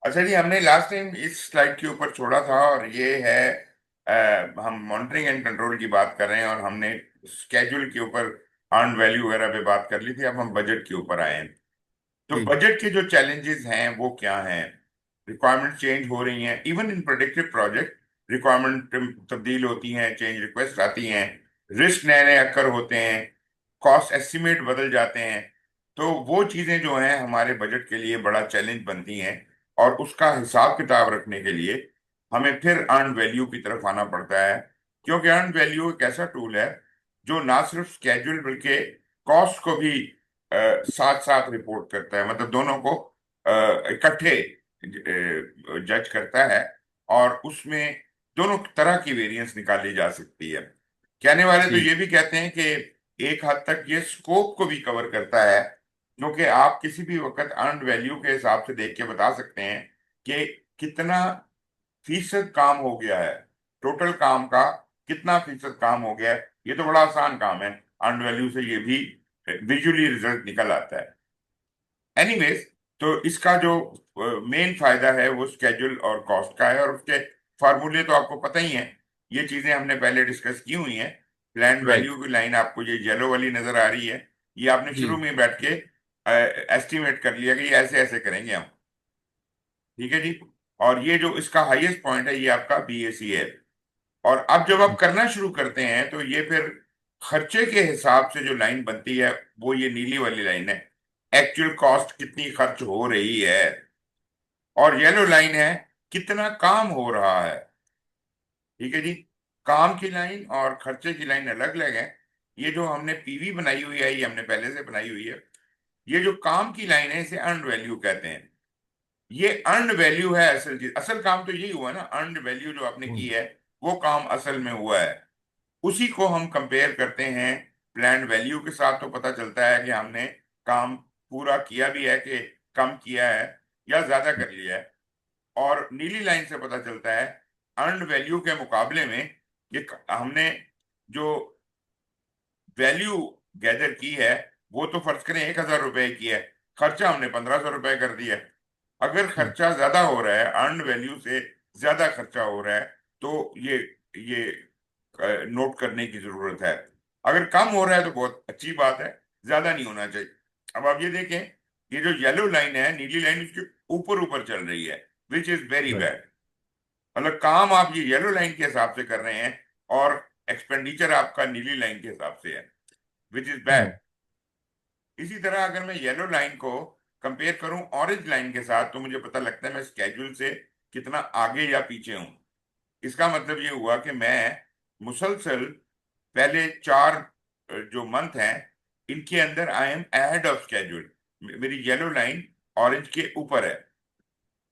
अच्छा जी, हमने last time इस स्लाइड के ऊपर छोड़ा था और ये है हम मॉनिटरिंग एंड कंट्रोल की बात कर रहे हैं और हमने स्केड्यूल के ऊपर अर्न वैल्यू वगैरह पे बात कर ली थी। अब हम बजट के ऊपर आए हैं। तो जी। बजट के जो चैलेंजेस हैं वो क्या हैं? रिक्वायरमेंट चेंज हो रही हैं, even in productive project requirement तब्दील होती हैं, चेंज रिक्वेस्ट आती हैं, रिस्क नए नए अक्कर होते हैं, कॉस्ट एस्टिमेट बदल जाते हैं। तो वो चीजें जो हैं हमारे बजट के लिए बड़ा चैलेंज बनती हैं। और उसका हिसाब किताब रखने के लिए हमें फिर अर्न वैल्यू की तरफ आना पड़ता है, क्योंकि अर्न वैल्यू एक ऐसा टूल है जो ना सिर्फ स्केड्यूल बल्कि कॉस्ट को भी साथ साथ रिपोर्ट करता है, मतलब दोनों को इकट्ठे जज करता है। और उसमें दोनों तरह की वेरिएंस निकाली जा सकती है। कहने वाले तो जी। ये भी कहते हैं कि एक हद तक ये स्कोप को भी कवर करता है, क्योंकि आप किसी भी वक्त अर्न वैल्यू के हिसाब से देख के बता सकते हैं कि कितना फीसद काम हो गया है, टोटल काम का कितना फीसद काम हो गया है। ये तो बड़ा आसान काम है, अर्न वैल्यू से ये भी विजुअली रिजल्ट निकल आता है। एनीवेज, तो इसका जो मेन फायदा है वो स्केड्यूल और कॉस्ट का है, और उसके फार्मूले तो आपको पता ही है। ये चीजें हमने पहले डिस्कस की हुई हैं। Plan right. वैल्यू की लाइन आपको ये येलो वाली नजर आ रही है, ये आपने जी। शुरू में बैठ के एस्टिमेट कर लिया कि ये ऐसे ऐसे करेंगे हम। ठीक है जी। और ये जो इसका हाईएस्ट पॉइंट है ये आपका बीएसी है। और अब जब आप करना शुरू करते हैं तो ये फिर खर्चे के हिसाब से जो लाइन बनती है वो ये नीली वाली लाइन है। एक्चुअल कॉस्ट कितनी खर्च हो रही है। और येलो लाइन है कितना काम हो रहा है। ठीक है जी। काम की लाइन और खर्चे की लाइन अलग अलग है। ये जो हमने पीवी बनाई हुई है ये हमने पहले से बनाई हुई है। ये जो काम की लाइन है इसे अर्न वैल्यू कहते हैं। ये अर्न वैल्यू है असल चीज, असल काम तो यही हुआ ना, अर्न वैल्यू जो आपने की हम्म। है वो काम असल में हुआ है। उसी को हम कंपेयर करते हैं प्लान वैल्यू के साथ, तो पता चलता है कि हमने काम पूरा किया भी है कि कम किया है या ज्यादा कर लिया है। और नीली लाइन से पता चलता है अर्न वैल्यू के मुकाबले में कि हमने जो वैल्यू गैदर की है वो तो फर्ज करें 1,000 रुपए की है, खर्चा हमने 1,500 रुपए कर दिया है। अगर हम्म। खर्चा ज्यादा हो रहा है, अर्न वैल्यू से ज्यादा खर्चा हो रहा है, तो ये नोट करने की जरूरत है। अगर कम हो रहा है तो बहुत अच्छी बात है, ज्यादा नहीं होना चाहिए। अब आप ये देखें, ये जो येलो लाइन है, नीली लाइन उसके ऊपर ऊपर चल रही है, which is very right. Bad. मतलब काम आप ये येलो लाइन के हिसाब से कर रहे हैं और एक्सपेंडिचर आपका नीली लाइन के हिसाब से है, विच इज हम्म। बैड। इसी तरह अगर मैं येलो लाइन को कंपेयर करूं ऑरेंज लाइन के साथ तो मुझे पता लगता है मैं स्केड्यूल से कितना आगे या पीछे हूं। इसका मतलब ये हुआ कि मैं मुसलसल पहले चार जो मंथ हैं इनके अंदर I am ahead of schedule. मेरी येलो लाइन ऑरेंज के ऊपर है,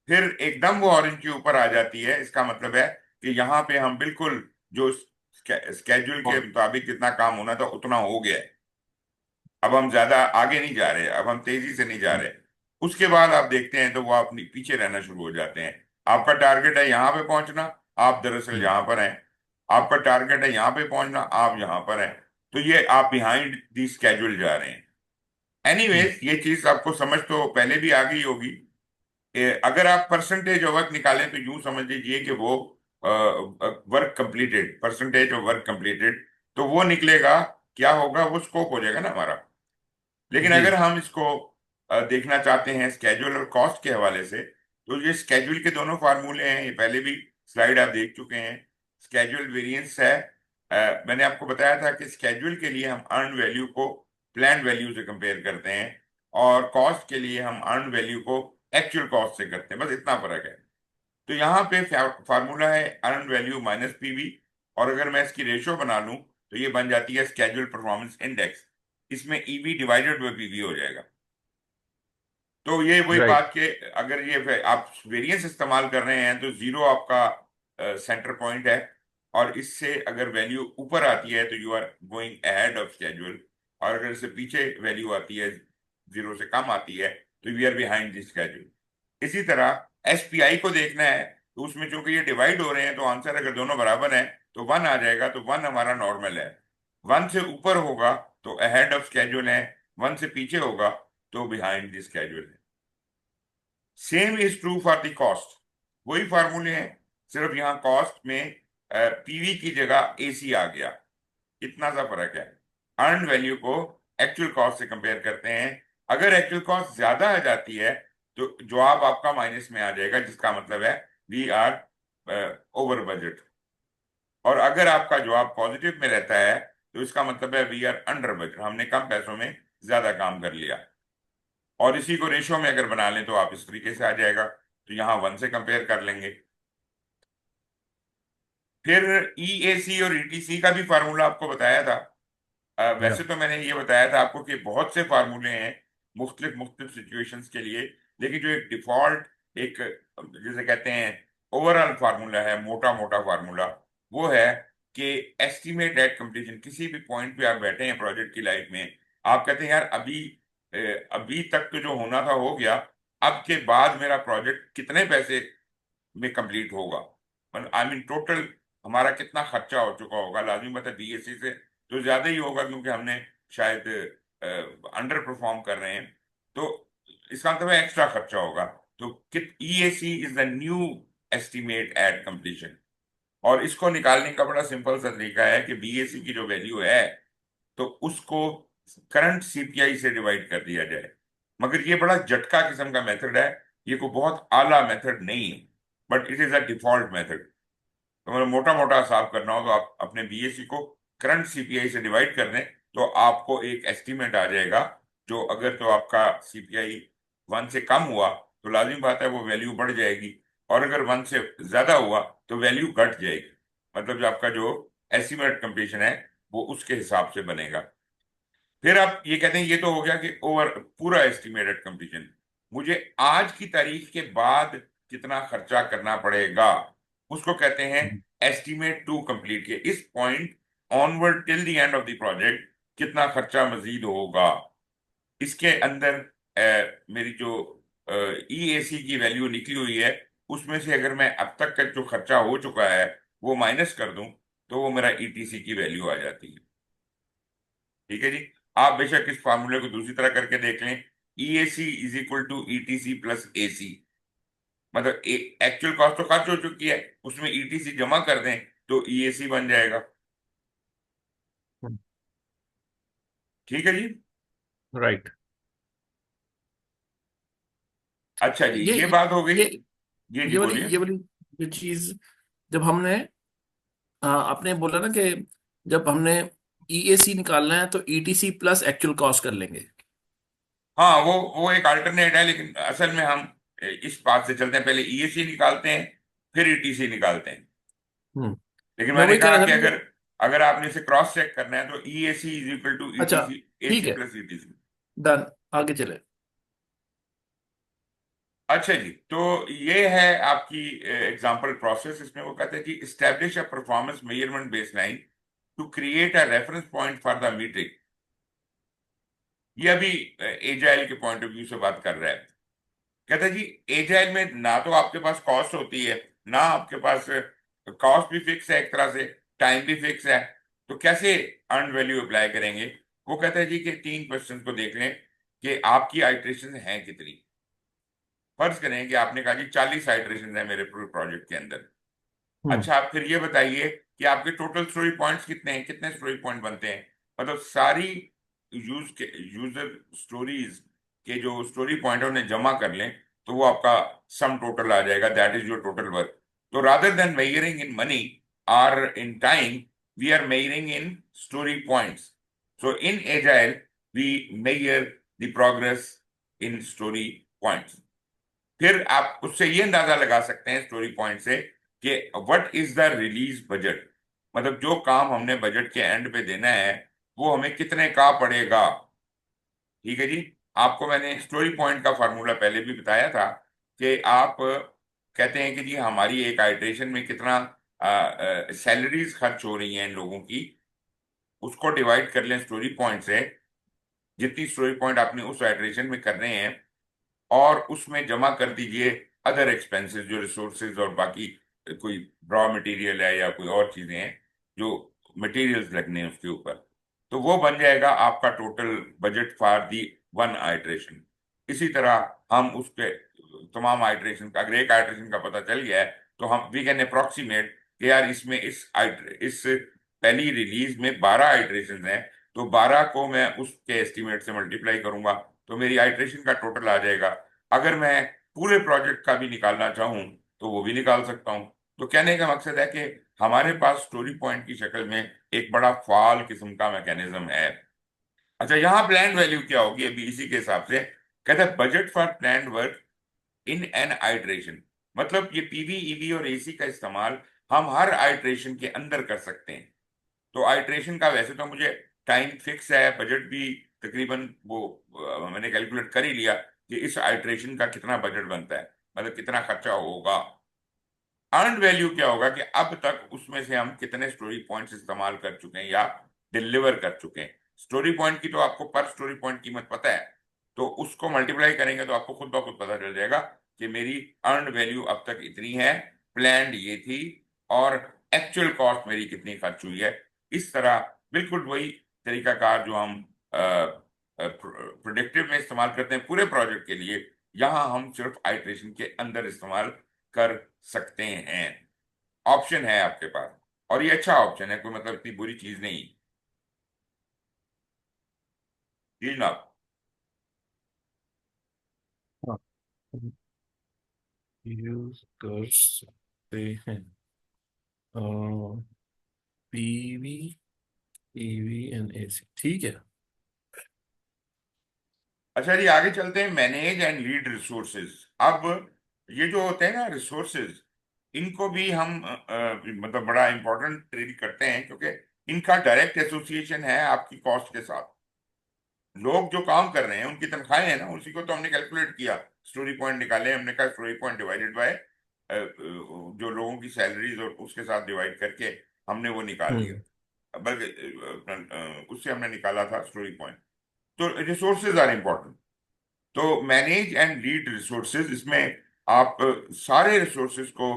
फिर एकदम वो ऑरेंज के ऊपर आ जाती है। इसका मतलब है कि यहाँ पे हम बिल्कुल जो स्केड्यूल के हाँ। मुताबिक जितना काम होना था उतना हो गया है। अब हम ज्यादा आगे नहीं जा रहे, अब हम तेजी से नहीं जा रहे। उसके बाद आप देखते हैं तो वो अपनी पीछे रहना शुरू हो जाते हैं। आपका टारगेट है यहाँ पे पहुंचना, आप दरअसल हम्म। यहाँ पर हैं। आपका टारगेट है यहाँ पे पहुंचना, आप यहाँ पर हैं। तो ये आप बिहाइंड दी स्केड्यूल जा रहे हैं। हम्म। एनीवेज, ये चीज आपको समझ तो पहले भी आ गई होगी। अगर आप परसेंटेज ऑफ वर्क निकालें तो यूं समझ लीजिए कि वो work completed, percentage of work completed, तो वो निकलेगा। क्या होगा? वो स्कोप हो जाएगा ना हमारा। लेकिन जी। अगर हम इसको देखना चाहते हैं स्केड्यूल और कॉस्ट के हवाले से, तो ये स्केड्यूल के दोनों फार्मूले हैं, ये पहले भी स्लाइड आप देख चुके हैं। स्केड्यूल वेरिएंस है। मैंने आपको बताया था कि स्केड्यूल के लिए हम अर्न वैल्यू को प्लान वैल्यू से कंपेयर करते हैं, और कॉस्ट के लिए हम अर्न वैल्यू को एक्चुअल कॉस्ट से करते हैं, बस इतना फर्क है। तो यहाँ पे फार्मूला है अर्न वैल्यू माइनस पीवी। और अगर मैं इसकी रेशो बना लूं तो ये बन जाती है स्केड्यूल परफॉर्मेंस इंडेक्स। इसमें ईवी डिवाइडेड बाय पीवी हो जाएगा। तो ये वही राइट। बात कि अगर ये आप वेरिएंस इस्तेमाल कर रहे हैं तो जीरो आपका सेंटर पॉइंट है। और इससे अगर वैल्यू ऊपर आती है तो you are going ahead of schedule. और अगर इससे पीछे वैल्यू आती है, जीरो से कम आती है, तो we are behind the schedule. इसी तरह एसपीआई को देखना है तो उसमें चूंकि ये डिवाइड हो रहे हैं तो आंसर अगर दोनों बराबर हैं तो वन आ जाएगा, तो वन हमारा नॉर्मल है। वन से ऊपर होगा तो अहेड ऑफ स्केड्यूल है, वन से पीछे होगा तो बिहाइंड द स्केड्यूल है। Same is true for the cost, वही फार्मूले हैं, सिर्फ यहाँ कॉस्ट में पीवी की जगह एसी आ गया, इतना सा फर्क है। अर्न वैल्यू को एक्चुअल कॉस्ट से कंपेयर करते हैं। अगर एक्चुअल कॉस्ट ज्यादा आ जाती है तो जवाब आपका माइनस में आ जाएगा, जिसका मतलब है वी आर ओवर बजट। और अगर आपका जवाब पॉजिटिव में रहता है तो इसका मतलब है वी आर अंडर बजट, हमने कम पैसों में ज्यादा काम कर लिया। और इसी को रेशो में अगर बना लें तो आप इस तरीके से आ जाएगा, तो यहाँ 1 से कंपेयर कर लेंगे। फिर ईएसी और ईटीसी का भी फार्मूला आपको बताया था। या वैसे तो मैंने ये बताया था आपको कि बहुत से फार्मूले हैं मुख्तलिफ मुख्तलिफ सिचुएशंस के लिए, लेकिन जो एक डिफॉल्ट, एक जिसे कहते हैं ओवरऑल फार्मूला है, मोटा मोटा फार्मूला, वो है कि एस्टिमेट एट कंप्लीशन। किसी भी पॉइंट पे आप बैठे हैं प्रोजेक्ट की लाइफ में, आप कहते हैं यार अ, अभी तक तो जो होना था हो गया, अब के बाद मेरा प्रोजेक्ट कितने पैसे में कंप्लीट होगा, मतलब आई मीन टोटल हमारा कितना खर्चा हो चुका होगा। लाजमी बात है बीएससी से तो ज्यादा ही होगा, क्योंकि हमने शायद अंडर परफॉर्म कर रहे हैं, तो इसका मतलब है एक्स्ट्रा खर्चा होगा। तो कित EAC is the new estimate at completion. और इसको निकालने का बड़ा सिंपल सा तरीका है कि बीएससी की जो वैल्यू है तो उसको करंट सीपीआई से डिवाइड कर दिया जाए। मगर ये बड़ा झटका किस्म का मेथड है, ये कोई बहुत आला मेथड नहीं है, but it is a default method. तो मतलब मोटा मोटा हिसाब करना हो तो आप अपने बीएससी को करंट सीपीआई से डिवाइड कर दें, तो आपको एक एस्टीमेट आ जाएगा। जो अगर तो आपका सीपीआई 1 से कम हुआ तो लाजिम बात है वो वैल्यू बढ़ जाएगी, और अगर 1 से ज्यादा हुआ तो वैल्यू घट जाएगी। मतलब जो आपका जो एस्टिमेट कंप्लीशन है वो उसके हिसाब से बनेगा। फिर आप ये कहते हैं ये तो हो गया कि ओवर पूरा एस्टिमेटेड कंप्लीशन, मुझे आज की तारीख के बाद कितना खर्चा करना पड़ेगा, उसको कहते हैं एस्टिमेट टू कंप्लीट के इस point onward till the end of the project कितना खर्चा मजीद होगा। इसके अंदर मेरी जो ईएसी की वैल्यू निकली हुई है उसमें से अगर मैं अब तक का जो खर्चा हो चुका है वो माइनस कर दूं तो वो मेरा ईटीसी की वैल्यू आ जाती है। ठीक है जी। आप बेशक इस फार्मूले को दूसरी तरह करके देख लें, EAC is equal to ETC plus AC. मतलब एक्चुअल कॉस्ट तो खर्च हो चुकी है, उसमें ईटीसी जमा कर दें तो ईएसी बन जाएगा। ठीक है जी। राइट। अच्छा जी, ये ये बात हो गई। ये जी जी ये वाली बोलिए। ये वाली जो चीज, जब हमने आपने बोला ना कि जब हमने ईएसी निकालना है तो ईटीसी प्लस एक्चुअल कॉस्ट कर लेंगे। हाँ, वो एक अल्टरनेट है, लेकिन असल में हम इस बात से चलते हैं, पहले ईएसी निकालते हैं फिर ईटीसी निकालते हैं। हम्म। लेकिन मैं मैंने वही कह कहा रहा था कि ना अगर अगर आपने इसे क्रॉस चेक करना है तो ईएसी इज इक्वल टू अच्छा, ईटीसी, ठीक एसी है, प्लस ईटीसी। डन, आगे चले। अच्छा जी, तो ये है आपकी एग्जांपल प्रोसेस। इसमें वो कहते हैं कि establish a performance measurement baseline to create a reference point for the metric. ये अभी एजाइल के पॉइंट ऑफ व्यू से बात कर रहा है। कहता है जी एजाइल में ना तो आपके पास कॉस्ट होती है, ना आपके पास कॉस्ट भी फिक्स है एक तरह से, टाइम भी फिक्स है, तो कैसे अर्न वैल्यू अप्लाई करेंगे। वो कहता है जी कि 3 क्वेश्चन को देख लें कि आपकी आइट्रेशन हैं कितनी। फर्ज करें कि आपने कहा जी 40 आइट्रेशन है मेरे पूरे प्रोजेक्ट के अंदर। हम्म। अच्छा, आप फिर ये बताइए कि आपके टोटल स्टोरी पॉइंट्स कितने हैं, कितने स्टोरी पॉइंट बनते हैं। मतलब सारी यूजर स्टोरीज के जो स्टोरी पॉइंट है उन्हें जमा कर लें तो वो आपका सम टोटल आ जाएगा, that is your total work. तो rather than measuring in money और in time, we are measuring in story points. So in agile we measure the progress in story points. फिर आप उससे ये अंदाजा लगा सकते हैं स्टोरी पॉइंट से कि what is the release budget, मतलब जो काम हमने बजट के एंड पे देना है वो हमें कितने का पड़ेगा। ठीक है जी। आपको मैंने स्टोरी पॉइंट का फार्मूला पहले भी बताया था कि आप कहते हैं कि जी हमारी एक आइट्रेशन में कितना सैलरीज खर्च हो रही हैं इन लोगों की, उसको डिवाइड कर लें स्टोरी पॉइंट से, जितनी स्टोरी पॉइंट आपने उस आइट्रेशन में कर रहे हैं, और उसमें जमा कर दीजिए अदर एक्सपेंसेस जो रिसोर्सेज और बाकी कोई रॉ मटेरियल है या कोई और चीजें हैं जो मटेरियल्स लगने हैं उसके ऊपर, तो वो बन जाएगा आपका total budget for the 1 iteration. इसी तरह हम उसके तमाम आइट्रेशन का, अगर एक आइट्रेशन का पता चल गया है, तो हम वी कैन अप्रोक्सीमेट कि यार इसमें इस पहली रिलीज में 12 आइट्रेशन हैं, तो 12 को मैं उसके एस्टिमेट से मल्टीप्लाई करूंगा, तो मेरी आइट्रेशन का टोटल आ जाएगा। अगर मैं पूरे प्रोजेक्ट का भी निकालना चाहूं तो वो भी निकाल सकता हूं। तो कहने का मकसद है कि हमारे पास स्टोरी पॉइंट की शक्ल में एक बड़ा फाल किस्म का मैकेनिज्म है। अच्छा, यहाँ प्लान वैल्यू क्या होगी अभी इसी के हिसाब से कहते हैं, budget for plan work in an iteration. मतलब ये पीवी, ईवी और एसी का इस्तेमाल हम हर आइट्रेशन के अंदर कर सकते हैं। तो आइट्रेशन का वैसे तो मुझे टाइम फिक्स है, बजट भी तकरीबन वो मैंने कैलकुलेट कर ही लिया कि इस आइट्रेशन का कितना बजट बनता है, मतलब कितना खर्चा होगा। अर्न वैल्यू क्या होगा कि अब तक उसमें से हम कितने स्टोरी पॉइंट्स इस्तेमाल कर चुके हैं या डिलीवर कर चुके हैं। स्टोरी पॉइंट की तो आपको पर स्टोरी पॉइंट कीमत पता है, तो उसको मल्टीप्लाई करेंगे तो आपको खुद ब खुद पता चल जाएगा कि मेरी अर्न वैल्ययू अब तक इतनी है, प्लान्ड ये थी, और एक्चुअल कॉस्ट मेरी कितनी खर्च हुई है। इस तरह बिल्कुल वही तरीकाकार जो हम प्रोडक्टिव में इस्तेमाल करते हैं पूरे प्रोजेक्ट के लिए, यहाँ हम सिर्फ आइट्रेशन के अंदर इस्तेमाल कर सकते हैं। ऑप्शन है आपके पास, और ये अच्छा ऑप्शन है, कोई मतलब इतनी बुरी चीज नहीं। जी जनाब। हाँ, यूज कर सकते हैं पीवी, ईवी एंड एसी, ठीक है। अच्छा जी, आगे चलते हैं, मैनेज एंड लीड रिसोर्सेज। अब ये जो होते हैं ना रिसोर्सेज, इनको भी हम मतलब बड़ा इंपॉर्टेंट ट्रीट करते हैं, क्योंकि इनका डायरेक्ट एसोसिएशन है आपकी कॉस्ट के साथ। लोग जो काम कर रहे हैं उनकी तनख्वाहें हैं ना, उसी को तो हमने कैलकुलेट किया, स्टोरी पॉइंट निकाले, हमने कहा स्टोरी पॉइंट डिवाइडेड बाय जो लोगों की सैलरीज और उसके साथ डिवाइड करके हमने वो निकाल हम्म। लिया। बल्कि उससे हमने निकाला था स्टोरी पॉइंट। तो रिसोर्सेज आर इंपॉर्टेंट। तो मैनेज एंड लीड रिसोर्सेज, इसमें आप सारे रिसोर्सेज को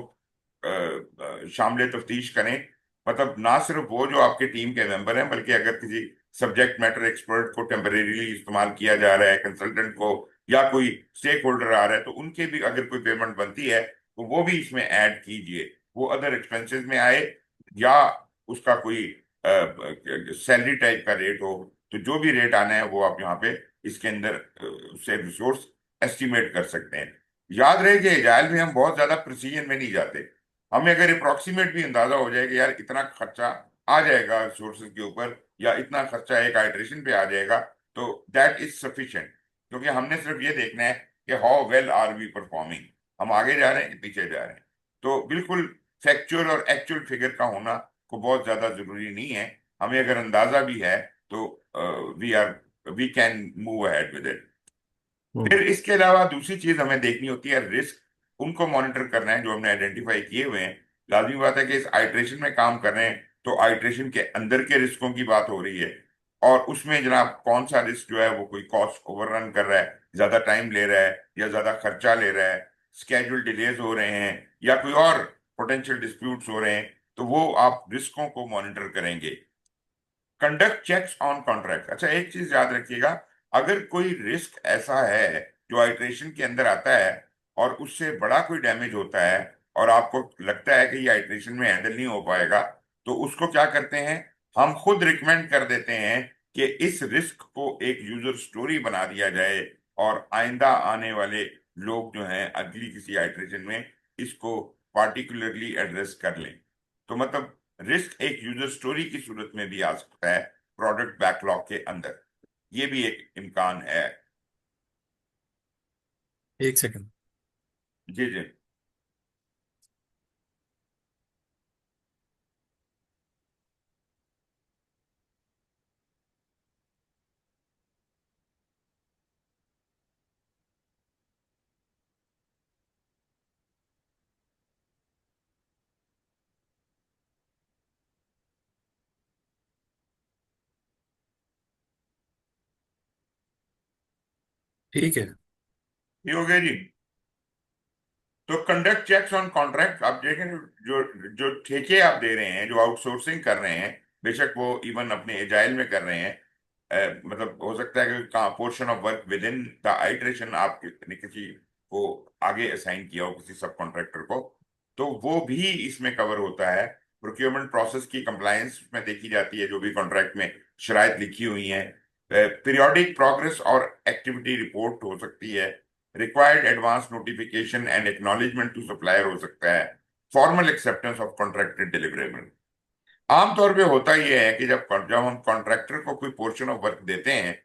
शामिल तफ्तीश करें। मतलब ना सिर्फ वो जो आपके टीम के मेंबर हैं, बल्कि अगर किसी सब्जेक्ट मैटर एक्सपर्ट को टेम्परेरीली इस्तेमाल किया जा रहा है, कंसल्टेंट को, या कोई स्टेक होल्डर आ रहा है, तो उनके भी अगर कोई पेमेंट बनती है तो वो भी इसमें ऐड कीजिए। वो अदर एक्सपेंसेस में आए, या उसका कोई सैलरी टाइप का रेट हो, तो जो भी रेट आना है वो आप यहाँ पे इसके अंदर उससे रिसोर्स एस्टिमेट कर सकते हैं। याद रहे कि एजाइल में हम बहुत ज्यादा प्रिसीजन में नहीं जाते। हमें अगर अप्रोक्सीमेट भी अंदाजा हो जाए कि यार इतना खर्चा आ जाएगा रिसोर्सेज के ऊपर, या इतना खर्चा एक आइट्रेशन पे आ जाएगा, तो दैट इज सफिशिएंट। क्योंकि हमने सिर्फ ये देखना है कि how well are we performing, हम आगे जा रहे हैं कि पीछे जा रहे हैं। तो बिल्कुल फैक्चुअल और एक्चुअल फिगर का होना को बहुत ज्यादा जरूरी नहीं है। हमें अगर अंदाजा भी है तो we can move ahead with it. Hmm. फिर इसके अलावा दूसरी चीज हमें देखनी होती है रिस्क। उनको मॉनिटर करना है जो हमने आइडेंटिफाई किए हुए हैं। लाजमी बात है कि इस आइट्रेशन में काम कर रहे हैं, तो आइट्रेशन के अंदर के रिस्कों की बात हो रही है, और उसमें जनाब कौन सा रिस्क जो है वो कोई कॉस्ट ओवररन कर रहा है, ज्यादा टाइम ले रहा है या ज्यादा खर्चा ले रहा है, स्केड्यूल डिलेज हो रहे हैं, या कोई और पोटेंशियल डिस्प्यूट्स हो रहे हैं, तो वो आप रिस्कों को मॉनिटर करेंगे। Conduct checks on contract. अच्छा, एक चीज याद रखिएगा, अगर कोई रिस्क ऐसा है जो आइट्रेशन के अंदर आता है और उससे बड़ा कोई डैमेज होता है, और आपको लगता है कि ये आइट्रेशन में हैंडल नहीं हो पाएगा, तो उसको क्या करते हैं, हम खुद रिकमेंड कर देते हैं कि इस रिस्क को एक यूजर स्टोरी बना दिया जाए, और आइंदा आने वाले लोग जो हैं अगली किसी आइट्रेशन में इसको पार्टिकुलरली एड्रेस कर लें। तो मतलब रिस्क एक यूजर स्टोरी की सूरत में भी आ सकता है प्रोडक्ट बैकलॉग के अंदर, ये भी एक इम्कान है। एक सेकंड। जी जी। ठीक है। ये हो गया जी। तो कंडक्ट चेक्स ऑन कॉन्ट्रैक्ट, आप देखें, जो जो ठेके आप दे रहे हैं, जो आउटसोर्सिंग कर रहे हैं, बेशक वो इवन अपने एजाइल में कर रहे हैं, मतलब हो सकता है कि portion of work with in the iteration आपने किसी को आगे असाइन किया हो, किसी सब कॉन्ट्रैक्टर को, तो वो भी इसमें कवर होता है। प्रोक्योरमेंट प्रोसेस की कंप्लायंस में देखी जाती है, जो भी कॉन्ट्रैक्ट में शराइत लिखी हुई हैं। पीरियोडिक प्रोग्रेस और एक्टिविटी रिपोर्ट हो सकती है। Required advance notification and acknowledgement to supplier हो सकता है। Formal acceptance of contracted deliverable. आमतौर पे होता यह है कि जब जब हम कॉन्ट्रैक्टर को कोई पोर्शन ऑफ वर्क देते हैं,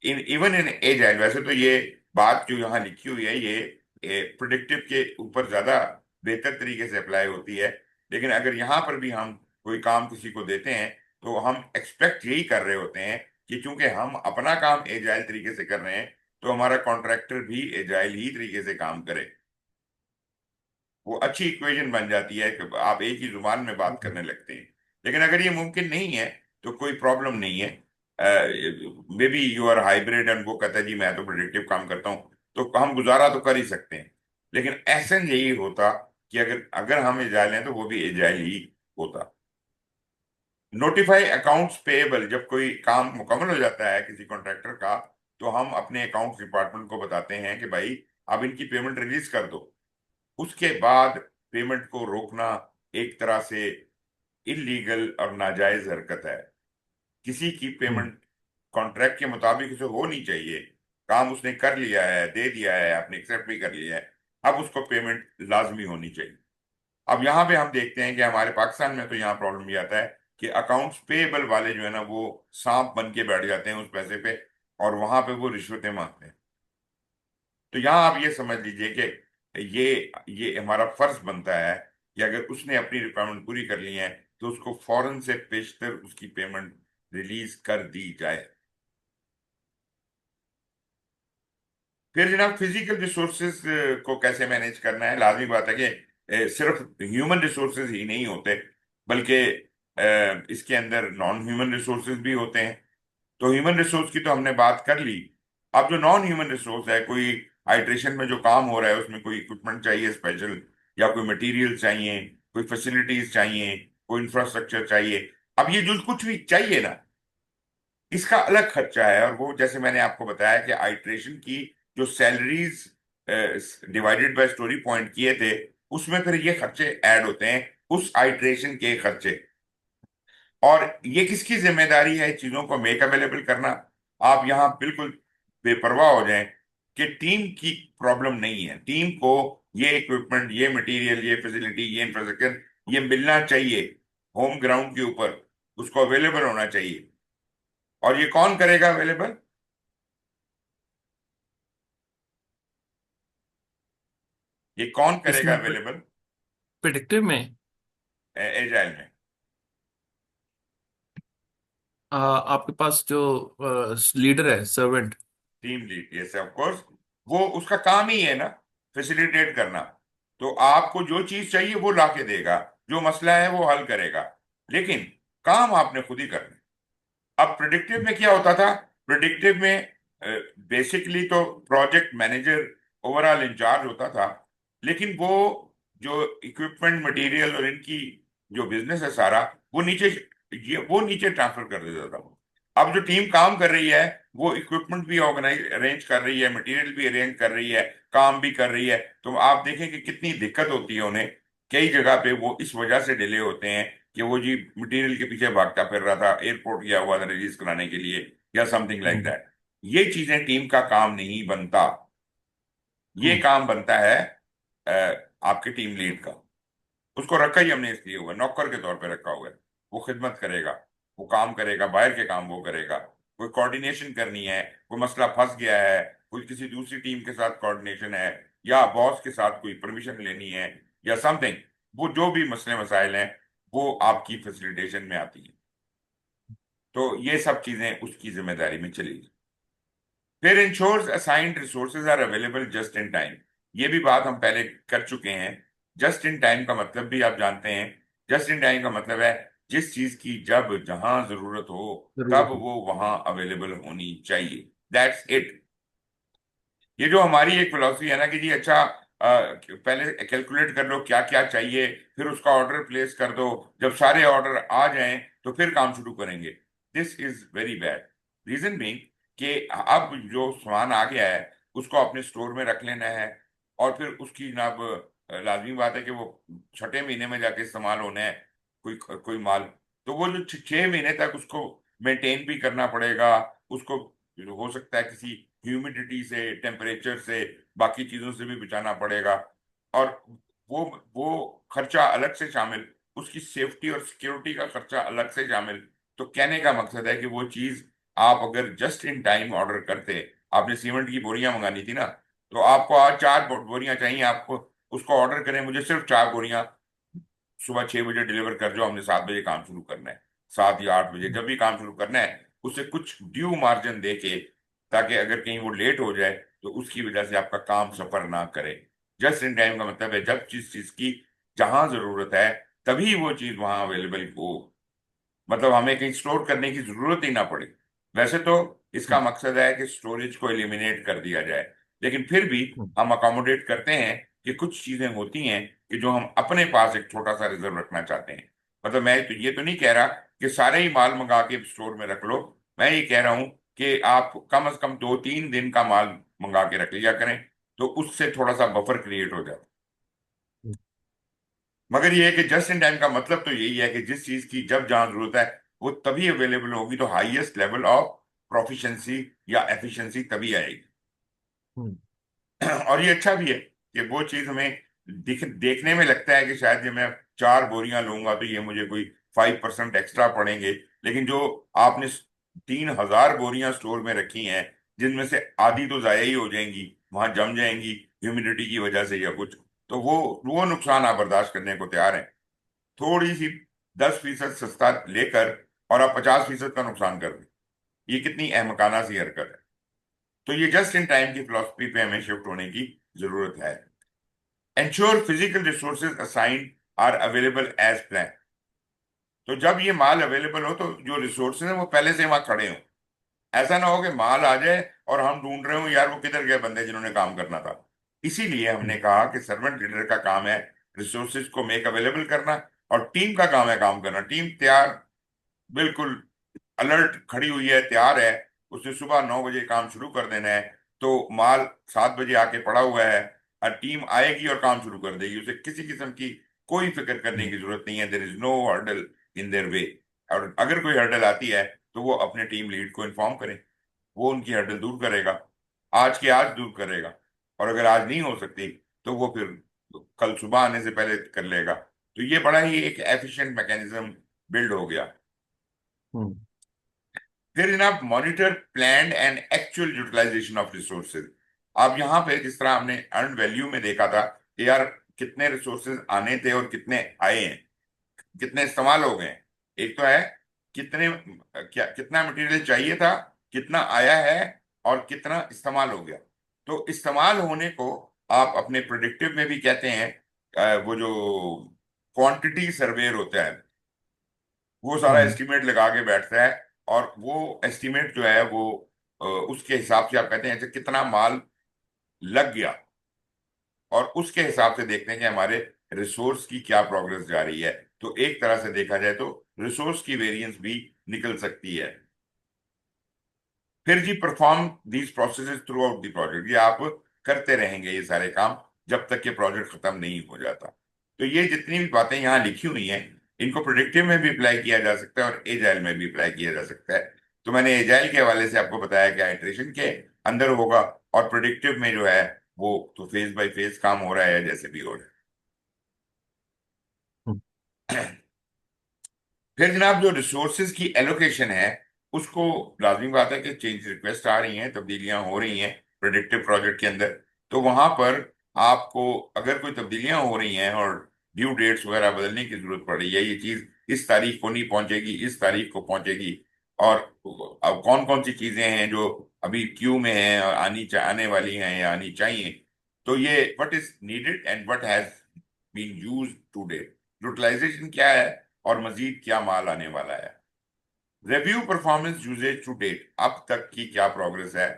इन इवन इन एजाइल, वैसे तो ये बात जो यहाँ लिखी हुई है ये प्रिडिक्टिव के ऊपर ज्यादा बेहतर तरीके से अप्लाई होती है, लेकिन अगर यहाँ पर भी हम कोई काम किसी को देते हैं तो हम एक्सपेक्ट यही कर रहे होते हैं कि चूंकि हम अपना काम एजाइल तरीके से कर रहे हैं, तो हमारा कॉन्ट्रैक्टर भी एजाइल ही तरीके से काम करे। वो अच्छी इक्वेशन बन जाती है कि आप एक ही जुबान में बात करने लगते हैं। लेकिन अगर ये मुमकिन नहीं है तो कोई प्रॉब्लम नहीं है। Maybe you are hybrid and वो कहता है जी मैं तो प्रोडक्टिव काम करता हूँ, तो हम गुजारा तो कर ही सकते हैं। लेकिन ऐसा यही होता कि अगर अगर हम एजाइल हैं तो वो भी एजाइल ही होता। नोटिफाई अकाउंट्स पेएबल, जब कोई काम मुकम्मल हो जाता है किसी कॉन्ट्रैक्टर का, तो हम अपने अकाउंट्स डिपार्टमेंट को बताते हैं कि भाई अब इनकी पेमेंट रिलीज कर दो। उसके बाद पेमेंट को रोकना एक तरह से इलीगल और नाजायज हरकत है। किसी की हम्म। पेमेंट कॉन्ट्रैक्ट के मुताबिक उसे होनी चाहिए। काम उसने कर लिया है, दे दिया है, आपने एक्सेप्ट भी कर लिया है, अब उसको पेमेंट लाजमी होनी चाहिए। अब यहाँ पे हम देखते हैं कि हमारे पाकिस्तान में तो यहाँ प्रॉब्लम ये आता है कि अकाउंट्स पेएबल वाले जो है ना वो सांप बन के बैठ जाते हैं उस पैसे पे, और वहां पे वो रिश्वतें मांगते हैं। तो यहाँ आप ये समझ लीजिए कि ये हमारा फर्ज बनता है कि अगर उसने अपनी रिक्वायरमेंट पूरी कर ली है तो उसको फौरन से पेशतर उसकी पेमेंट रिलीज कर दी जाए। फिर जनाब फिजिकल रिसोर्सेज को कैसे मैनेज करना है। लाजमी बात है कि सिर्फ ह्यूमन रिसोर्सेज ही नहीं होते, बल्कि इसके अंदर नॉन ह्यूमन रिसोर्सेज भी होते हैं। तो ह्यूमन रिसोर्स की तो हमने बात कर ली। अब जो नॉन ह्यूमन रिसोर्स है, कोई हाइड्रेशन में जो काम हो रहा है उसमें कोई इक्विपमेंट चाहिए स्पेशल, या कोई मटेरियल चाहिए, कोई फैसिलिटीज चाहिए, कोई इंफ्रास्ट्रक्चर चाहिए। अब ये जो कुछ भी चाहिए ना, इसका अलग खर्चा है। और वो जैसे मैंने आपको बताया कि आइट्रेशन की जो salaries divided by story point किए थे, उसमें फिर ये खर्चे ऐड होते हैं, उस आइट्रेशन के खर्चे। और ये किसकी जिम्मेदारी है चीजों को मेक अवेलेबल करना। आप यहाँ बिल्कुल बेपरवाह हो जाएं कि टीम की प्रॉब्लम नहीं है। टीम को ये इक्विपमेंट, ये मटेरियल, ये फैसिलिटी, ये इंफ्रास्ट्रक्चर ये मिलना चाहिए होम ग्राउंड के ऊपर, उसको अवेलेबल होना चाहिए। और ये कौन करेगा अवेलेबल? ये कौन करेगा इसमें अवेलेबल प्रिडिक्टिव में एजाइल में? आपके पास जो लीडर है, servant. Team lead, yes of course. वो उसका काम ही है ना फैसिलिटेट करना। तो आपको जो चीज चाहिए वो ला के देगा, जो मसला है वो हल करेगा, लेकिन काम आपने खुद ही करना है। अब प्रिडिक्टिव में क्या होता था? प्रिडिक्टिव में बेसिकली तो प्रोजेक्ट मैनेजर ओवरऑल इंचार्ज होता था, लेकिन वो जो इक्विपमेंट, मटेरियल और इनकी जो बिजनेस है सारा, वो नीचे, ये वो नीचे ट्रांसफर कर देता था। अब जो टीम काम कर रही है वो इक्विपमेंट भी ऑर्गेनाइज अरेंज कर रही है, मटेरियल भी अरेंज कर रही है, काम भी कर रही है। तो आप देखें कि कितनी दिक्कत होती है उन्हें। कई जगह पे वो इस वजह से डिले होते हैं कि वो जी मटेरियल के पीछे भागता फिर रहा था, एयरपोर्ट गया हुआ था रिलीज कराने के लिए, या समथिंग लाइक हम्म। दैट। ये चीजें टीम का काम नहीं बनता। ये हम्म। काम बनता है आपके टीम लीड का। उसको रखा ही हमने इसलिए हुआ है, नौकर के तौर पे रखा हुआ है। वो खिदमत करेगा, वो काम करेगा, बाहर के काम वो करेगा। कोई कोऑर्डिनेशन करनी है, कोई मसला फंस गया है, कोई किसी दूसरी टीम के साथ कोऑर्डिनेशन है, या बॉस के साथ कोई परमिशन लेनी है, या समथिंग, वो जो भी मसले मसाइल हैं वो आपकी फैसिलिटेशन में आती है। तो ये सब चीजें उसकी जिम्मेदारी में चली। फिर ensures assigned resources are available just in time. ये भी बात हम पहले कर चुके हैं। जस्ट इन टाइम का मतलब भी आप जानते हैं। जस्ट इन टाइम का मतलब है जिस चीज की जब जहां जरूरत हो तब जरूरत है। वो वहां अवेलेबल होनी चाहिए। That's it. ये जो हमारी एक फिलॉसफी है ना कि जी अच्छा, पहले कैलकुलेट कर लो क्या क्या चाहिए, फिर उसका ऑर्डर प्लेस कर दो, जब सारे ऑर्डर आ जाएं तो फिर काम शुरू करेंगे। This is very bad. Reason भी कि अब जो सामान आ गया है उसको अपने स्टोर में रख लेना है, और फिर उसकी जनाब लाजमी बात है कि वो छठे महीने में जाके इस्तेमाल होना है कोई कोई माल। तो वो जो 6 महीने तक उसको मेंटेन भी करना पड़ेगा, उसको हो सकता है किसी ह्यूमिडिटी से, टेम्परेचर से, बाकी चीजों से भी बचाना पड़ेगा। और वो वो खर्चा अलग से शामिल, उसकी सेफ्टी और सिक्योरिटी का खर्चा अलग से शामिल। तो कहने का मकसद है कि वो चीज आप अगर जस्ट इन टाइम ऑर्डर करते, आपने सीमेंट की बोरियां मंगानी थी ना, तो आपको आज 4 बोरियां चाहिए, आपको उसको ऑर्डर करें, मुझे सिर्फ 4 बोरियां सुबह 6 बजे डिलीवर कर दो, हमने 7 बजे काम शुरू करना है, 7 या 8 बजे जब भी काम शुरू करना है, उसे कुछ ड्यू मार्जिन दे के, ताकि अगर कहीं वो लेट हो जाए तो उसकी वजह से आपका काम सफर ना करे। जस्ट इन टाइम का मतलब है जब जिस चीज की जहां जरूरत है तभी वो चीज वहां अवेलेबल हो, मतलब हमें कहीं स्टोर करने की जरूरत ही ना पड़े। वैसे तो इसका हम्म, मकसद है कि स्टोरेज को एलिमिनेट कर दिया जाए, लेकिन फिर भी हम्म, हम अकोमोडेट करते हैं कि कुछ चीजें होती हैं कि जो हम अपने पास एक छोटा सा रिजर्व रखना चाहते हैं। मतलब मैं तो ये तो नहीं कह रहा कि सारे ही माल मंगा के स्टोर में रख लो, मैं ये कह रहा हूं कि आप कम से कम 2-3 दिन का माल मंगा के रख लिया करें, तो उससे थोड़ा सा बफर क्रिएट हो जाता है। हम्म, मगर ये है कि जस्ट इन टाइम का मतलब तो यही है कि जिस चीज की जब जहां जरूरत है वो तभी अवेलेबल होगी, तो हाईएस्ट लेवल ऑफ प्रोफिशिएंसी या एफिशिएंसी तभी आएगी। हम्म, और ये अच्छा भी है कि वो चीज हमें देखने में लगता है कि शायद ये मैं 4 बोरियां लूंगा तो ये मुझे कोई 5% एक्स्ट्रा पड़ेंगे, लेकिन जो आपने 3,000 बोरियां स्टोर में रखी हैं, जिनमें से आधी तो जाया ही हो जाएंगी, वहां जम जाएंगी ह्यूमिडिटी की वजह से या कुछ, तो वो नुकसान आप बर्दाश्त करने को तैयार हैं। थोड़ी सी 10% सस्ता लेकर और आप 50% का नुकसान कर दें, ये कितनी अहमकाना सी हरकत है। तो ये जस्ट इन टाइम की फिलॉसफी पे हमें शिफ्ट होने की जरूरत है। Ensure physical resources assigned are available as planned। तो जब ये माल अवेलेबल हो तो जो रिसोर्सेज हैं वो पहले से वहां खड़े हों। ऐसा ना हो कि माल आ जाए और हम ढूंढ रहे हो यार वो किधर गए बंदे जिन्होंने काम करना था। इसीलिए हमने हम्म, कहा कि सर्वेंट लीडर का काम है रिसोर्सेज को मेक अवेलेबल करना, और टीम का काम है काम करना। टीम तैयार, बिल्कुल अलर्ट खड़ी हुई है, तैयार है, उसने सुबह 9 बजे काम शुरू कर देना है, तो माल 7 बजे आके पड़ा हुआ है, और टीम आएगी और काम शुरू कर देगी, उसे किसी किस्म की कोई फिक्र करने हम्म, की जरूरत नहीं है। There is no hurdle in their way. और अगर कोई हर्डल आती है तो वो अपने टीम लीड को इन्फॉर्म करें, वो उनकी हर्डल दूर करेगा, आज के आज दूर करेगा। और अगर आज नहीं हो सकती तो वो फिर कल सुबह आने से पहले कर लेगा। तो ये बड़ा ही एक एफिशिएंट मैकेनिज्म बिल्ड हो गया। हम्म, फिर जनाब monitor planned and actual utilization of resources. अब यहाँ पे जिस तरह हमने अर्न वैल्यू में देखा था कि यार कितने रिसोर्सेज आने थे और कितने आए हैं, कितने इस्तेमाल हो गए हैं। एक तो है कितने, क्या कितना मटेरियल चाहिए था, कितना आया है, और कितना इस्तेमाल हो गया। तो इस्तेमाल होने को आप अपने प्रोडिक्टिव में भी कहते हैं, वो जो क्वांटिटी सर्वेयर होता है वो सारा हम्म, एस्टिमेट लगा के बैठता है, और वो एस्टिमेट जो है वो उसके हिसाब से आप कहते हैं अच्छा कितना माल लग गया, और उसके हिसाब से देखते हैं कि हमारे रिसोर्स की क्या प्रोग्रेस जा रही है। तो एक तरह से देखा जाए तो रिसोर्स की वेरिएंस भी निकल सकती है। फिर जी perform these processes throughout the project, ये आप करते रहेंगे ये सारे काम जब तक कि प्रोजेक्ट खत्म नहीं हो जाता। तो ये जितनी भी बातें यहाँ लिखी हुई हैं इनको प्रोडक्टिव में भी अप्लाई किया जा सकता है और एजाइल में भी अप्लाई किया जा सकता है। तो मैंने एजाइल के हवाले से आपको बताया कि आइटरेशन के अंदर होगा, और प्रोडक्टिव में जो है वो तो फेज बाय फेज काम हो रहा है जैसे भी हो रहा हम्म, है। फिर जनाब जो रिसोर्सेज की एलोकेशन है उसको, लाजमी बात है कि चेंज रिक्वेस्ट आ रही हैं, तब्दीलियां हो रही हैं प्रोडक्टिव प्रोजेक्ट के अंदर। तो वहां पर आपको अगर कोई तब्दीलियां हो रही हैं और ड्यू डेट्स वगैरह बदलने की जरूरत पड़ रही है, ये चीज इस तारीख को नहीं पहुंचेगी, इस तारीख को पहुंचेगी, और अब कौन कौन सी चीजें हैं जो अभी क्यू में हैं और आने वाली हैं या आनी चाहिए। तो ये what is needed and what has been used to date, utilization क्या है और मजीद क्या माल आने वाला है। Review performance usages to date, अब तक की क्या प्रोग्रेस है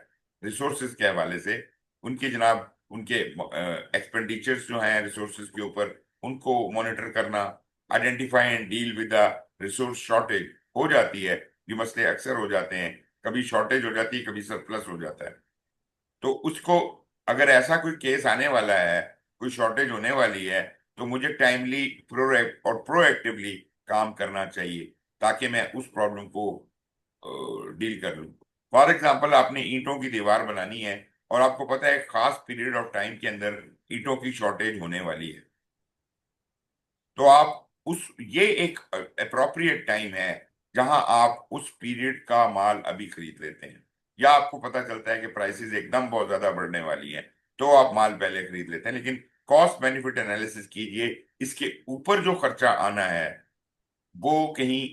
रिसोर्सेज के हवाले से, उनके जनाब उनके एक्सपेंडिचर्स जो हैं रिसोर्सेज के ऊपर उनको मॉनिटर करना, identify and deal with the resource shortage. हो जाती है, ये मसले अक्सर हो जाते हैं, कभी शॉर्टेज हो जाती है, कभी सरप्लस हो जाता है। तो उसको, अगर ऐसा कोई केस आने वाला है, कोई शॉर्टेज होने वाली है, तो मुझे टाइमली प्रोएक्टिवली काम करना चाहिए, ताकि मैं उस प्रॉब्लम को डील कर लूं। फॉर एग्जाम्पल, आपने ईंटों की दीवार बनानी है, और आपको पता है एक खास पीरियड ऑफ टाइम के अंदर ईंटों की शॉर्टेज होने वाली है। तो आप उस ये एक अप्रोप्रिएट टाइम है जहां आप उस पीरियड का माल अभी खरीद लेते हैं। या आपको पता चलता है कि प्राइसेस एकदम बहुत ज्यादा बढ़ने वाली हैं, तो आप माल पहले खरीद लेते हैं। लेकिन कॉस्ट बेनिफिट एनालिसिस कीजिए, इसके ऊपर जो खर्चा आना है वो कहीं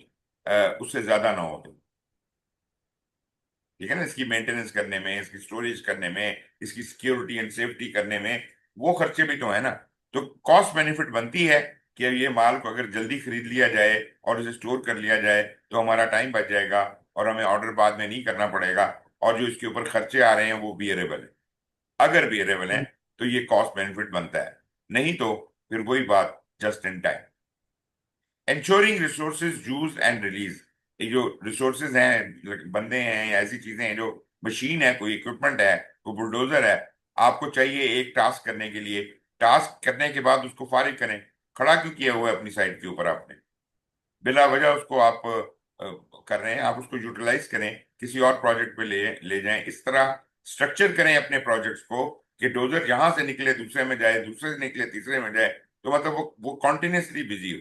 उससे ज्यादा ना हो। तो ठीक है ना, इसकी मेंटेनेंस करने में, इसकी स्टोरेज करने में, इसकी सिक्योरिटी एंड सेफ्टी करने में, वो खर्चे भी तो है ना। तो कॉस्ट बेनिफिट बनती है कि ये माल को अगर जल्दी खरीद लिया जाए और उसे स्टोर कर लिया जाए, तो हमारा टाइम बच जाएगा और हमें ऑर्डर बाद में नहीं करना पड़ेगा, और जो इसके ऊपर खर्चे आ रहे हैं वो बियरेबल है। अगर बियरेबल है तो ये कॉस्ट बेनिफिट बनता है, नहीं तो फिर वही बात, just in time. Ensuring resources use and release, ये जो रिसोर्सेज हैं, बंदे हैं या ऐसी चीजें हैं, जो मशीन है, कोई इक्विपमेंट है, कोई बुलडोजर है, आपको चाहिए एक टास्क करने के लिए, टास्क करने के बाद उसको फारिग करें। खड़ा क्यों किया हुआ है अपनी साइड के ऊपर आपने? बिला वजह उसको आप कर रहे हैं। आप उसको यूटिलाइज करें, किसी और प्रोजेक्ट पे ले ले जाएं। इस तरह स्ट्रक्चर करें अपने प्रोजेक्ट्स को कि डोजर यहां से निकले दूसरे में जाए, दूसरे से निकले तीसरे में जाए, तो मतलब वो कॉन्टिन्यूसली बिजी हो।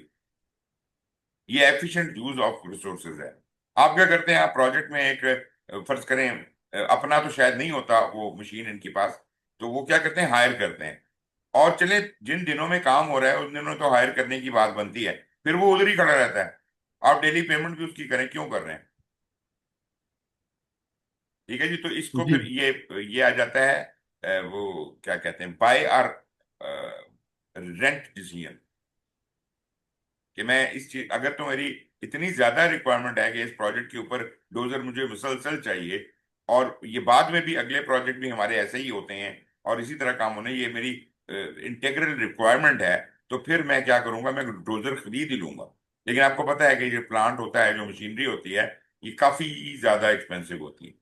ये एफिशिएंट यूज ऑफ रिसोर्सेज है। आप क्या करते हैं, आप प्रोजेक्ट में एक फर्ज करें, अपना तो शायद नहीं होता वो मशीन इनके पास, तो वो क्या करते हैं, हायर करते हैं। और चले, जिन दिनों में काम हो रहा है उन दिनों तो हायर करने की बात बनती है, फिर वो उधर ही खड़ा रहता है। आप डेली पेमेंट भी उसकी करें, क्यों कर रहे हैं? ठीक है जी। तो इसको जी। फिर ये आ जाता है, वो क्या कहते हैं, बाय आर रेंट डिसीजन, कि मैं इस चीज, अगर तो मेरी इतनी ज्यादा रिक्वायरमेंट है कि इस प्रोजेक्ट के ऊपर डोजर मुझे मुसलसल चाहिए, और ये बाद में भी अगले प्रोजेक्ट भी हमारे ऐसे ही होते हैं और इसी तरह काम होने, ये मेरी इंटेग्रल रिक्वायरमेंट है, तो फिर मैं क्या करूंगा, मैं डोजर खरीद ही लूंगा। लेकिन आपको पता है कि जो प्लांट होता है, जो मशीनरी होती है, ये काफी ज्यादा एक्सपेंसिव होती है।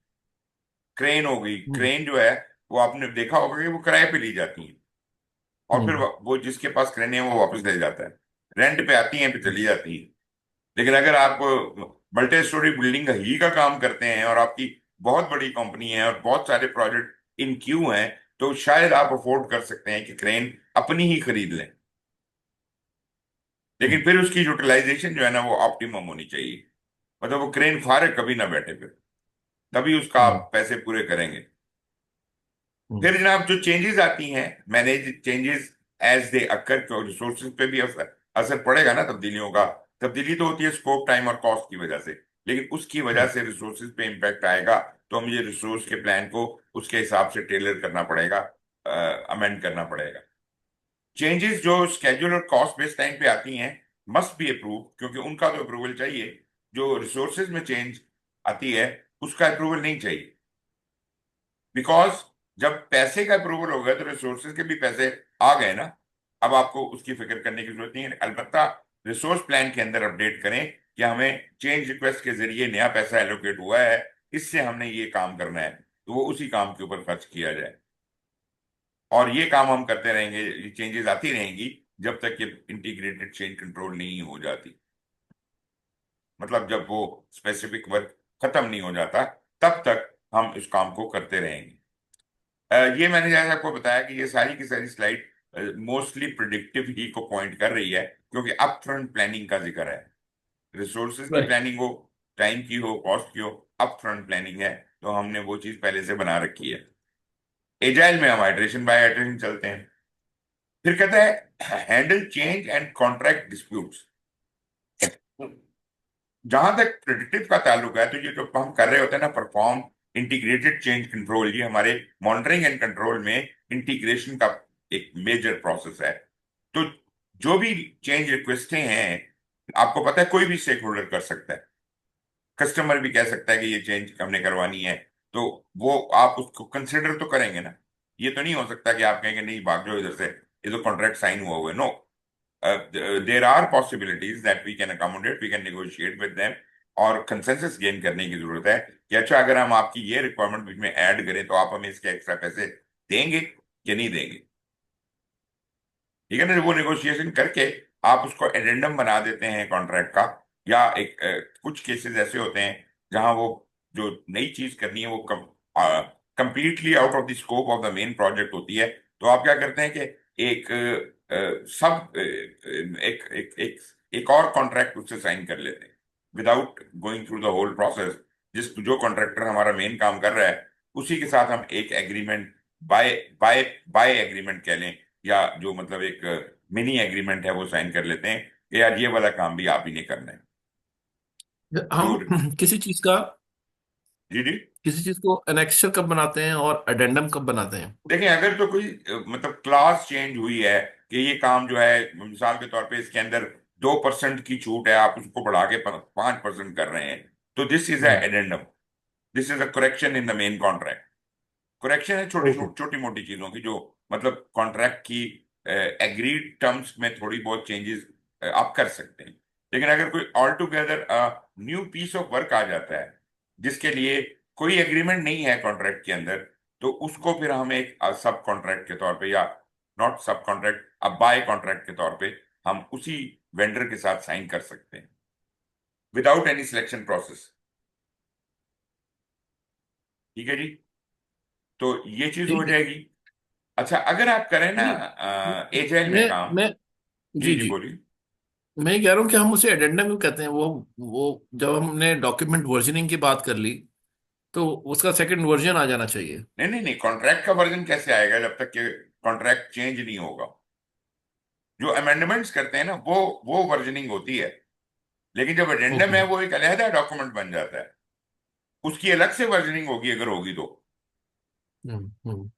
क्रेन हो गई, हम्म। क्रेन जो है, वो आपने देखा होगा कि वो किराए पे ली जाती है, और फिर हम्म। वो जिसके पास क्रेन है वो वापस ले जाता है। रेंट पे आती हैं, पे चली जाती है। लेकिन अगर आप मल्टी स्टोरी बिल्डिंग का ही का काम करते हैं, और आपकी बहुत बड़ी कंपनी है और बहुत सारे प्रोजेक्ट इन क्यू हैं, तो शायद आप अफोर्ड कर सकते हैं कि क्रेन अपनी ही खरीद लें। लेकिन हम्म। फिर उसकी यूटिलाइजेशन जो है ना, वो ऑप्टिमम होनी चाहिए। मतलब वो क्रेन फारे कभी ना बैठे, फिर तभी उसका हम्म। आप पैसे पूरे करेंगे। हम्म। फिर जनाब जो चेंजेस आती हैं, manage changes as they occur, resources पे भी असर असर पड़ेगा ना तब्दीलियों का। तब्दीली तो होती है स्कोप, टाइम और कॉस्ट की वजह से, लेकिन उसकी वजह से रिसोर्सेज पे इम्पैक्ट आएगा। तो मुझे रिसोर्स के प्लान को उसके हिसाब से टेलर करना पड़ेगा, अमेंड करना पड़ेगा। चेंजेस जो स्केड्यूल और कॉस्ट बेस्ड टाइम पे आती हैं मस्ट बी अप्रूव, क्योंकि उनका तो अप्रूवल चाहिए। जो रिसोर्सेज में चेंज आती है उसका अप्रूवल नहीं चाहिए, बिकॉज जब पैसे का अप्रूवल हो गया तो रिसोर्सेज के भी पैसे आ गए ना। अब आपको उसकी फिक्र करने की जरूरत नहीं है। अलबत्ता रिसोर्स प्लान के अंदर अपडेट करें कि हमें चेंज रिक्वेस्ट के जरिए नया पैसा एलोकेट हुआ है, इससे हमने ये काम करना है, तो वो उसी काम के ऊपर खर्च किया जाए। और ये काम हम करते रहेंगे, ये चेंजेस आती रहेंगी जब तक कि इंटीग्रेटेड चेंज कंट्रोल नहीं हो जाती। मतलब जब वो स्पेसिफिक वर्क खत्म नहीं हो जाता, तब तक हम इस काम को करते रहेंगे। ये मैंने जैसे आपको बताया कि ये सारी की सारी स्लाइड मोस्टली प्रिडिक्टिव ही को पॉइंट कर रही है, क्योंकि अप फ्रंट प्लानिंग का जिक्र है। रिसोर्सेज की राइट। प्लानिंग हो, टाइम की हो, कॉस्ट की हो, अप फ्रंट प्लानिंग है, तो हमने वो चीज पहले से बना रखी है। एजाइल में हम आइटरेशन बाय आइटरेशन चलते हैं। फिर कहता है handle change and contract disputes. जहां तक प्रिडिक्टिव का ताल्लुक है, तो ये जो हम कर रहे होते हैं ना, परफॉर्म इंटीग्रेटेड चेंज कंट्रोल, ये हमारे मॉनिटरिंग एंड कंट्रोल में इंटीग्रेशन का एक मेजर प्रोसेस है। तो जो भी चेंज रिक्वेस्टें हैं, आपको पता है कोई भी स्टेक होल्डर कर सकता है। कस्टमर भी कह सकता है कि ये चेंज हमने करवानी है, तो वो आप उसको कंसिडर तो करेंगे ना। ये तो नहीं हो सकता कि आप कहेंगे नहीं भाग जाओ इधर से, ये तो कॉन्ट्रैक्ट साइन हुआ हुआ है। No, there are possibilities that we can accommodate, we can negotiate with them, और कंसेंसस गेन करने की जरूरत है कि अच्छा अगर हम आपकी ये रिक्वायरमेंट बीच में ऐड करें तो आप हमें इसके एक्स्ट्रा पैसे देंगे या नहीं देंगे। ठीक है ना, वो नेगोशिएशन करके आप उसको एडेंडम बना देते हैं कॉन्ट्रैक्ट का। या एक कुछ केसेस ऐसे होते हैं जहां वो जो नई चीज करनी है वो completely out of the scope of the main project होती है। तो आप क्या करते हैं कि एक सब एक एक एक एक और कॉन्ट्रैक्ट उससे साइन कर लेते हैं without going through the whole process. जो कॉन्ट्रैक्टर हमारा मेन काम कर रहा है उसी के साथ हम एक agreement, by by by agreement कह लें, या जो मतलब एक मिनी एग्रीमेंट है वो साइन कर लेते हैं कि यार ये वाला काम भी आप ही ने करना है। जो हम किसी चीज का, जी जी। किसी चीज को एनेक्सर कब बनाते हैं और अडेंडम कब बनाते हैं? देखें अगर तो कोई मतलब क्लास चेंज हुई है कि ये काम जो है मिसाल के तौर पे इसके अंदर 2% की छूट है, आप उसको बढ़ा के 5% कर रहे हैं, तो this is hmm. Addendum. This is a correction in the main contract. Correction है छोटी ओके। छोटी मोटी चीजों की जो मतलब कॉन्ट्रैक्ट की एग्रीड टर्म्स में थोड़ी बहुत चेंजेस आप कर सकते हैं। लेकिन अगर कोई all together new piece of work आ जाता है जिसके लिए कोई एग्रीमेंट नहीं है कॉन्ट्रैक्ट के अंदर, तो उसको फिर हम एक सब कॉन्ट्रैक्ट के तौर पे, या नॉट सब कॉन्ट्रैक्ट, अब बाय कॉन्ट्रैक्ट के तौर पे हम उसी वेंडर के साथ साइन कर सकते हैं विदाउट एनी सिलेक्शन प्रोसेस। ठीक है जी। तो ये चीज हो ठीक है। जाएगी। अच्छा अगर आप करें ना नहीं, एजाइल में मैं काम। मैं जी जी जी जी, बोलिए। मैं ये कह रहा हूँ कि हम उसे एडेंडम क्यों कहते हैं? वो जब हमने डॉक्यूमेंट वर्जनिंग की बात कर ली तो उसका सेकंड वर्जन आ जाना चाहिए। नहीं नहीं नहीं, कॉन्ट्रैक्ट का वर्जन कैसे आएगा जब तक कि कॉन्ट्रैक्ट चेंज नहीं होगा। जो अमेंडमेंट्स करते हैं ना वो वर्जनिंग होती है। लेकिन जब एडेंडम ओके। है वो एक अलहदा डॉक्यूमेंट बन जाता है, उसकी अलग से वर्जनिंग होगी अगर होगी तो। हम्म।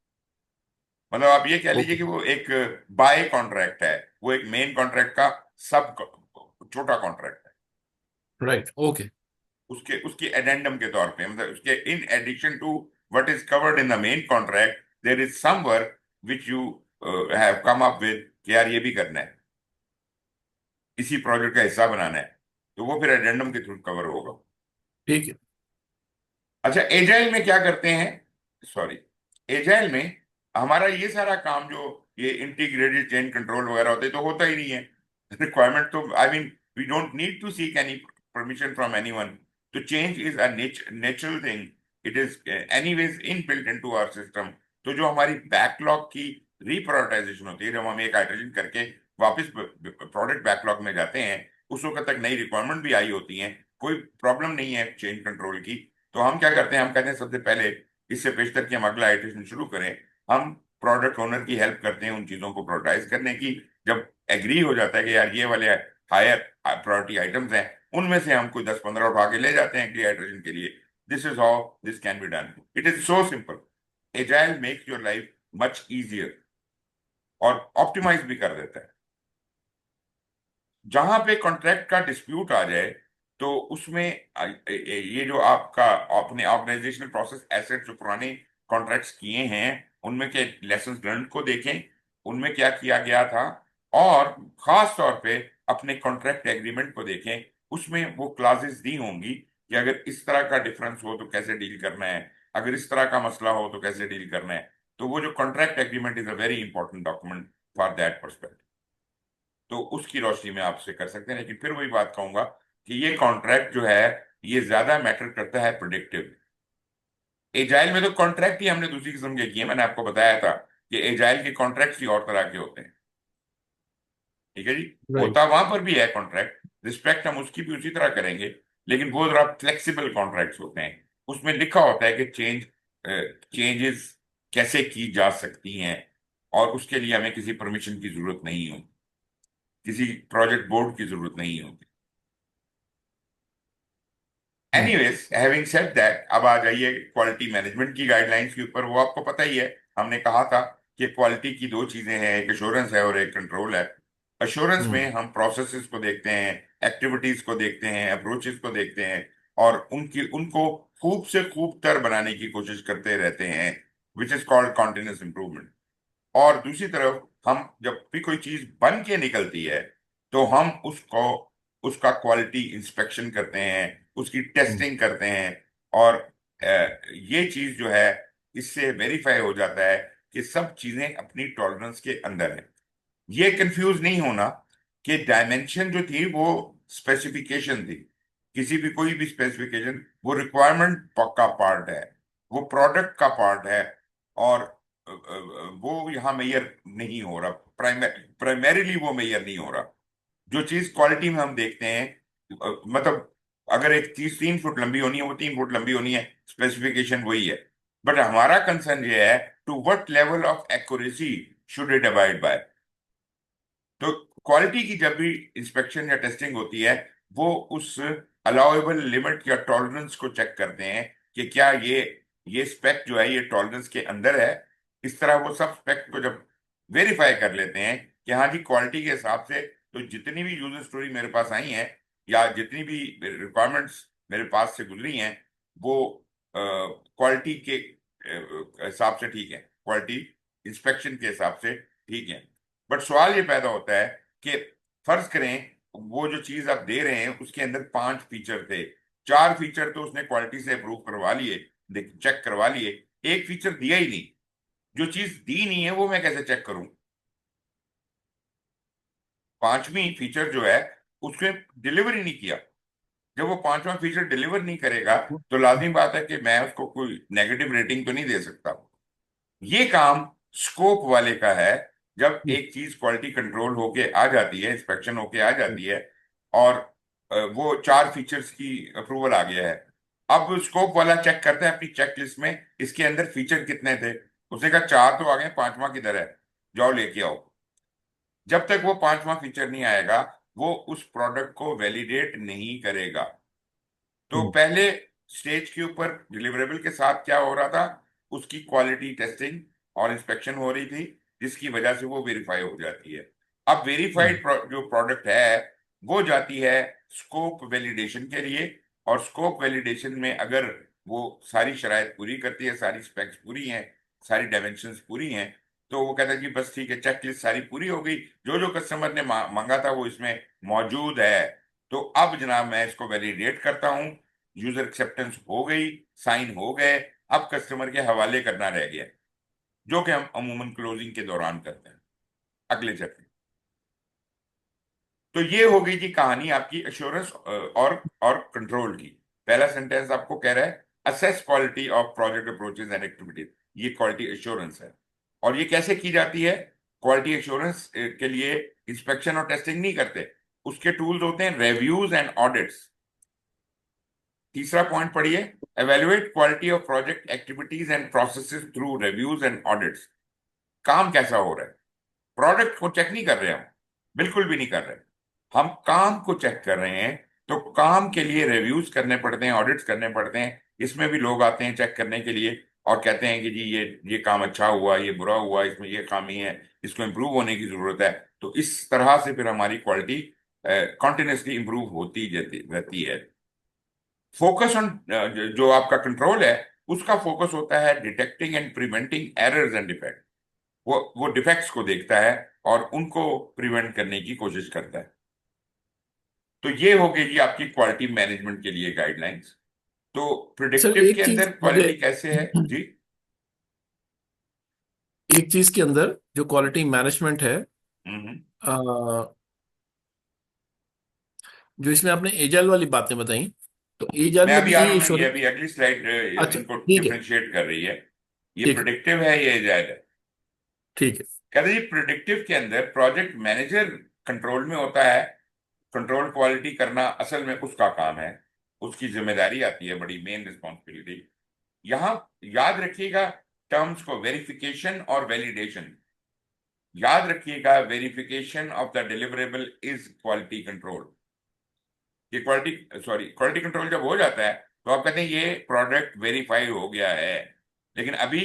मतलब आप ये कह लीजिए ओके। कि वो एक बाय कॉन्ट्रैक्ट है, वो एक मेन कॉन्ट्रैक्ट का सब छोटा कॉन्ट्रैक्ट है। राइट। ओके। उसके उसकी एडेंडम के तौर पे मतलब उसके in addition to what is covered in the main contract there is some work which you have come up with कि यार ये भी करना है, इसी प्रोजेक्ट का हिस्सा बनाना है, तो वो फिर एडेंडम के थ्रू कवर होगा। ठीक है। अच्छा एजाइल में क्या करते हैं, सॉरी, एजाइल में हमारा ये सारा काम जो ये इंटीग्रेटेड चेंज कंट्रोल वगैरह होते तो होता ही नहीं है। रिक्वायरमेंट तो I mean we don't need to seek any permission from anyone. तो change is a natural thing, it is anyways inbuilt into our system. तो जो हमारी बैकलॉग की रिप्रायोरिटाइजेशन होती है, जब हम एक आइटरेशन करके वापस प्रोडक्ट बैकलॉग में जाते हैं, उस वक्त तक नई रिक्वायरमेंट भी आई होती है, कोई प्रॉब्लम नहीं है चेंज कंट्रोल की। तो हम क्या करते हैं, हम कहते हैं सबसे पहले इससे पेशतर कि हम अगला आइटरेशन शुरू करें, हम प्रोडक्ट ओनर की हेल्प करते हैं उन चीजों को प्रोटाइज करने की। जब एग्री हो जाता है कि यार ये वाले हायर प्रायोरिटी आइटम्स हैं, उनमें से हम कोई 10-15 उठा के ले जाते हैं अगली आइटरेशन के लिए। This is how this can be done, it is so simple. Agile makes your life much easier और ऑप्टिमाइज भी कर देता है। जहां पे कॉन्ट्रैक्ट का डिस्प्यूट आ जाए तो उसमें ये जो आपका अपने ऑर्गेनाइजेशनल प्रोसेस एसेट जो पुराने कॉन्ट्रैक्ट्स किए हैं उनमें के लेसन लर्न को देखें, उनमें क्या किया गया था, और खास तौर पे अपने कॉन्ट्रैक्ट एग्रीमेंट को देखें। उसमें वो क्लासेस दी होंगी कि अगर इस तरह का डिफरेंस हो तो कैसे डील करना है, अगर इस तरह का मसला हो तो कैसे डील करना है। तो वो जो contract agreement is a very important document for that perspective. तो उसकी रोशनी में आपसे कर सकते हैं। लेकिन फिर वही बात कहूंगा कि ये कॉन्ट्रैक्ट जो है ये ज्यादा मैटर करता है प्रिडिक्टिव। एजाइल में तो कॉन्ट्रैक्ट ही हमने दूसरी किस्म के किए, मैंने आपको बताया था कि एजाइल के कॉन्ट्रैक्ट ही और तरह के होते हैं। ठीक है जी। राइट। होता वहां पर भी है कॉन्ट्रैक्ट, रिस्पेक्ट हम उसकी भी उसी तरह करेंगे, लेकिन वो जरा फ्लेक्सिबल कॉन्ट्रैक्ट्स होते हैं। उसमें लिखा होता है कि चेंजेस कैसे की जा सकती हैं, और उसके लिए हमें किसी परमिशन की जरूरत नहीं होती, किसी प्रोजेक्ट बोर्ड की जरूरत नहीं होती। हम्म। एनीवेज हैविंग सेड दैट, अब आ जाइए क्वालिटी मैनेजमेंट की गाइडलाइंस के ऊपर। वो आपको पता ही है, हमने कहा था कि क्वालिटी की दो चीजें हैं, एक एश्योरेंस है और एक कंट्रोल है। एश्योरेंस में हम्म। हम प्रोसेसेस को देखते हैं, एक्टिविटीज को देखते हैं, अप्रोचेस को देखते हैं, और उनकी उनको खूब से खूब तर बनाने की कोशिश करते रहते हैं, which is called continuous improvement. और दूसरी तरफ हम जब भी कोई चीज बन के निकलती है तो हम उसको उसका क्वालिटी इंस्पेक्शन करते हैं, उसकी हम्म, टेस्टिंग करते हैं। और ये चीज जो है, इससे वेरीफाई हो जाता है कि सब चीजें अपनी टॉलरेंस के अंदर है। ये कंफ्यूज नहीं होना कि डायमेंशन जो थी वो स्पेसिफिकेशन थी। किसी भी कोई भी स्पेसिफिकेशन वो रिक्वायरमेंट का पार्ट है, वो प्रोडक्ट का पार्ट है। और वो यहाँ मेजर नहीं हो रहा, प्राइमरीली वो मेजर नहीं हो रहा। जो चीज क्वालिटी में हम देखते हैं, मतलब अगर एक चीज 3 फुट लंबी होनी है, वो 3 फुट लंबी होनी है, स्पेसिफिकेशन वही है। बट हमारा कंसर्न ये है, to what level of accuracy should it abide by. तो क्वालिटी की जब भी इंस्पेक्शन या टेस्टिंग होती है, वो उस अलाउएबल लिमिट या टॉलरेंस को चेक करते हैं कि क्या ये स्पेक जो है ये टॉलरेंस के अंदर है। इस तरह वो सब स्पेक को जब वेरीफाई कर लेते हैं कि हाँ जी क्वालिटी के हिसाब से, तो जितनी भी यूजर स्टोरी मेरे पास आई हैं या जितनी भी रिक्वायरमेंट्स मेरे पास से गुजरी हैं, वो क्वालिटी के हिसाब से ठीक है, क्वालिटी इंस्पेक्शन के हिसाब से ठीक है। बट सवाल ये पैदा होता है कि फर्ज करें वो जो चीज आप दे रहे हैं उसके अंदर 5 फीचर थे, 4 फीचर तो उसने क्वालिटी से अप्रूव करवा लिए, चेक करवा लिए, एक फीचर दिया ही नहीं। जो चीज दी नहीं है वो मैं कैसे चेक करूं? पांचवी फीचर जो है उसने डिलीवर ही नहीं किया। जब वो पांचवा फीचर डिलीवर नहीं करेगा, तो लाजमी बात है कि मैं उसको कोई नेगेटिव रेटिंग तो नहीं दे सकता। ये काम स्कोप वाले का है। जब हम्म, एक चीज क्वालिटी कंट्रोल होके आ जाती है, इंस्पेक्शन होके आ जाती है, और वो 4 फीचर्स की अप्रूवल आ गया है, अब स्कोप वाला चेक करता है अपनी चेक लिस्ट में इसके अंदर फीचर कितने थे। उसने कहा 4 तो आ गए, पांचवा किधर है, जाओ लेके आओ। जब तक वो पांचवा फीचर नहीं आएगा, वो उस प्रोडक्ट को वैलिडेट नहीं करेगा। तो हम्म, पहले स्टेज के ऊपर डिलीवरेबल के साथ क्या हो रहा था, उसकी क्वालिटी टेस्टिंग और इंस्पेक्शन हो रही थी, जिसकी वजह से वो वेरीफाई हो जाती है। अब हम्म, वेरीफाइड जो प्रोडक्ट है वो जाती है स्कोप वैलिडेशन के लिए। और स्कोप वैलिडेशन में अगर वो सारी शराइत पूरी करती है, सारी स्पेक्स पूरी हैं, सारी डायमेंशंस पूरी हैं, तो वो कहता है कि बस ठीक है, चेकलिस्ट सारी पूरी हो गई, जो जो कस्टमर ने मांगा था वो इसमें मौजूद है। तो अब जनाब मैं इसको वैलिडेट करता हूं, यूजर एक्सेप्टेंस हो गई, साइन हो गए, अब कस्टमर के हवाले करना रह गया, जो कि हम अमूमन क्लोजिंग के दौरान करते हैं, अगले चरण। तो ये हो गई जी कहानी आपकी एश्योरेंस और कंट्रोल की। पहला सेंटेंस आपको कह रहा है assess quality of project approaches and activities, ये क्वालिटी एश्योरेंस है। और ये कैसे की जाती है? क्वालिटी एश्योरेंस के लिए इंस्पेक्शन और टेस्टिंग नहीं करते, उसके टूल्स होते हैं रिव्यूज एंड ऑडिट्स। तीसरा पॉइंट पढ़िए, evaluate quality of project activities and processes through reviews and audits. काम कैसा हो रहा है? प्रोडक्ट को चेक नहीं कर रहे हम, बिल्कुल भी नहीं कर रहे। हम काम को चेक कर रहे हैं। तो काम के लिए रिव्यूज करने पड़ते हैं, ऑडिट्स करने पड़ते हैं। इसमें भी लोग आते हैं चेक करने के लिए और कहते हैं कि जी ये काम अच्छा हुआ, ये बुरा हुआ, इसमें ये खामी है, इसको इम्प्रूव होने की जरूरत है। तो इस तरह से फिर हमारी क्वालिटी कॉन्टिन्यूसली इंप्रूव होती रहती है। फोकस ऑन, जो आपका कंट्रोल है उसका फोकस होता है detecting and preventing errors and defect. वो डिफेक्ट्स को देखता है और उनको प्रिवेंट करने की कोशिश करता है। तो ये हो गई जी आपकी क्वालिटी मैनेजमेंट के लिए गाइडलाइंस। तो सर प्रिडिक्टिव के एक चीज अंदर मुझे क्वालिटी कैसे है जी? एक चीज के अंदर जो क्वालिटी मैनेजमेंट है, हम्म। अ, जो इसमें आपने एजाइल वाली बातें बताई, तो एजाइल मैं में अभी भी आ ये रहा हूँ ना, ये एश्योरेंस। अभी अगली स्लाइड अच्छा इनको ठीक है। डिफरेंशिएट कर रही है। ये ठीक है। प्रिडिक्टिव है, ये एजाइल है। ठीक है। कहते जी प्रिडिक्टिव के अंदर प्रोजेक्ट मैनेजर कंट्रोल में होता है। कंट्रोल क्वालिटी करना असल में उसका काम है, उसकी जिम्मेदारी आती है, बड़ी मेन रिस्पॉन्सिबिलिटी। यहां याद रखिएगा टर्म्स को, वेरिफिकेशन और वैलिडेशन। याद रखिएगा verification of the deliverable is quality control. ये क्वालिटी, सॉरी, क्वालिटी कंट्रोल जब हो जाता है तो आप कहते हैं ये प्रोडक्ट वेरीफाई हो गया है, लेकिन अभी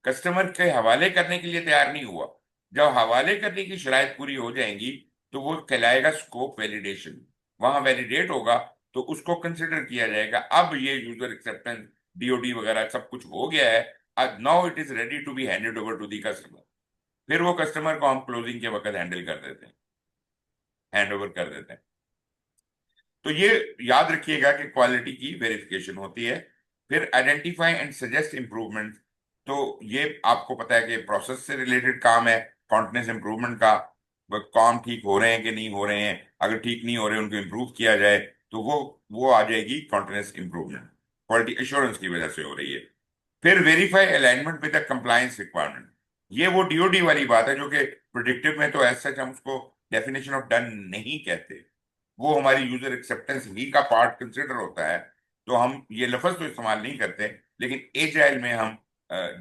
कस्टमर के हवाले करने के लिए तैयार नहीं हुआ। जब हवाले करने की शराइत पूरी हो जाएंगी तो वो कहलाएगा स्कोप वैलिडेशन। वहां वैलिडेट होगा तो उसको कंसिडर किया जाएगा, अब ये यूजर एक्सेप्टेंस, डीओडी वगैरह सब कुछ हो गया है, now it is ready to be handed over to the customer. फिर वो कस्टमर को हम क्लोजिंग के वक्त हैंडल कर देते हैं, हैंड ओवर कर देते हैं। तो ये याद रखिएगा कि क्वालिटी की वेरिफिकेशन होती है। फिर आइडेंटिफाई एंड सजेस्ट इम्प्रूवमेंट। तो ये आपको पता है कि प्रोसेस से रिलेटेड काम है, कॉन्टिन्यूस इम्प्रूवमेंट का। काम ठीक हो रहे हैं कि नहीं हो रहे हैं, अगर ठीक नहीं हो रहे उनको इम्प्रूव किया जाए, तो वो आ जाएगी कॉन्टिन्यूस इम्प्रूवमेंट, क्वालिटी एश्योरेंस की वजह से हो रही है। फिर verify alignment with the compliance requirement. ये वो डीओडी वाली बात है जो कि प्रिडिक्टिव में तो एज सच हम उसको डेफिनेशन ऑफ डन नहीं कहते, वो हमारी यूजर एक्सेप्टेंस ही का पार्ट कंसिडर होता है। तो हम ये लफ्ज तो इस्तेमाल नहीं करते, लेकिन एजाइल में हम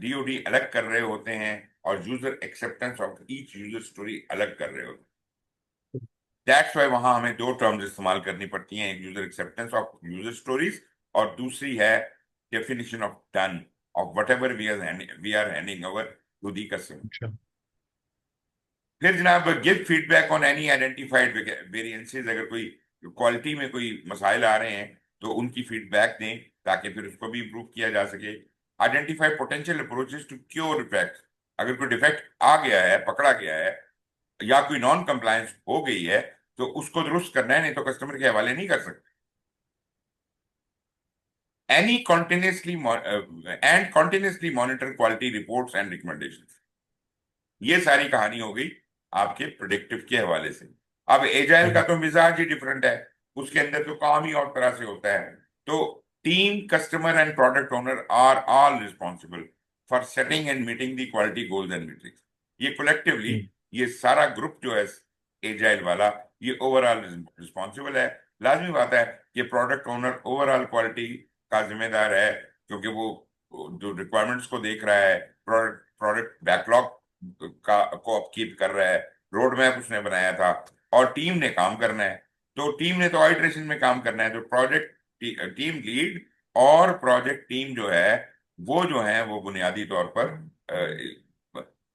डीओडी अलग कर रहे होते हैं और user acceptance of each user story अलग कर रहे होते हैं। दैट्स वाई वहां हमें दो टर्म्स इस्तेमाल करनी पड़ती हैं, एक user acceptance of user stories और दूसरी है definition of done of whatever we are handing over to the customer. अच्छा। फिर जनाब give feedback on any identified variances. अगर कोई क्वालिटी में कोई मसाइल आ रहे हैं तो उनकी फीडबैक दें ताकि फिर उसको भी इम्प्रूव किया जा सके। Identify potential approaches to cure defect. अगर कोई डिफेक्ट आ गया है, पकड़ा गया है, या कोई नॉन कंप्लायंस हो गई है, तो उसको दुरुस्त करना है, नहीं तो कस्टमर के हवाले नहीं कर सकते। Any continuously and continuously monitor quality reports and recommendation. ये सारी कहानी हो गई आपके प्रोडिक्टिव के हवाले से। अब एजाइल का हम्म। तो मिजाज ही डिफरेंट है, उसके अंदर तो काम ही और तरह से होता है। तो team, customer and product owner are all responsible for setting and meeting the quality goals and metrics. ये कोलेक्टिवली, हम्म। ये सारा ग्रुप जो है एजाइल वाला, ये ओवरऑल रिस्पॉन्सिबल है। लाजमी बात है कि प्रोडक्ट ओनर ओवरऑल क्वालिटी का जिम्मेदार है, क्योंकि वो जो रिक्वायरमेंट्स को देख रहा है, प्रोडक्ट प्रोडक्ट बैकलॉग का को अपकीप कर रहा है, रोड मैप उसने बनाया था, और टीम ने काम करना है। तो टीम ने तो आइटरेशन में काम करना है। तो प्रोजेक्ट टीम लीड और प्रोजेक्ट टीम जो है, वो बुनियादी तौर पर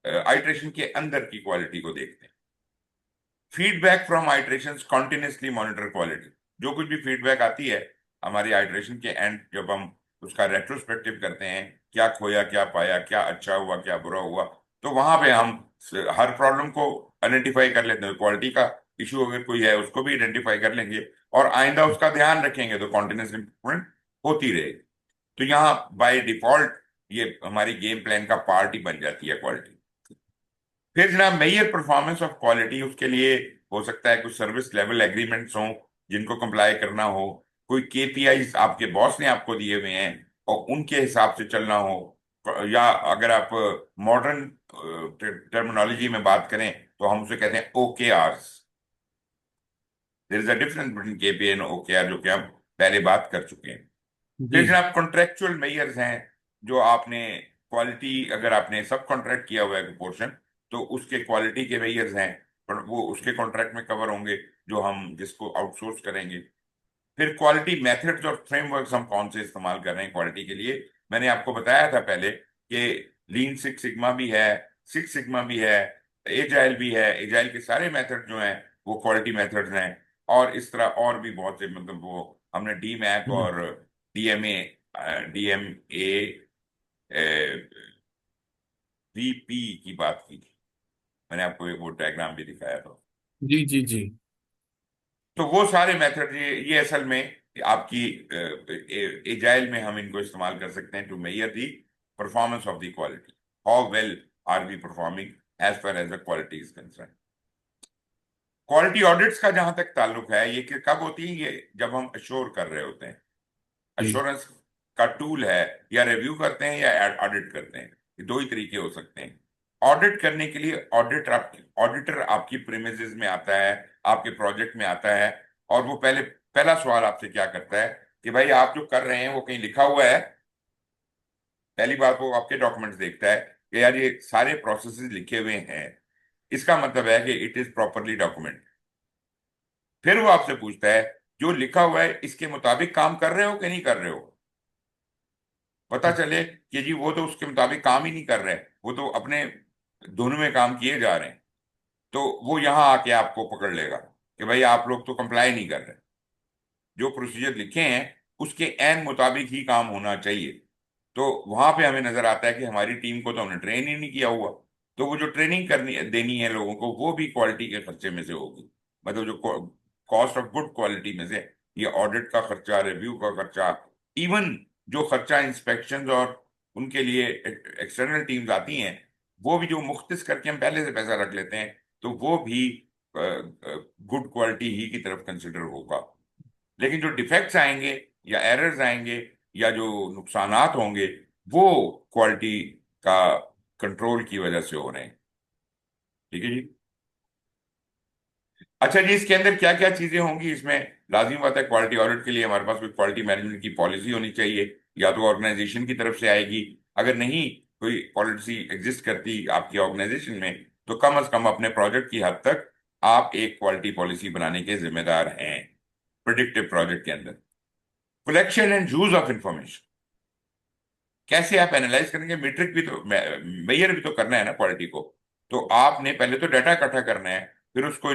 आइटरेशन के अंदर की क्वालिटी को देखते हैं। Feedback from iterations continuously monitor quality. जो कुछ भी फीडबैक आती है हमारी आइटरेशन के एंड, जब हम उसका रेट्रोस्पेक्टिव करते हैं, क्या खोया क्या पाया, क्या अच्छा हुआ क्या बुरा हुआ, तो वहां पे हम हर प्रॉब्लम को आइडेंटिफाई कर लेते हैं। क्वालिटी का इशू अगर कोई है उसको भी आइडेंटिफाई कर लेंगे और आइंदा उसका ध्यान रखेंगे, तो कॉन्टिन्यूस इंप्रूवमेंट होती रहेगी। तो यहाँ बाय डिफॉल्ट ये हमारी गेम प्लान का पार्ट ही बन जाती है क्वालिटी। फिर जनाब मेजर परफॉर्मेंस ऑफ क्वालिटी, उसके लिए हो सकता है कुछ सर्विस लेवल एग्रीमेंट्स हों जिनको कंप्लाई करना हो, कोई केपीआईज आपके बॉस ने आपको दिए हुए हैं और उनके हिसाब से चलना हो, या अगर आप मॉडर्न टर्मिनोलॉजी में बात करें तो हम उसे कहते हैं OKRs. There is a difference between KPI and OKR, जो कि हम पहले बात कर चुके हैं। फिर जी। जनाब कॉन्ट्रेक्चुअल मेजर्स हैं, जो आपने क्वालिटी, अगर आपने सब कॉन्ट्रैक्ट किया हुआ है पोर्शन, तो उसके क्वालिटी के मेजर्स हैं, पर वो उसके कॉन्ट्रैक्ट में कवर होंगे जो हम जिसको आउटसोर्स करेंगे। फिर क्वालिटी मेथड्स और फ्रेमवर्क्स हम कौन से इस्तेमाल कर रहे हैं क्वालिटी के लिए। मैंने आपको बताया था पहले कि लीन सिक्स सिग्मा भी है, सिक्स सिग्मा भी है, एजाइल भी है। एजाइल के सारे मेथड जो हैं वो क्वालिटी मेथड्स हैं। और इस तरह और भी बहुत से, मतलब वो हमने डी मैक हम्म। और डीएमए, डीएमए वीपी की बात की थी। मैंने आपको एक वो डायग्राम भी दिखाया था। जी जी जी। तो वो सारे मेथड, ये असल में आपकी एजाइल में हम इनको इस्तेमाल कर सकते हैं to measure the performance of the quality. How well are we performing as far as the quality is concern. Quality audits का जहां तक ताल्लुक है, ये कब होती है? ये जब हम अश्योर कर रहे होते हैं। जी। अश्योरेंस का टूल है, या रिव्यू करते हैं या ऑडिट करते हैं, ये दो ही तरीके हो सकते हैं। ऑडिट करने के लिए ऑडिटर आपकी प्रीमिसेस में आता है, आपके प्रोजेक्ट में आता है, और वो पहला सवाल आपसे क्या करता है कि भाई आप जो कर रहे हैं वो कहीं लिखा हुआ है। पहली बात वो आपके डॉक्यूमेंट्स देखता है कि यार ये सारे प्रोसेसेस लिखे हुए हैं, इसका मतलब है कि इट इज प्रॉपरली डॉक्यूमेंट। फिर वो आपसे पूछता है जो लिखा हुआ है इसके मुताबिक काम कर रहे हो कि नहीं कर रहे हो। पता चले कि जी वो तो उसके मुताबिक काम ही नहीं कर रहे, वो तो अपने धुन में काम किए जा रहे हैं, तो वो यहां आके आपको पकड़ लेगा कि भाई आप लोग तो कंप्लाई नहीं कर रहे। जो प्रोसीजर लिखे हैं उसके एन मुताबिक ही काम होना चाहिए। तो वहां पे हमें नजर आता है कि हमारी टीम को तो हमने ट्रेन ही नहीं किया हुआ। तो वो जो ट्रेनिंग करनी देनी है लोगों को, वो भी क्वालिटी के खर्चे में से होगी, मतलब जो कॉस्ट ऑफ गुड क्वालिटी में से ये ऑडिट का खर्चा, रिव्यू का खर्चा, इवन जो खर्चा इंस्पेक्शन और उनके लिए एक्सटर्नल टीम्स आती हैं, वो भी जो मुख्तस करके हम पहले से पैसा रख लेते हैं, तो वो भी गुड क्वालिटी ही की तरफ कंसिडर होगा। लेकिन जो डिफेक्ट्स आएंगे या एरर्स आएंगे या जो नुकसानात होंगे, वो क्वालिटी का कंट्रोल की वजह से हो रहे हैं। ठीक है जी। अच्छा जी, इसके अंदर क्या क्या चीजें होंगी इसमें? लाजिम बात है, क्वालिटी ऑडिट के लिए हमारे पास कोई क्वालिटी मैनेजमेंट की पॉलिसी होनी चाहिए, या तो ऑर्गेनाइजेशन की तरफ से आएगी। अगर नहीं कोई पॉलिसी एग्जिस्ट करती आपकी ऑर्गेनाइजेशन में, तो कम से कम अपने प्रोजेक्ट की हद तक आप एक क्वालिटी पॉलिसी बनाने के जिम्मेदार हैं। प्रिडिक्टिव प्रोजेक्ट के अंदर collection and use of information, कैसे आप एनालाइज करेंगे? मीट्रिक भी तो, मेजर भी तो करना है ना क्वालिटी को। तो आपने पहले तो डाटा इकट्ठा करना है, फिर उसको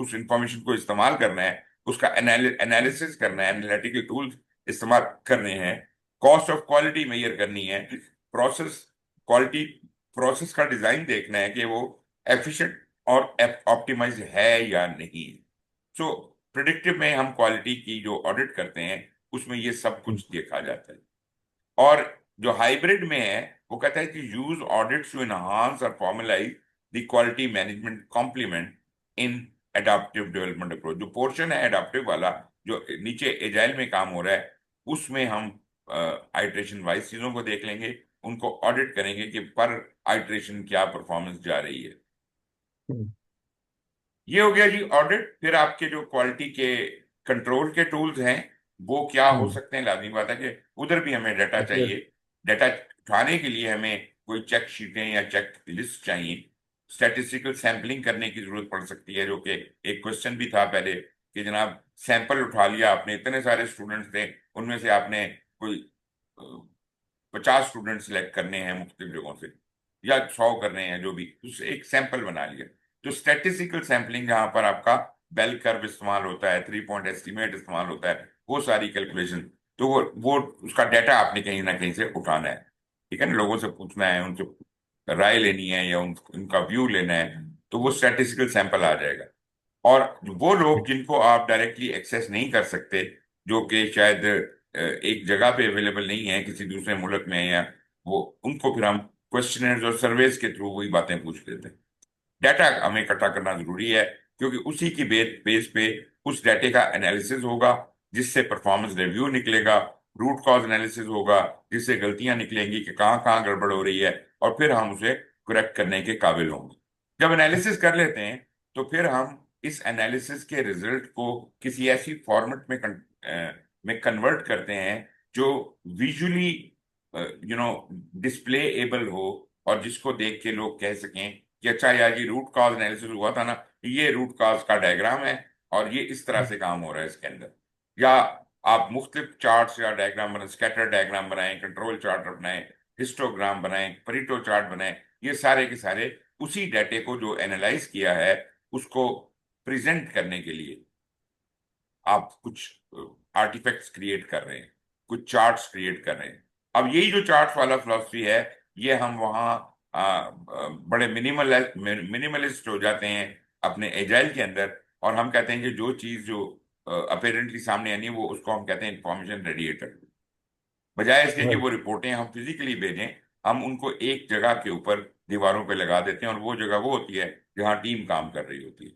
उस इंफॉर्मेशन को इस्तेमाल करना है, उसका एनालिसिस करना है, एनालिटिकल टूल्स इस्तेमाल करने हैं, कॉस्ट ऑफ क्वालिटी मेजर करनी है, प्रोसेस क्वालिटी प्रोसेस का डिजाइन देखना है कि वो एफिशिएंट और ऑप्टिमाइज है या नहीं। सो प्रिडिक्टिव में हम क्वालिटी की जो ऑडिट करते हैं, उसमें ये सब कुछ देखा जाता है। और जो हाइब्रिड में है, वो कहता है कि यूज ऑडिट्स टू एनहांस और formalize the quality management complement in adaptive development approach. जो पोर्शन है एडाप्टिव वाला, जो नीचे एजाइल में काम हो रहा है, उसमें हम आइट्रेशन वाइज चीजों को देख लेंगे, उनको ऑडिट करेंगे कि पर आइट्रेशन क्या परफॉर्मेंस जा रही है। हम्म। ये हो गया जी ऑडिट। फिर आपके जो क्वालिटी के कंट्रोल के टूल्स हैं, वो क्या हो हम्म। सकते हैं? लाजमी बात है कि उधर भी हमें डाटा अच्छा। चाहिए। डाटा उठाने के लिए हमें कोई चेक शीटें या चेक लिस्ट चाहिए। स्टैटिस्टिकल सैंपलिंग करने की जरूरत पड़ सकती है, जो कि एक क्वेश्चन भी था पहले कि जनाब सैंपल उठा लिया आपने, इतने सारे स्टूडेंट्स थे, उनमें से आपने कोई 50 स्टूडेंट सिलेक्ट करने हैं मुख्तलिफ जगहों से, या 100 करने हैं, जो भी, उससे एक सैंपल बना लिया। तो स्टैटिस्टिकल सैंपलिंग जहां पर आपका बेल कर्व इस्तेमाल होता है, 3 पॉइंट एस्टीमेट इस्तेमाल होता है, वो सारी कैलकुलेशन, तो वो उसका डाटा आपने कहीं ना कहीं से उठाना है। ठीक है ना, लोगों से पूछना है, उनसे राय लेनी है, या उनका व्यू लेना है, तो वो स्टैटिस्टिकल सैंपल आ जाएगा। और वो लोग जिनको आप डायरेक्टली एक्सेस नहीं कर सकते, जो कि शायद एक जगह पे अवेलेबल नहीं है, किसी दूसरे मुल्क में है, या वो, उनको फिर हम क्वेश्चनर्स और सर्वेज के थ्रू वही बातें पूछ लेते हैं। डाटा हमें इकट्ठा करना जरूरी है, क्योंकि उसी की बेस पे उस डाटे का एनालिसिस होगा, जिससे परफॉर्मेंस रिव्यू निकलेगा, रूट कॉज एनालिसिस होगा, जिससे गलतियां निकलेंगी कि कहाँ कहाँ गड़बड़ हो रही है, और फिर हम उसे करेक्ट करने के काबिल होंगे। जब एनालिसिस कर लेते हैं, तो फिर हम इस एनालिसिस के रिजल्ट को किसी ऐसी फॉर्मेट में कन्वर्ट करते हैं जो विजुअली डिस्प्ले एबल हो, और जिसको देख के लोग कह सकें कि अच्छा यार, ये रूट कॉज एनालिसिस हुआ था ना, ये रूट कॉज का डायग्राम है, और ये इस तरह से काम हो रहा है इसके अंदर। या आप मुख्तलिफ चार्ट्स या डायग्राम बनाए, स्कैटर डायग्राम बनाएं, कंट्रोल चार्ट बनाएं, हिस्टोग्राम बनाएं, परीटो चार्ट बनाएं, ये सारे के सारे उसी डाटे को जो एनालाइज किया है, उसको प्रेजेंट करने के लिए आप कुछ आर्टिफैक्ट्स क्रिएट कर रहे हैं, कुछ चार्ट्स क्रिएट कर रहे हैं। अब यही जो चार्ट्स वाला फिलॉसफी है, ये हम वहाँ बड़े मिनिमलिस्ट हो जाते हैं अपने एजाइल के अंदर, और हम कहते हैं कि जो चीज़ जो अपेरेंटली सामने आनी है, वो उसको हम कहते हैं इंफॉर्मेशन रेडिएटर। बजाय इसके कि वो राइट। रिपोर्टें हम फिजिकली भेजें, हम उनको एक जगह के ऊपर दीवारों पे लगा देते हैं, और वो जगह वो होती है जहाँ टीम काम कर रही होती है,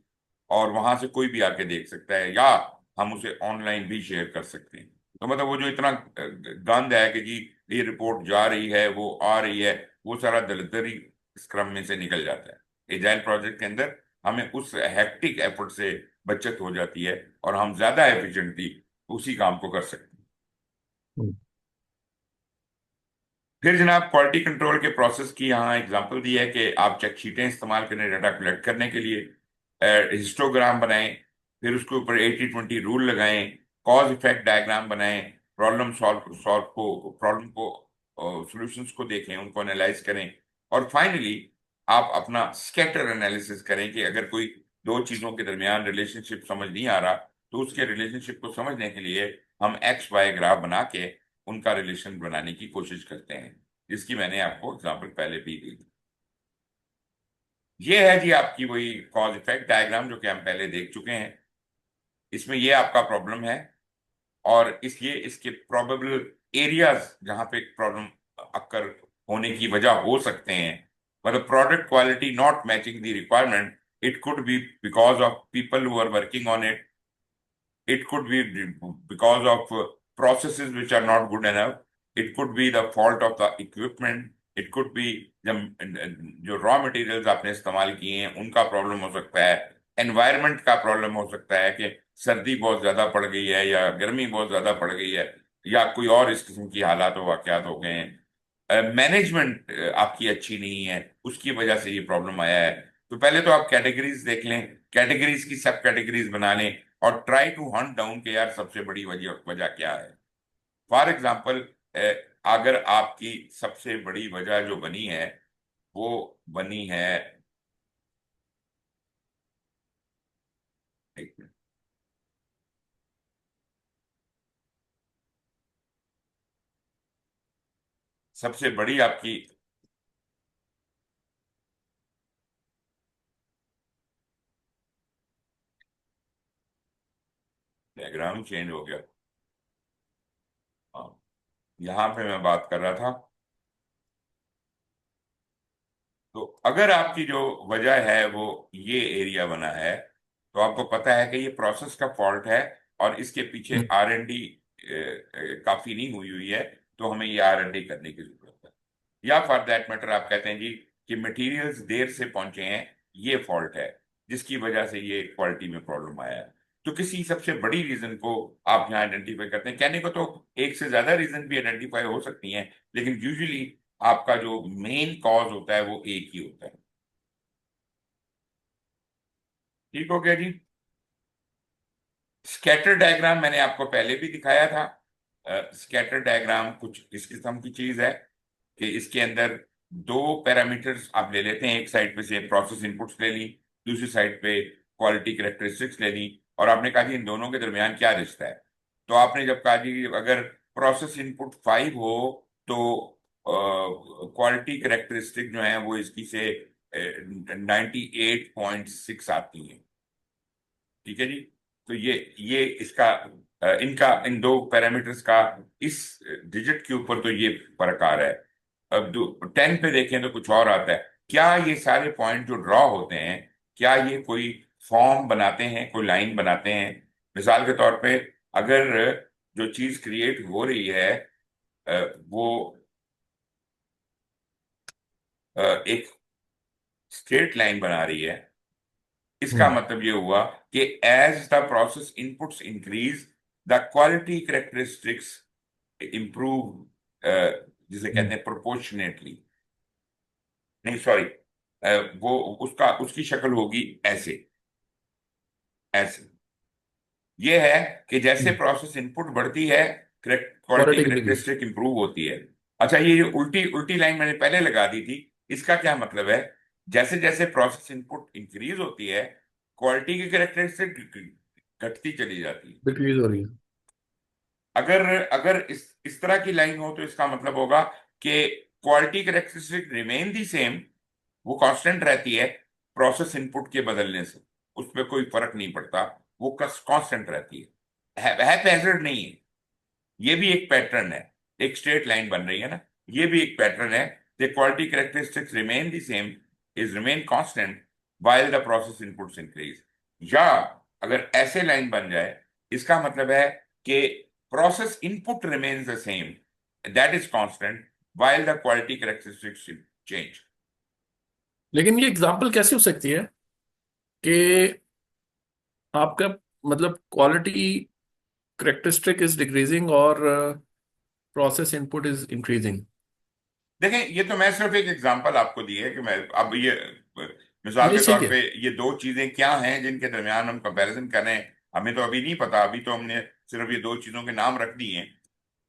और वहां से कोई भी आके देख सकता है, या हम उसे ऑनलाइन भी शेयर कर सकते हैं। तो मतलब वो जो इतना गंद है कि जी ये रिपोर्ट जा रही है, वो आ रही है, वो सारा दलदली स्क्रम में से निकल जाता है। एजाइल प्रोजेक्ट के अंदर हमें उस हेक्टिक एफर्ट से बचत हो जाती है, और हम ज्यादा एफिशिएंटली उसी काम को कर सकते हैं। फिर जनाब क्वालिटी कंट्रोल के प्रोसेस की यहाँ एग्जांपल दी है कि आप चेक शीटें इस्तेमाल करें डाटा कलेक्ट करने के लिए, हिस्टोग्राम बनाएं, फिर उसके ऊपर 80-20 रूल लगाएं, कॉज इफेक्ट डायग्राम बनाएं, प्रॉब्लम को सॉल्यूशंस को देखें, उनको एनालाइज करें, और फाइनली आप अपना स्कैटर एनालिसिस करें कि अगर कोई दो चीजों के दरमियान रिलेशनशिप समझ नहीं आ रहा, तो उसके रिलेशनशिप को समझने के लिए हम एक्स वाई ग्राफ बना के उनका रिलेशन बनाने की कोशिश करते हैं, जिसकी मैंने आपको एग्जांपल पहले भी दी थी। ये है जी आपकी वही कॉज इफेक्ट डायग्राम, जो कि हम पहले देख चुके हैं। इसमें ये आपका प्रॉब्लम है और इसलिए इसके प्रोबेबल एरियाज जहां पे प्रॉब्लम अक्कर होने की वजह हो सकते हैं, मतलब product quality not matching the requirement, it could be because of people who are working on it, it could be because of processes which are not good enough. It could be the fault of the equipment. It could be जब जो raw materials आपने इस्तेमाल किए हैं उनका problem हो सकता है, एनवायरनमेंट का प्रॉब्लम हो सकता है कि सर्दी बहुत ज्यादा पड़ गई है या गर्मी बहुत ज्यादा पड़ गई है या कोई और इस किस्म की हालात वाकयात हो गए हैं, मैनेजमेंट आपकी अच्छी नहीं है, उसकी वजह से ये प्रॉब्लम आया है। तो पहले तो आप कैटेगरीज देख लें, कैटेगरीज की सब कैटेगरीज बना लें और ट्राई टू हंट डाउन के यार सबसे बड़ी वजह वजह क्या है। फॉर एग्जाम्पल, अगर आपकी सबसे बड़ी वजह जो बनी है वो बनी है, एक मिनट, सबसे बड़ी आपकी डायग्राम चेंज हो गया। हाँ, यहाँ पे मैं बात कर रहा था। तो अगर आपकी जो वजह है वो ये एरिया बना है, तो आपको पता है कि ये प्रोसेस का फॉल्ट है और इसके पीछे हम्म। R&D काफी नहीं हुई हुई है, तो हमें ये R&D करने की जरूरत है। या फॉर दैट मैटर आप कहते हैं जी कि मटेरियल्स देर से पहुंचे हैं, ये फॉल्ट है जिसकी वजह से ये क्वालिटी में प्रॉब्लम आया है। तो किसी सबसे बड़ी रीजन को आप यहाँ आइडेंटिफाई करते हैं, कहने को तो एक से ज्यादा रीजन भी आइडेंटिफाई हो सकती हैं, लेकिन यूजुअली आपका जो मेन कॉज होता है वो एक ही होता है। ठीक हो गया जी। स्कैटर डायग्राम मैंने आपको पहले भी दिखाया था। स्कैटर डायग्राम कुछ इस किस्म की चीज है कि इसके अंदर दो पैरामीटर्स आप ले लेते हैं, एक साइड पे से प्रोसेस इनपुट्स ले ली, दूसरी साइड पे क्वालिटी कैरेक्टरिस्टिक्स ले ली, और आपने कहा जी इन दोनों के दरमियान क्या रिश्ता है। तो आपने जब कहा जी अगर प्रोसेस इनपुट 5 हो तो क्वालिटी कैरेक्टरिस्टिक जो है वो इसकी से 98.6 आती है। ठीक है जी। तो ये इसका इनका इन दो पैरामीटर्स का इस डिजिट के ऊपर तो ये फर्क आ रहा है। अब 10 पे देखें तो कुछ और आता है। क्या ये सारे पॉइंट जो ड्रॉ होते हैं, क्या ये कोई फॉर्म बनाते हैं, कोई लाइन बनाते हैं? मिसाल के तौर पे अगर जो चीज क्रिएट हो रही है वो एक स्ट्रेट लाइन बना रही है, इसका हम्म। मतलब ये हुआ कि as the process inputs increase the quality characteristics improve, जिसे कहते हम्म। हैं प्रोपोर्शनेटली। नहीं सॉरी, वो उसका उसकी शक्ल होगी ऐसे, ऐसे। ये है कि जैसे हम्म। प्रोसेस इनपुट बढ़ती है क्वालिटी क्वालिटी की डिग्री। करेक्टरिस्टिक इंप्रूव होती है। अच्छा, ये जो उल्टी उल्टी लाइन मैंने पहले लगा दी थी, इसका क्या मतलब है? जैसे जैसे प्रोसेस इनपुट इंक्रीज होती है क्वालिटी की करेक्टरिस्टिक घटती चली जाती है। डिक्रीज हो रही है। अगर अगर इस तरह की लाइन हो तो इसका मतलब होगा कि quality characteristic remain the same, वो कांस्टेंट रहती है, प्रोसेस इनपुट के बदलने से उसमें कोई फर्क नहीं पड़ता, वो कांस्टेंट रहती है हैज़र्ड नहीं है। ये भी एक पैटर्न है, एक स्ट्रेट लाइन बन रही है ना, ये भी एक पैटर्न है। The quality characteristics remain the same, is remain constant while the process inputs increase. या अगर ऐसे लाइन बन जाए, इसका मतलब है कि process input remains the same, that is constant while the quality characteristics change. लेकिन ये एग्जांपल कैसे हो सकती है कि आपका मतलब क्वालिटी करेक्टरिस्टिक इज डिक्रीजिंग और प्रोसेस इनपुट इज इंक्रीजिंग? देखें, ये तो मैं सिर्फ एक एग्जांपल आपको दी है कि मैं अब ये मिसाल नहीं, के तौर ठीक है। पे ये दो चीजें क्या हैं जिनके दरमियान हम कंपैरिजन कर रहे हैं, हमें तो अभी नहीं पता, अभी तो हमने सिर्फ ये दो चीजों के नाम रख दिए हैं।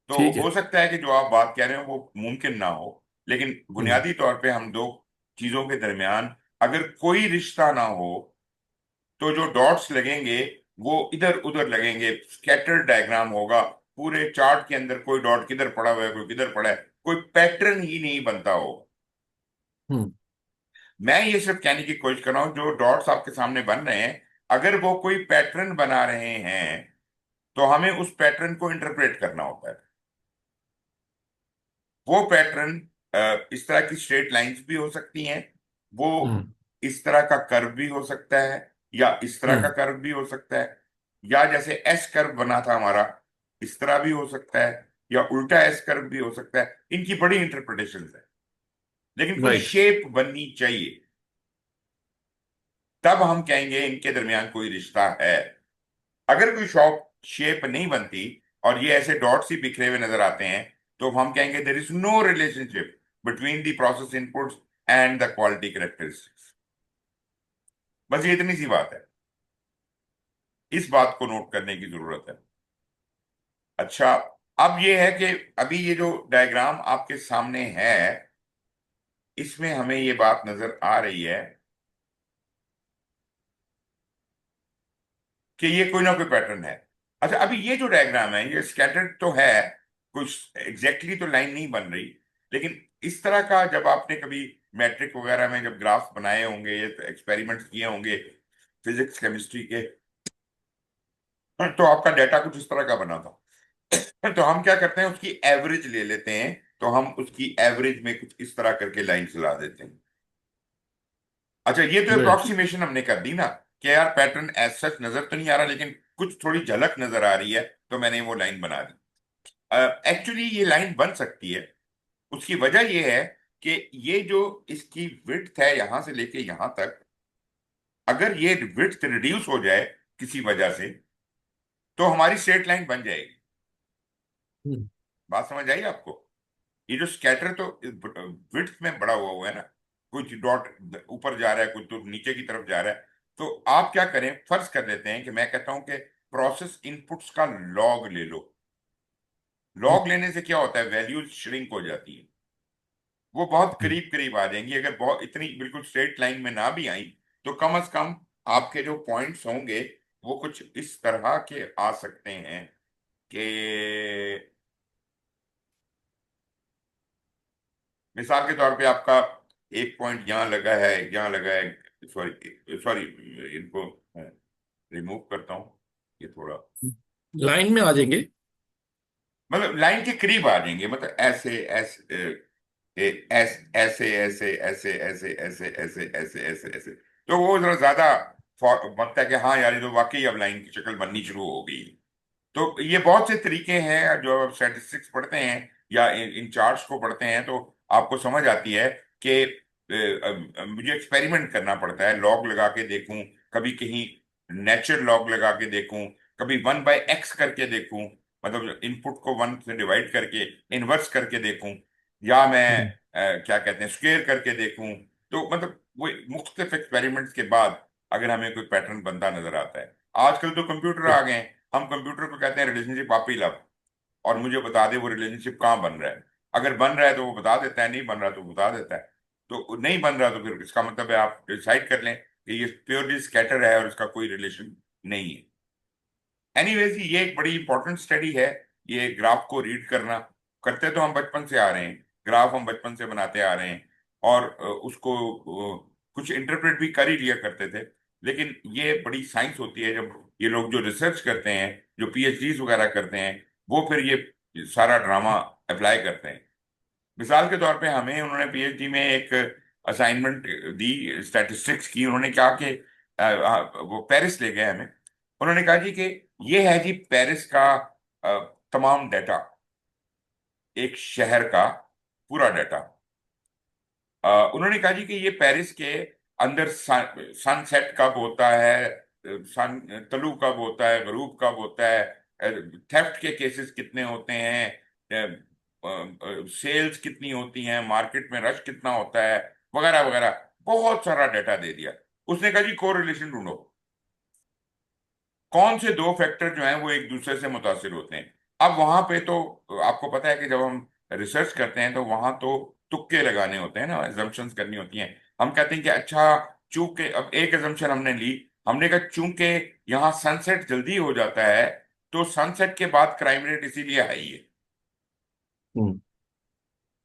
तो ठीक हो है। सकता है कि जो आप बात कह रहे हो वो मुमकिन ना हो, लेकिन हम्म। बुनियादी तौर पे हम दो चीजों के दरमियान अगर कोई रिश्ता ना हो तो जो डॉट्स लगेंगे वो इधर उधर लगेंगे, स्कैटर डायग्राम होगा, पूरे चार्ट के अंदर कोई डॉट किधर पड़ा हुआ है कोई किधर पड़ा है, कोई पैटर्न ही नहीं बनता हो। हम्म। मैं ये सिर्फ कहने की कोशिश कर रहा हूं जो डॉट्स आपके सामने बन रहे हैं, अगर वो कोई पैटर्न बना रहे हैं तो हमें उस पैटर्न को इंटरप्रेट करना होता है। वो पैटर्न इस तरह की स्ट्रेट लाइंस भी हो सकती हैं, वो हम्म। इस तरह का कर्व भी हो सकता है, या इस तरह का हम्म। कर्व भी हो सकता है, या जैसे एस कर्व बना था हमारा, इस तरह भी हो सकता है, या उल्टा एस कर्व भी हो सकता है। इनकी बड़ी इंटरप्रिटेशन है, लेकिन कोई राइट। शेप बननी चाहिए, तब हम कहेंगे इनके दरमियान कोई रिश्ता है। अगर कोई शॉप शेप नहीं बनती और ये ऐसे डॉट्स ही बिखरे हुए नजर आते हैं, तो हम कहेंगे there is no relationship between the process inputs and the quality characteristics. बस ये इतनी सी बात है, इस बात को नोट करने की जरूरत है। अच्छा, अब ये है कि अभी ये जो डायग्राम आपके सामने है, इसमें हमें ये बात नजर आ रही है कि ये कोई ना कोई पैटर्न है। अच्छा, अभी ये जो डायग्राम है ये स्कैटर्ड तो है, कुछ एग्जैक्टली तो लाइन नहीं बन रही, लेकिन इस तरह का जब आपने कभी मैट्रिक वगैरह में जब ग्राफ बनाए होंगे, एक्सपेरिमेंट्स किए होंगे फिजिक्स केमिस्ट्री के, तो आपका डाटा कुछ इस तरह का बना था। तो हम क्या करते हैं, उसकी एवरेज ले लेते हैं, तो हम उसकी एवरेज में कुछ इस तरह करके लाइन चला देते हैं। अच्छा, ये तो राइट। अप्रोक्सीमेशन हमने कर दी ना, कि यार पैटर्न एज सच नजर तो नहीं आ रहा, लेकिन कुछ थोड़ी झलक नजर आ रही है, तो मैंने वो लाइन बना दी। एक्चुअली ये लाइन बन सकती है, उसकी वजह ये है कि ये जो इसकी विड्थ है यहां से लेके यहां तक, अगर ये विड्थ रिड्यूस हो जाए किसी वजह से, तो हमारी स्ट्रेट लाइन बन जाएगी। हम्म। बात समझ आई आपको? ये जो स्कैटर तो विड्थ में बड़ा हुआ है ना, कुछ डॉट ऊपर जा रहा है, कुछ तो नीचे की तरफ जा रहा है। तो आप क्या करें, फर्ज कर लेते हैं कि मैं कहता हूं कि प्रोसेस इनपुट्स का लॉग ले लो। हम्म। लॉग लेने से क्या होता है, वैल्यूज श्रिंक हो जाती है, वो बहुत हम्म। करीब करीब आ जाएंगी। अगर बहुत इतनी बिल्कुल स्ट्रेट लाइन में ना भी आई, तो कम से कम आपके जो पॉइंट्स होंगे वो कुछ इस तरह के आ सकते हैं कि, मिसाल के तौर पे आपका एक पॉइंट यहाँ लगा है, यहाँ लगा है, सॉरी सॉरी, इनको रिमूव करता हूँ, ये थोड़ा लाइन में आ जाएंगे। मतलब लाइन के करीब आ जाएंगे, मतलब ऐसे ऐसे ऐसे ऐसे ऐसे ऐसे ऐसे ऐसे ऐसे ऐसे ऐसे, तो वो जरा ज्यादा बनता है कि हाँ यार, ये तो वाकई अब लाइन की शक्ल बननी शुरू हो गई। तो ये बहुत से तरीके हैं, जो आप स्टैटिस्टिक्स पढ़ते हैं या इन चार्ट्स को पढ़ते हैं, तो आपको समझ आती है कि मुझे एक्सपेरिमेंट करना पड़ता है, लॉग लगा के देखूं, कभी कहीं नेचर लॉग लगा के देखूं, कभी 1/x करके देखूं, मतलब इनपुट को 1 से डिवाइड करके इनवर्स करके देखूं, या मैं हम्म। क्या कहते हैं, स्क्वेयर करके देखूं। तो मतलब वो मुख्तलिफ एक्सपेरिमेंट्स के बाद अगर हमें कोई पैटर्न बनता नजर आता है। आजकल तो कंप्यूटर आ गए हैं, हम कंप्यूटर को कहते हैं रिलेशनशिप आप ही लव, और मुझे बता दे वो रिलेशनशिप कहाँ बन रहा है। अगर बन रहा है तो वो बता देता है, नहीं बन रहा तो वो बता देता है। तो नहीं बन रहा तो फिर इसका मतलब है आप डिसाइड कर लें कि ये प्योरली स्कैटर है और इसका कोई रिलेशन नहीं है। एनीवेज, ये एक बड़ी इंपॉर्टेंट स्टडी है, ये ग्राफ को रीड करना। करते तो हम बचपन से आ रहे हैं, ग्राफ हम बचपन से बनाते आ रहे हैं, और उसको कुछ इंटरप्रेट भी कर ही लिया करते थे। लेकिन ये बड़ी साइंस होती है जब ये लोग जो रिसर्च करते हैं, जो पीएचडीज वगैरह करते हैं, वो फिर ये सारा ड्रामा अप्लाई करते हैं। मिसाल के तौर पे हमें उन्होंने पीएचडी में एक असाइनमेंट दी स्टैटिस्टिक्स की। उन्होंने कहा कि वो पेरिस ले गए हमें। उन्होंने कहा जी कि ये है जी पेरिस का तमाम डाटा, एक शहर का पूरा डाटा। उन्होंने कहा जी कि ये पेरिस के अंदर सनसेट कब होता है, सन तलु कब होता है, गरूब कब होता है, थेफ्ट के केसेस कितने होते हैं, सेल्स कितनी होती हैं, मार्केट में रश कितना होता है, वगैरह वगैरह, बहुत सारा डाटा दे दिया। उसने कहा जी कोरिलेशन ढूंढो, कौन से दो फैक्टर जो हैं वो एक दूसरे से मुतासिर होते हैं। अब वहां पे तो आपको पता है कि जब हम रिसर्च करते हैं तो वहां तो तुक्के लगाने होते हैं ना, एजम्पशंस करनी होती हैं। हम कहते हैं कि अच्छा, चूंकि अब एक एजम्पशन हमने ली, हमने कहा चूंकि यहाँ सनसेट जल्दी हो जाता है, तो सनसेट के बाद क्राइम रेट इसीलिए हाई है। हम्म।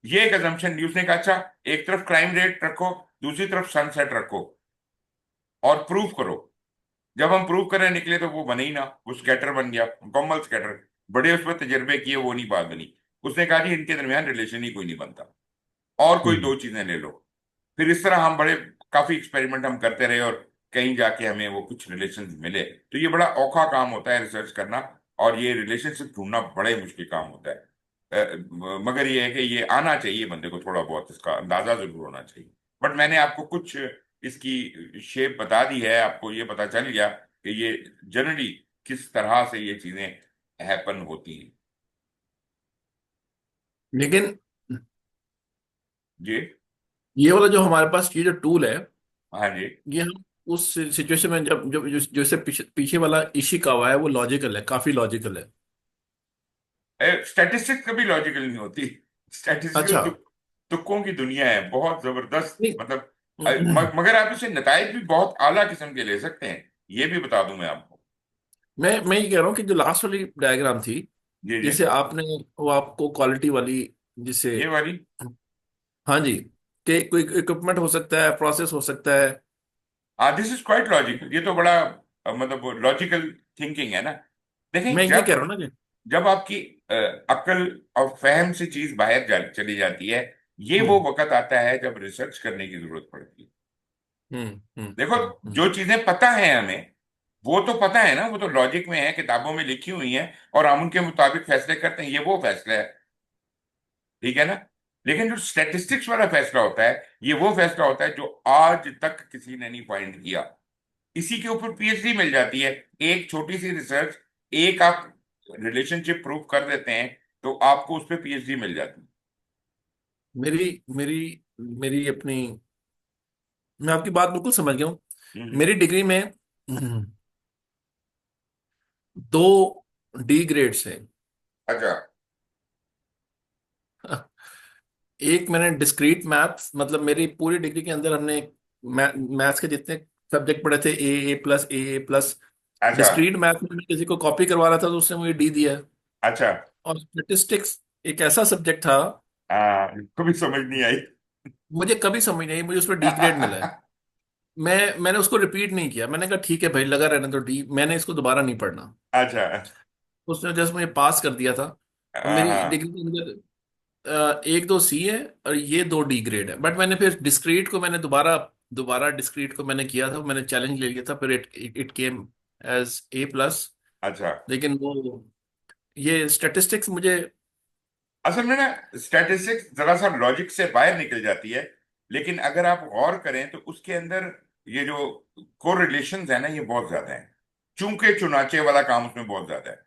ये एक एजम्पशन ली। उसने कहा अच्छा, एक तरफ क्राइम रेट रखो, दूसरी तरफ सनसेट रखो, और प्रूफ करो। जब हम प्रूव करने निकले तो वो बने ही ना, वो स्कैटर बन गया, मुकम्मल स्कैटर। बड़े उस पर तजर्बे किए, वो नहीं बात बनी। उसने कहा जी इनके दरमियान रिलेशन ही कोई नहीं बनता, और कोई हम्म। दो चीजें ले लो। फिर इस तरह हम बड़े काफी एक्सपेरिमेंट हम करते रहे, और कहीं जाके हमें वो कुछ रिलेशन मिले। तो ये बड़ा औखा काम होता है रिसर्च करना, और ये रिलेशनशिप ढूंढना बड़े मुश्किल काम होता है। मगर ये है कि ये आना चाहिए बंदे को, थोड़ा बहुत इसका अंदाजा जरूर होना चाहिए। बट मैंने आपको कुछ इसकी शेप बता दी है, आपको ये पता चल गया कि ये जनरली किस तरह से ये चीजें हैपन होती हैं। लेकिन जी। ये वाला जो हमारे पास ये जो टूल है, हाँ जी। ये हम उस सिचुएशन में जब जब जैसे पीछे पीछे वाला इशिकावा है, वो लॉजिकल है, काफी लॉजिकल है। स्टैटिस्टिक्स कभी लॉजिकल नहीं होती। स्टैटिस्टिकल अच्छा। तुक्कों की दुनिया है, बहुत जबरदस्त नहीं। मतलब। मगर आप इससे नताइज भी बहुत आला किस्म के ले सकते हैं, ये भी बता दूं मैं आपको। मैं ये कह रहा हूँ कि जो लास्ट वाली डायग्राम थी, जी जी। जिसे आपने, वो आपको क्वालिटी वाली, जिसे, ये वाली। हाँ जी, कि कोई इक्विपमेंट हो सकता है, प्रोसेस हो सकता है। हाँ, दिस इज क्वाइट लॉजिकल, ये तो बड़ा मतलब लॉजिकल थिंकिंग है ना। देखें, मैं ये कह जब रहा हूँ ना कि, जब आपकी अक्ल और फहम से चीज बाहर चली जाती है, ये वो हम्म वक्त आता है जब रिसर्च करने की जरूरत पड़ती है। हम्म हम्म देखो, हम्म हम्म जो चीजें पता है हमें, वो तो पता है ना, वो तो लॉजिक में है, किताबों में लिखी हुई है, और हम उनके मुताबिक फैसले करते हैं, ये वो फैसला है। ठीक है ना। लेकिन जो स्टैटिस्टिक्स वाला फैसला होता है, ये वो फैसला होता है जो आज तक किसी ने नहीं फाइंड किया। इसी के ऊपर पीएचडी मिल जाती है। एक छोटी सी रिसर्च, एक आप रिलेशनशिप प्रूव कर देते हैं, तो आपको उस पर पीएचडी मिल जाती है। मेरी मेरी मेरी अपनी, मैं आपकी बात बिल्कुल समझ गया हूँ। हम्म। मेरी डिग्री में दो डी ग्रेड्स हैं। अच्छा। एक मैंने डिस्क्रीट मैथ्स, मतलब मेरी पूरी डिग्री के अंदर हमने मैथ्स के जितने सब्जेक्ट पढ़े थे, ए प्लस, ए प्लस। अच्छा। डिस्क्रीट मैथ में मैं किसी को कॉपी करवा रहा था तो उसने मुझे डी दिया। अच्छा। और स्टेटिस्टिक्स एक ऐसा सब्जेक्ट था, हाँ, कभी समझ नहीं आई। मुझे कभी समझ नहीं आई, मुझे उस पर डी ग्रेड मिला है। मैंने उसको रिपीट नहीं किया, मैंने कहा ठीक है भाई, लगा रहने तो डी, मैंने इसको दोबारा नहीं पढ़ना। अच्छा। उसने जस्ट मुझे पास कर दिया था। और हाँ मेरी हाँ। डिग्री के अंदर एक दो सी है और ये दो डी ग्रेड है। बट मैंने फिर डिस्क्रीट को मैंने दोबारा दोबारा डिस्क्रीट को मैंने किया था, मैंने चैलेंज ले लिया था, फिर it it came as A plus. अच्छा। लेकिन वो, ये स्टैटिस्टिक्स मुझे, असल में ना, स्टैटिस्टिक्स जरा सा लॉजिक से बाहर निकल जाती है, लेकिन अगर आप गौर करें तो उसके अंदर ये जो कोरिलेशंस है ना, ये बहुत ज्यादा है। चूंकि चुनाचे वाला काम उसमें बहुत ज्यादा है,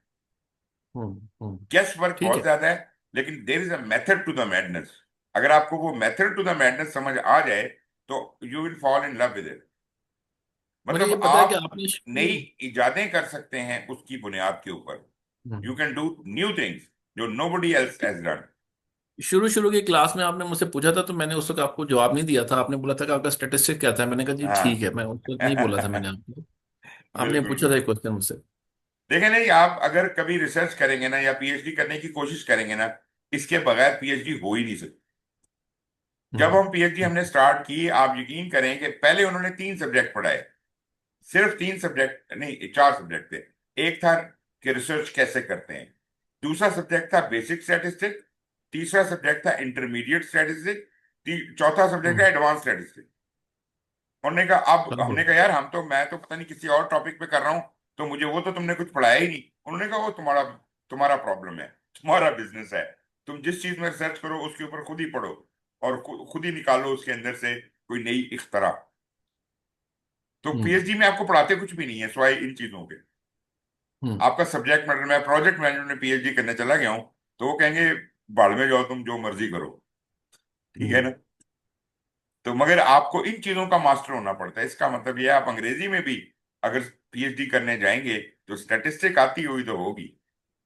हम्म, गेस वर्क ठीक बहुत है। ज्यादा है। लेकिन there is a method to the madness. अगर आपको वो मेथड टू द मैडनेस समझ आ जाए, तो you will fall in love with it. मुझे ये मतलब पता है कि आप आपने नई इजादें कर सकते हैं उसकी बुनियाद के ऊपर। You can do new things जो नोबडी एल्स हैज डन। शुरू शुरू की क्लास में आपने मुझसे पूछा था तो मैंने उस वक्त आपको जवाब नहीं दिया था। आपने बोला था कि आपका स्टैटिस्टिक क्या था, मैंने कहा जी ठीक हाँ। है, मैं उस वक्त नहीं बोला था मैंने आपको। आपने बिल्कुल पूछा था बिल्कुल। एक क्वेश्चन मुझसे। देखें, नहीं, आप अगर कभी रिसर्च करेंगे ना, या पीएचडी करने की कोशिश करेंगे ना, इसके बगैर पीएचडी हो ही नहीं सकती। जब हम्म हम पीएचडी हमने स्टार्ट की, आप यकीन करें कि पहले उन्होंने 3 सब्जेक्ट पढ़ाए। सिर्फ 3 सब्जेक्ट नहीं, 4 सब्जेक्ट थे। एक था कि रिसर्च कैसे करते हैं, दूसरा सब्जेक्ट था बेसिक स्टैटिस्टिक, तीसरा सब्जेक्ट था इंटरमीडिएट स्टैटिस्टिक, चौथा सब्जेक्ट था हम्म एडवांस स्टैटिस्टिक। उन्होंने कहा, अब हाँ, हमने कहा यार, मैं तो पता नहीं किसी और टॉपिक पे कर रहा हूँ, तो मुझे वो तो तुमने कुछ पढ़ाया ही नहीं। उन्होंने कहा वो तुम्हारा तुम्हारा प्रॉब्लम है, तुम्हारा बिजनेस है। तुम जिस चीज में रिसर्च करो उसके ऊपर खुद ही पढ़ो, और खुद ही निकालो उसके अंदर से कोई नई इख्तरा। तो हम्म पीएचडी में आपको पढ़ाते कुछ भी नहीं है सिवाय इन चीजों के। हम्म आपका सब्जेक्ट मैटर, मैं प्रोजेक्ट मैनेजमेंट में पीएचडी करने चला गया हूँ, तो वो कहेंगे बाढ़ में जाओ, तुम जो मर्जी करो। ठीक है हम्म ना। तो मगर आपको इन चीजों का मास्टर होना पड़ता है। इसका मतलब यह है, आप अंग्रेजी में भी अगर पीएचडी करने जाएंगे, तो स्टैटिस्टिक आती हुई तो होगी,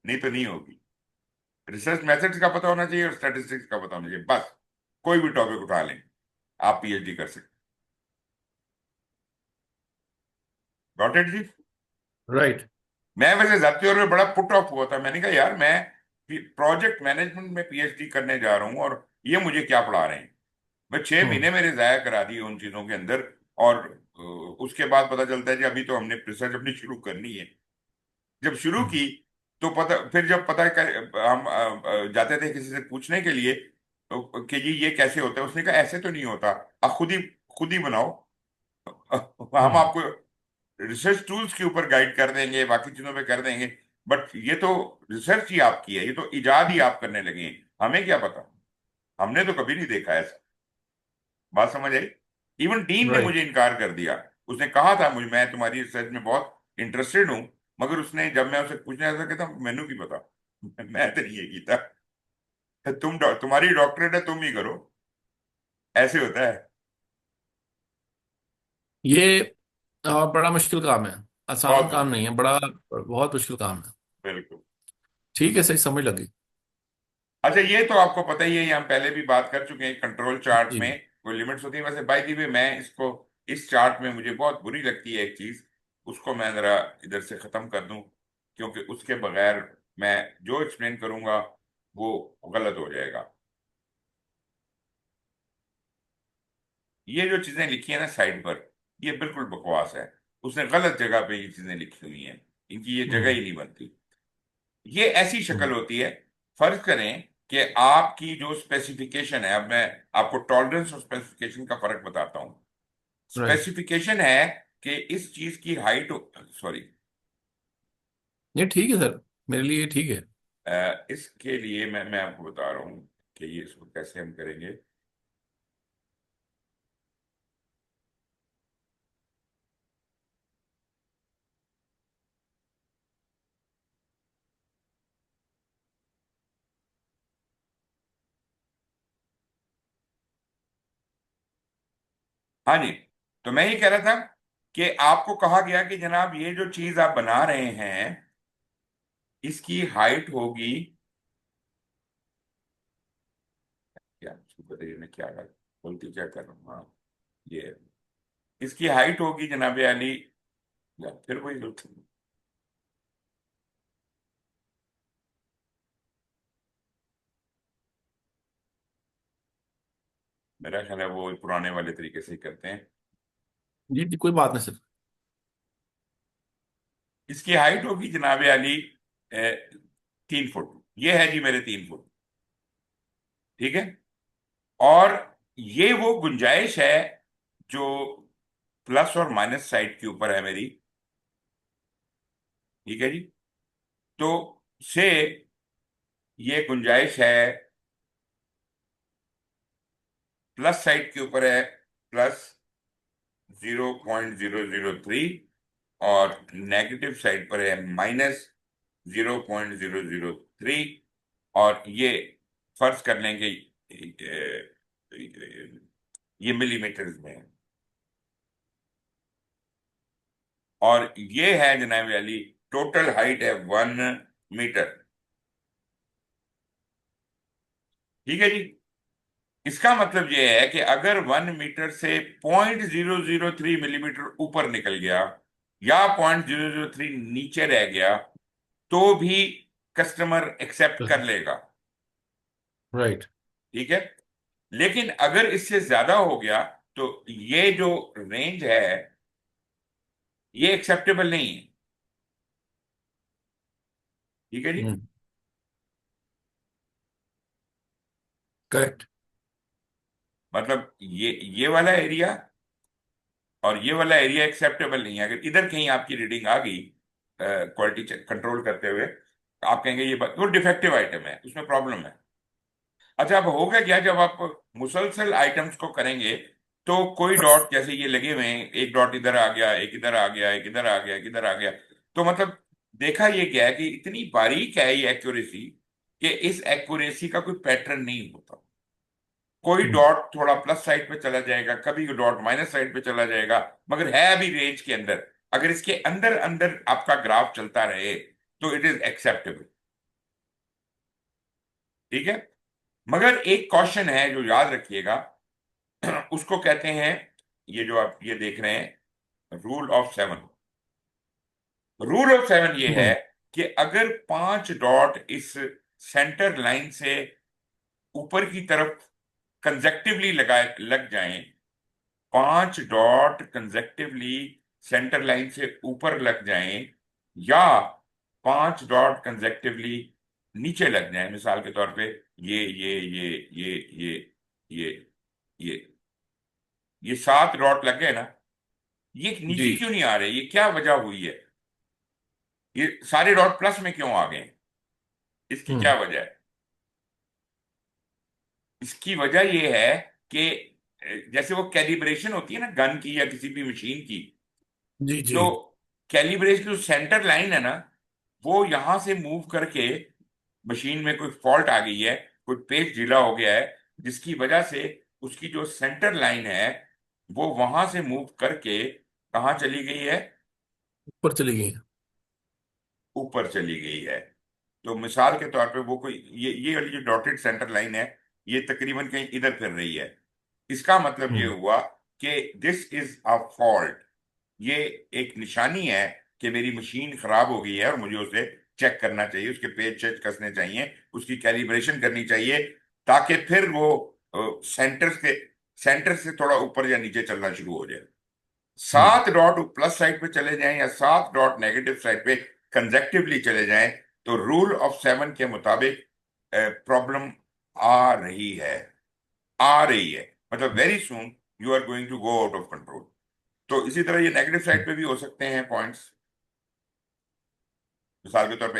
नहीं तो नहीं होगी। रिसर्च मेथड्स का पता होना चाहिए और स्टैटिस्टिक्स का पता होना चाहिए, बस। कोई भी टॉपिक उठा लें, आप पीएचडी कर सकते। गॉट इट जी। राइट। मैं वैसे जाती और में बड़ा पुट ऑफ हुआ था, मैंने कहा यार, मैं प्रोजेक्ट मैनेजमेंट में पीएचडी करने जा रहा हूँ, और ये मुझे क्या पढ़ा रहे हैं। मैं 6 महीने हम्म मेरे जाया करा दिए उन चीजों के अंदर, और उसके बाद पता चलता है कि अभी तो हमने रिसर्च अपनी शुरू करनी है। जब शुरू हम्म, की तो पता, फिर जब पता हम जाते थे किसी से पूछने के लिए कि जी ये कैसे होता है, उसने कहा ऐसे तो नहीं होता, आप खुद ही बनाओ। हम हम्म, आपको रिसर्च टूल्स के ऊपर गाइड कर देंगे, बाकी चीजों पे कर देंगे, बट ये तो रिसर्च ही आपकी है, ये तो इजाद ही आप करने लगे हैं, हमें क्या पता, हमने तो कभी नहीं देखा ऐसा। बात समझ आई? इवन डीन ने मुझे राइट। इनकार कर दिया। उसने कहा था मुझे, मैं तुम्हारी रिसर्च में बहुत इंटरेस्टेड हूं, मगर उसने जब मैं उसे पूछने ऐसा कहता, मैनू की पता, मैं तो नहीं ये कीता, तुम्हारी डॉक्टरेट है, तुम ही करो। ऐसे होता है। ये बड़ा मुश्किल काम है, आसान बहुत काम मुश्किल। नहीं है, बड़ा बहुत मुश्किल काम है। बिल्कुल। ठीक है, सही समझ लगी। अच्छा, ये तो आपको पता ही है, ये हम पहले भी बात कर चुके हैं, कंट्रोल चार्ट जी। में कोई लिमिट्स होती है। वैसे बाय द वे, मैं इसको, इस चार्ट में मुझे बहुत बुरी लगती है एक चीज, उसको मैं जरा इधर से खत्म कर दूं, क्योंकि उसके बगैर मैं जो एक्सप्लेन करूंगा वो गलत हो जाएगा। ये जो चीजें लिखी है ना साइड पर, ये बिल्कुल बकवास है। उसने गलत जगह पे ये चीजें लिखी हुई हैं, इनकी ये जगह हम्म, ही नहीं बनती। ये ऐसी शक्ल हम्म, होती है, फर्ज करें कि आपकी जो स्पेसिफिकेशन है, अब मैं आपको टॉलरेंस और स्पेसिफिकेशन का फर्क बताता हूं। राइट। स्पेसिफिकेशन है कि इस चीज की हाइट, सॉरी, ये ठीक है सर, मेरे लिए ये ठीक है। इसके लिए मैं आपको बता रहा हूं कि ये इसको कैसे हम करेंगे। हाँ जी, तो मैं ये कह रहा था कि आपको कहा गया कि जनाब ये जो चीज आप बना रहे हैं, इसकी हाइट होगी, क्या इसको बताइए, मैं क्या गलती क्या कर रहा हूँ, हाँ ये है। इसकी हाइट होगी जनाब अली, या फिर वही गलती, मेरा ख्याल है वो पुराने वाले तरीके से ही करते हैं। जी जी, कोई बात नहीं सर। इसकी हाइट होगी जनाब अली 3 फुट, ये है जी मेरे 3 फुट, ठीक है। और ये वो गुंजाइश है जो प्लस और माइनस साइड के ऊपर है मेरी, ठीक है जी। तो से ये गुंजाइश है, प्लस साइड के ऊपर है प्लस 0.003, और नेगेटिव साइड पर है माइनस 0.003। और ये फर्ज कर लेंगे ये मिलीमीटर में है, और ये है जनाब अली, टोटल हाइट है 1 मीटर, ठीक है जी। इसका मतलब ये है कि अगर 1 मीटर से 0.003 मिलीमीटर ऊपर निकल गया, या 0.003 नीचे रह गया, तो भी कस्टमर एक्सेप्ट कर लेगा, राइट। ठीक है। लेकिन अगर इससे ज्यादा हो गया, तो ये जो रेंज है ये एक्सेप्टेबल नहीं है, ठीक है जी। हम्म, करेक्ट। मतलब ये वाला एरिया और ये वाला एरिया एक्सेप्टेबल नहीं है। अगर इधर कहीं आपकी रीडिंग आ गई क्वालिटी कंट्रोल करते हुए, तो आप कहेंगे ये वो डिफेक्टिव आइटम है, उसमें प्रॉब्लम है। अच्छा, अब होगा क्या, जब आप मुसलसल आइटम्स को करेंगे, तो कोई डॉट जैसे ये लगे हुए हैं, एक डॉट इधर आ गया, एक इधर आ गया, एक इधर आ गया, एक इधर आ गया, तो मतलब देखा ये गया है कि इतनी बारीक है ये एक्यूरेसी, कि इस एक्यूरेसी का कोई पैटर्न नहीं होता। कोई हम्म, डॉट थोड़ा प्लस साइड पे चला जाएगा, कभी डॉट माइनस साइड पे चला जाएगा, मगर है अभी रेंज के अंदर। अगर इसके अंदर अंदर आपका ग्राफ चलता रहे, तो इट इज एक्सेप्टेबल, ठीक है। मगर एक क्वेश्चन है जो याद रखिएगा, उसको कहते हैं, ये जो आप ये देख रहे हैं, रूल ऑफ 7। रूल ऑफ 7 ये है हम्म, कि अगर 5 डॉट इस सेंटर लाइन से ऊपर की तरफ कंजेक्टिवली लगा लग जाएं, 5 डॉट कंजेक्टिवली सेंटर लाइन से ऊपर लग जाएं, या 5 डॉट कंजेक्टिवली नीचे लग जाएं। मिसाल के तौर पे ये ये ये ये 7 डॉट लग गए ना, ये जी। नीचे क्यों नहीं आ रहे, ये क्या वजह हुई है, ये सारे डॉट प्लस में क्यों आ गए, इसकी क्या हम्म। वजह है? इसकी वजह यह है कि जैसे वो कैलिब्रेशन होती है ना गन की या किसी भी मशीन की, जी जी। तो कैलिब्रेशन जो सेंटर लाइन है ना, वो यहां से मूव करके मशीन में कोई फॉल्ट आ गई है, कोई पेच ढीला हो गया है, जिसकी वजह से उसकी जो सेंटर लाइन है वो वहां से मूव करके कहाँ चली गई है, ऊपर चली गई। ऊपर चली गई है। तो मिसाल के तौर पे वो कोई ये वाली जो डॉटेड सेंटर लाइन है, ये तकरीबन कहीं इधर फिर रही है। इसका मतलब ये हम्म। हुआ कि दिस इज अ फॉल्ट, ये एक निशानी है कि मेरी मशीन खराब हो गई है और मुझे उसे चेक करना चाहिए, उसके पेज चेक कसने चाहिए, उसकी कैलिब्रेशन करनी चाहिए, ताकि फिर वो सेंटर से थोड़ा ऊपर या नीचे चलना शुरू हो जाए। हम्म। 7 डॉट प्लस साइड पे चले जाएं या 7 डॉट नेगेटिव साइड पे कंजेक्टिवली चले जाएं, तो रूल ऑफ 7 के मुताबिक प्रॉब्लम आ रही है, आ रही है, मतलब very soon you are going to go out of control. तो इसी तरह ये नेगेटिव साइड पे भी हो सकते हैं पॉइंट्स। मिसाल के तौर पे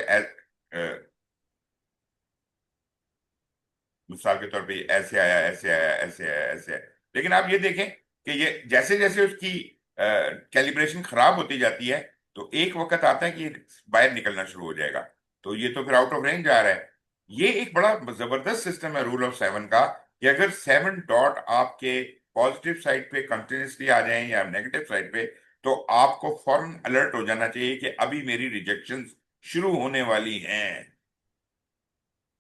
मिसाल के तौर पे ये ऐसे आया, ऐसे आया, ऐसे आया, ऐसे आया। लेकिन आप ये देखें कि ये जैसे जैसे उसकी कैलिब्रेशन खराब होती जाती है, तो एक वक्त आता है कि ये बाहर निकलना शुरू हो जाएगा, तो ये तो फिर आउट ऑफ रेंज आ रहा है। ये एक बड़ा जबरदस्त सिस्टम है रूल ऑफ 7 का, कि अगर 7 डॉट आपके पॉजिटिव साइड पे कंटिन्यूसली आ जाएं या नेगेटिव साइड पे, तो आपको फौरन अलर्ट हो जाना चाहिए कि अभी मेरी रिजेक्शन शुरू होने वाली हैं।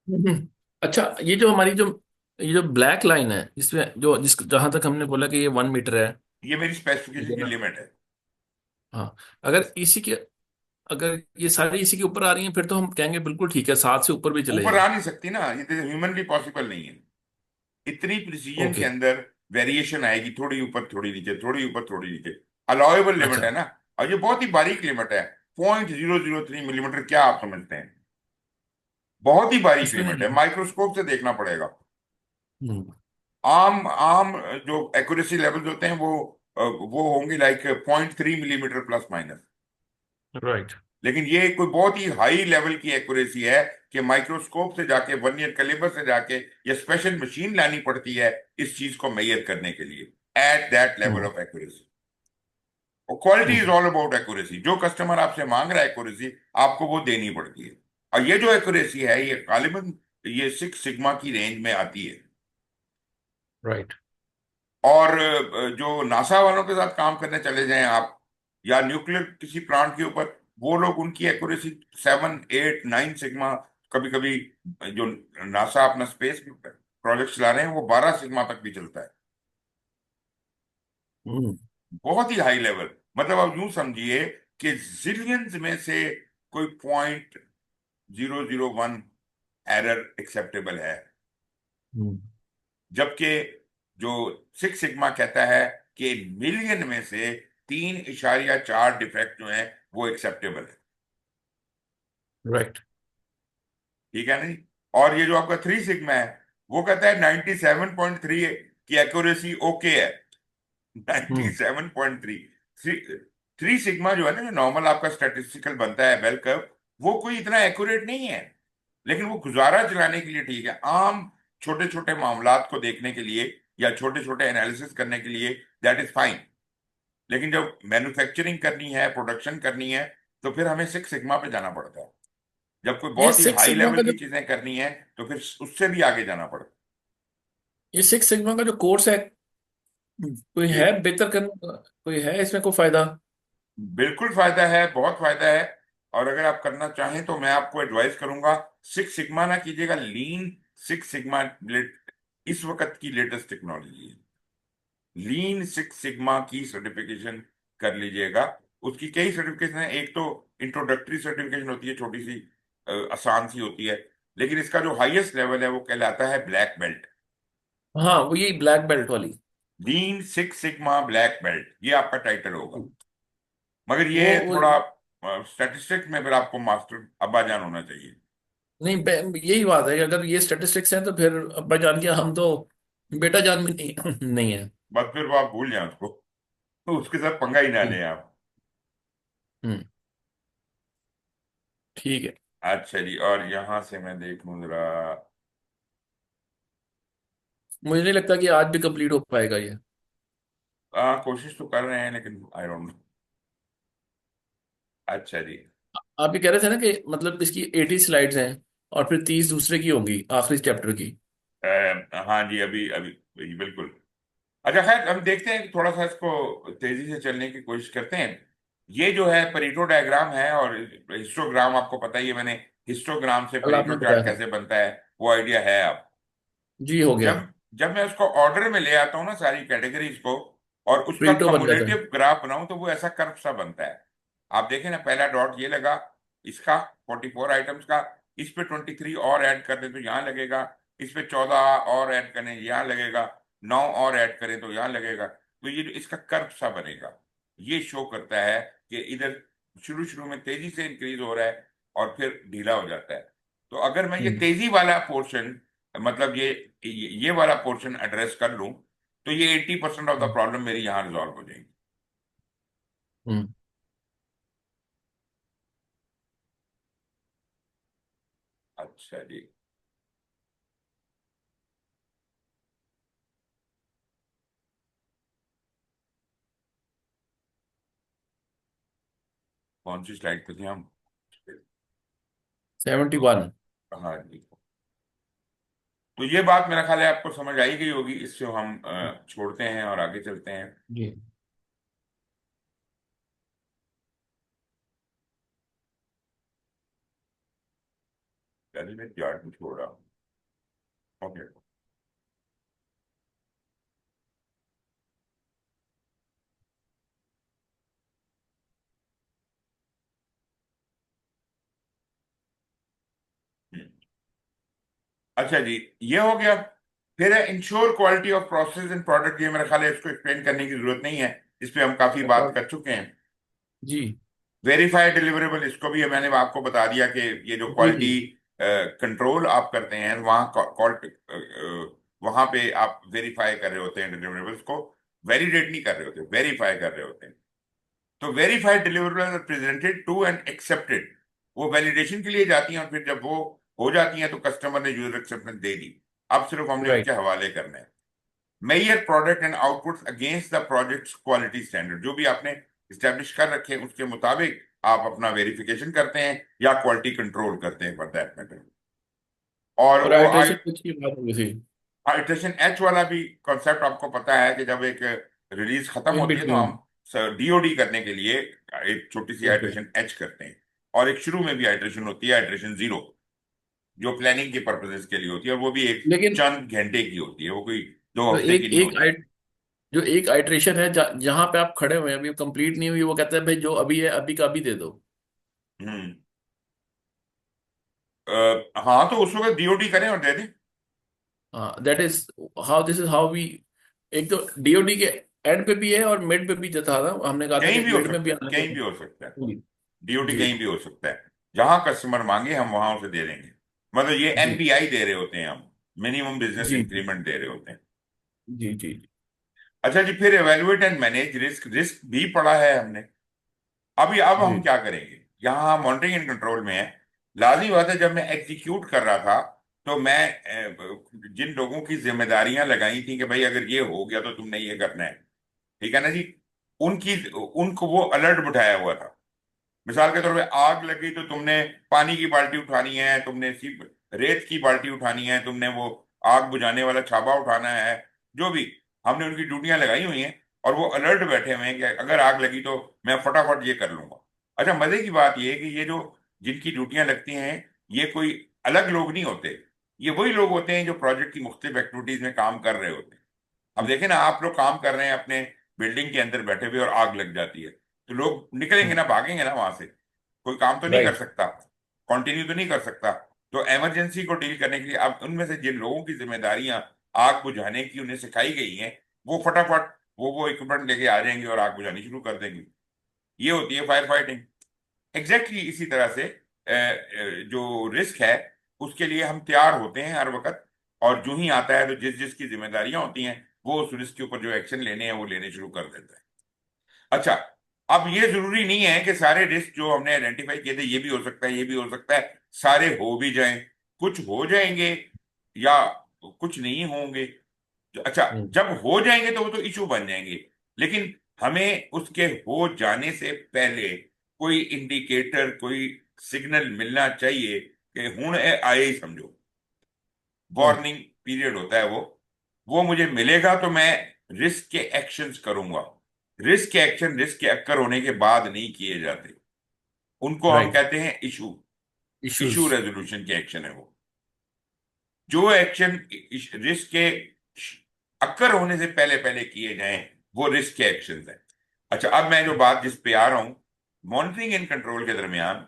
हम्म। अच्छा, ये जो ब्लैक लाइन है जिसमें जो जिस जहां तक हमने बोला कि ये 1 मीटर है। ये मेरी ठीक स्पेसिफिकेशन है की ना? लिमिट है। हाँ। अगर इसी के अगर ये सारी इसी के ऊपर आ रही हैं फिर तो हम कहेंगे बिल्कुल ठीक है, 7 से ऊपर भी चले ऊपर आ जाएं। नहीं सकती ना, ये तो ह्यूमनली पॉसिबल नहीं है। इतनी प्रिसीजन के ओके। अंदर वेरिएशन आएगी, थोड़ी ऊपर थोड़ी नीचे, थोड़ी ऊपर थोड़ी नीचे। अलाउेबल लिमिट अच्छा। है ना, और ये बहुत ही बारीक लिमिट है। 0.003 मिलीमीटर, क्या आप समझते हैं? बहुत ही बारीक इसमें लिमिट है, नहीं। माइक्रोस्कोप से देखना पड़ेगा। हम्म। आम आम जो एक्यूरेसी लेवल्स होते हैं वो होंगे like 0.3 millimetre plus minus. Right. लेकिन ये कोई बहुत ही हाई लेवल की एक्यूरेसी है कि माइक्रोस्कोप से जाके, वर्नियर कैलिपर से जाके, या स्पेशल मशीन लानी पड़ती है इस चीज को मेजर करने के लिए, at that level hmm. Of accuracy. और quality is hmm. All about accuracy. जो कस्टमर आपसे मांग रहा है एक्यूरेसी, आपको वो देनी पड़ती है। और ये जो एक्यूरेसी है, ये गालिबन ये 6 सिग्मा की रेंज में आती है। राइट। और जो नासा वालों के साथ काम करने चले जाएं आप, या न्यूक्लियर किसी प्लांट के ऊपर, वो लोग उनकी एक्यूरेसी 7, 8, 9 सिग्मा, कभी कभी जो नासा अपना स्पेस प्रोजेक्ट चला रहे हैं वो 12 सिग्मा तक भी चलता है। हम्म। बहुत ही हाई लेवल। मतलब आप यूं समझिए कि जिलियंस में से कोई 0.001 एरर एक्सेप्टेबल है, हम्म। जबकि जो 6 सिग्मा कहता है कि मिलियन में से 3.4 डिफेक्ट जो है वो एक्सेप्टेबल है। राइट। ठीक है नहीं? और ये जो आपका 3 सिग्मा है, वो कहता है 97.3 की एक्यूरेसी ओके है। हम्म। 97.3। थ्री 3 सिग्मा जो है ना, जो नॉर्मल आपका स्टैटिस्टिकल बनता है बेल कर्व, वो कोई इतना एक्यूरेट नहीं है। लेकिन वो गुजारा चलाने के लिए ठीक है, आम छोटे छोटे मामलात को देखने के लिए या छोटे छोटे एनालिसिस करने के लिए दैट इज फाइन। लेकिन जब मैन्युफैक्चरिंग करनी है, प्रोडक्शन करनी है, तो फिर हमें 6 सिग्मा पे जाना पड़ता है। जब कोई ये बहुत ही सिक्स हाई सिग्मा लेवल का की जो चीजें करनी है, तो फिर उससे भी आगे जाना पड़ता ये 6 सिग्मा का जो कोर्स है, कोई है। है बेहतर करने का? कोई है इसमें कोई फायदा? बिल्कुल फायदा है, बहुत फायदा है। और अगर आप करना चाहें तो मैं आपको एडवाइस करूंगा, 6 सिग्मा ना कीजिएगा, लीन 6 सिग्मा। इस वक्त की लेटेस्ट टेक्नोलॉजी है, लीन 6 सिग्मा की सर्टिफिकेशन कर लीजिएगा। उसकी कई सर्टिफिकेशन है, एक तो इंट्रोडक्टरी सर्टिफिकेशन होती है, छोटी सी आसान सी होती है। लेकिन इसका जो हाईएस्ट लेवल है वो कहलाता है ब्लैक बेल्ट। हाँ, वो यही ब्लैक बेल्ट वाली। Lean six sigma black belt, ये आपका टाइटल होगा। मगर ये वो थोड़ा स्टैटिस्टिक्स में फिर आपको मास्टर अब्बाजान होना चाहिए। नहीं, यही बात है कि अगर ये स्टेटिस्टिक्स हैं तो फिर अब्बा जान के हम तो बेटा जान भी नहीं नहीं है। बस फिर वो आप भूल जाए उसको, तो उसके साथ पंगा ही ना हम्म। लें आप। हम्म, ठीक है। अच्छा जी, और यहां से मैं देखूं जरा। मुझे नहीं लगता कि आज भी कंप्लीट हो पाएगा ये। कोशिश तो कर रहे हैं लेकिन आई डोंट नो। अच्छा जी। आप ये कह रहे थे ना कि मतलब इसकी 80 स्लाइड्स हैं और फिर 30 दूसरे की होंगी आखिरी चैप्टर की। हाँ जी, अभी अभी बिल्कुल। अच्छा खैर, हम देखते हैं कि थोड़ा सा इसको तेजी से चलने की कोशिश करते हैं। ये जो है परीटो डायग्राम है, और हिस्टोग्राम आपको पता ही है, मैंने हिस्टोग्राम से कल आपने परीटो बताया चार्ट था। कैसे बनता है वो आइडिया है आप। जी, हो गया। जब जब मैं उसको ऑर्डर में ले आता हूँ ना सारी कैटेगरीज को, और उसका प्रीटो बन जाता है। कम्युलेटिव ग्राफ बनाऊं, तो वो ऐसा कर्व सा बनता है। आप देखें ना, पहला डॉट ये लगा इसका 44 आइटम्स का, इस पे 23 और ऐड कर दें तो यहाँ लगेगा, इस पे 14 और ऐड करें यहाँ लगेगा, 9 और ऐड करें तो यहाँ लगेगा। तो ये जो इसका कर्व सा बनेगा, ये शो करता है कि इधर शुरू शुरू में तेजी से इंक्रीज हो रहा है और फिर ढीला हो जाता है। तो अगर मैं ये हम्म। तेजी वाला पोर्शन, मतलब ये वाला पोर्शन एड्रेस कर लूं, तो ये 80% ऑफ द हम्म। प्रॉब्लम मेरी यहां रिजॉल्व हो जाएगी। हम्म। अच्छा जी। कौन सी स्लाइड पे थे हम? 71। हाँ जी। तो ये बात मेरा ख्याल है आपको समझ आई गई होगी, इससे हम छोड़ते हैं और आगे चलते हैं। जी। पहले मैं चार्ट में छोड़ रहा हूँ। ओके। अच्छा जी, ये हो गया। फिर है ensure quality of process and product. ये मेरा ख्याल है इसको एक्सप्लेन करने की जरूरत नहीं है, इस पे हम काफी बात कर चुके हैं। जी। वेरीफाइड डिलीवरेबल, इसको भी मैंने आपको बता दिया कि ये जो जी। जी। क्वालिटी कंट्रोल आप करते हैं वहां पे आप वेरीफाई कर रहे होते हैं डिलीवरेबल्स को, वैलिडेट नहीं कर रहे होते, वेरीफाई कर रहे होते हैं। तो verified deliverable presented to and accepted, वो वैलिडेशन के लिए जाती हैं, और फिर जब वो हो जाती हैं तो कस्टमर ने यूजर एक्सेप्टेंस दे दी। अब सिर्फ हमने राइट। उसके हवाले करना है। Measure product and outputs against the project's quality standard, जो भी आपने स्टैब्लिश कर रखे हैं उसके मुताबिक आप अपना वेरिफिकेशन करते हैं या क्वालिटी कंट्रोल करते हैं, फॉर दैट मैटर। और और वो आइट्रेशन कुछ की बात हो गई थी। आइट्रेशन एच वाला भी कॉन्सेप्ट आपको पता है कि जब एक रिलीज खत्म इन होती है तो बिटवीन। हम डीओडी करने के लिए एक छोटी सी ओके। आइट्रेशन एच करते हैं। और एक शुरू में भी आइट्रेशन होती है, आइट्रेशन जीरो, जो प्लानिंग के पर्पजेस के लिए होती है, और वो भी एक लेकिन चंद घंटे की होती है, वो कोई दो जो हफ्ते की एक नहीं एक होती। जो एक आइट्रेशन है जहां पे आप खड़े हुए हैं अभी कंप्लीट नहीं हुई, वो कहता है भाई जो अभी है अभी का अभी दे दो। हम्म। हाँ, तो उस वक्त डीओडी करें और दे दें। हाँ, that is how this is how we. एक तो डीओडी के एंड पे भी है और मिड पे भी जता था, हमने कहा था कहीं कि भी हो मिड में भी सकता है, आना कहीं भी चाहिए। हो सकता है। जी। डीओटी जी। कहीं भी हो सकता है, जहां कस्टमर मांगे हम वहां उसे दे देंगे। मतलब ये जी। एमपीआई दे रहे होते हैं हम, मिनिमम बिजनेस जी। इंक्रीमेंट दे रहे होते हैं। जी। जी। अच्छा जी, फिर evaluate and manage risk, risk भी पढ़ा है हमने। अभी अब जी। हम क्या करेंगे, यहाँ मॉनिटरिंग एंड कंट्रोल में है। लाजमी बात है, जब मैं एग्जीक्यूट कर रहा था तो मैं जिन लोगों की जिम्मेदारियां लगाई थी कि भाई अगर ये हो गया तो तुमने ये करना है, ठीक है ना जी, उनकी उनको वो अलर्ट बिठाया हुआ था। मिसाल के तौर पे आग लगी तो तुमने पानी की बाल्टी उठानी है, तुमने सिर्फ रेत की बाल्टी उठानी है, तुमने वो आग बुझाने वाला छाबा उठाना है, जो भी हमने उनकी ड्यूटियां लगाई हुई हैं, और वो अलर्ट बैठे हुए हैं कि अगर आग लगी तो मैं फटाफट ये कर लूंगा। अच्छा, मजे की बात ये है कि ये जो जिनकी ड्यूटियां लगती हैं, ये कोई अलग लोग नहीं होते, ये वही लोग होते हैं जो प्रोजेक्ट की मुख्तलिफ एक्टिविटीज में काम कर रहे होते हैं। अब देखें ना, आप लोग काम कर रहे हैं अपने बिल्डिंग के अंदर बैठे हुए और आग लग जाती है, तो लोग निकलेंगे ना, भागेंगे ना वहां से, कोई काम तो नहीं कर राइट। सकता, कंटिन्यू तो नहीं कर सकता। तो इमरजेंसी को डील करने के लिए अब उनमें से जिन लोगों की जिम्मेदारियां आग बुझाने की उन्हें सिखाई गई हैं, वो फटाफट वो इक्विपमेंट लेके आ जाएंगे और आग बुझानी शुरू कर देंगे। ये होती है फायर फाइटिंग। एग्जैक्टली इसी तरह से जो रिस्क है उसके लिए हम तैयार होते हैं हर वक्त, और जो ही आता है तो जिस जिसकी जिम्मेदारियां होती हैं वो उस रिस्क के ऊपर जो एक्शन लेने हैं वो लेने शुरू कर देता है। अच्छा, अब ये जरूरी नहीं है कि सारे रिस्क जो हमने आइडेंटिफाई किए थे, ये भी हो सकता है, ये भी हो सकता है, सारे हो भी जाएं। कुछ हो जाएंगे या कुछ नहीं होंगे। अच्छा, हम्म। जब हो जाएंगे तो वो तो इशू बन जाएंगे, लेकिन हमें उसके हो जाने से पहले कोई इंडिकेटर, कोई सिग्नल मिलना चाहिए कि हूं आए ही समझो। हम्म। वार्निंग पीरियड होता है वो मुझे मिलेगा तो मैं रिस्क के एक्शंस करूंगा। रिस्क के एक्शन रिस्क के अक्कर होने के बाद नहीं किए जाते, उनको हम राइट। कहते हैं इशू। इश्यूज। इशू रेजोल्यूशन के एक्शन है वो, जो एक्शन रिस्क के अक्कर होने से पहले पहले किए जाएं, वो रिस्क के एक्शन हैं। अच्छा, अब मैं जो बात जिस पे आ रहा हूं, मॉनिटरिंग एंड कंट्रोल के दरमियान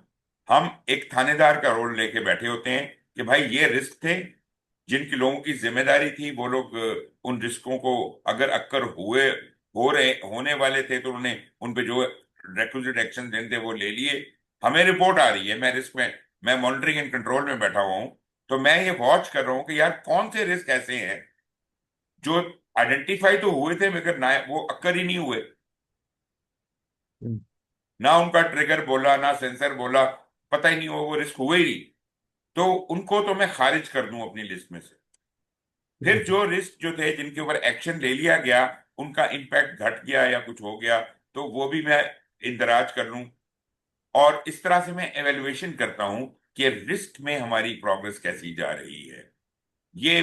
हम एक थानेदार का रोल लेके बैठे होते हैं कि भाई ये रिस्क थे, जिनके लोगों की जिम्मेदारी थी वो लोग उन रिस्कों को, अगर अक्कर हुए, हो रहे, होने वाले थे तो उन्होंने उन पे जो रेक्विजिट एक्शन लेने थे वो ले लिए। हमें रिपोर्ट आ रही है, मैं रिस्क में, मैं मॉनिटरिंग एंड कंट्रोल में बैठा हुआ हूं, तो मैं ये वॉच कर रहा हूं कि यार कौन से रिस्क ऐसे हैं जो आइडेंटिफाई तो हुए थे मगर ना वो अक्कर ही नहीं हुए। हम्म। ना उनका ट्रिगर बोला, ना सेंसर बोला, पता ही नहीं हुआ, वो रिस्क हुए ही नहीं। तो उनको तो मैं खारिज कर दूं अपनी लिस्ट में से। फिर हम्म। जो रिस्क जो थे जिनके ऊपर एक्शन ले लिया गया, उनका इम्पैक्ट घट गया या कुछ हो गया, तो वो भी मैं इंदराज कर लूं। और इस तरह से मैं एवेल्युएशन करता हूं कि रिस्क में हमारी प्रोग्रेस कैसी जा रही है। ये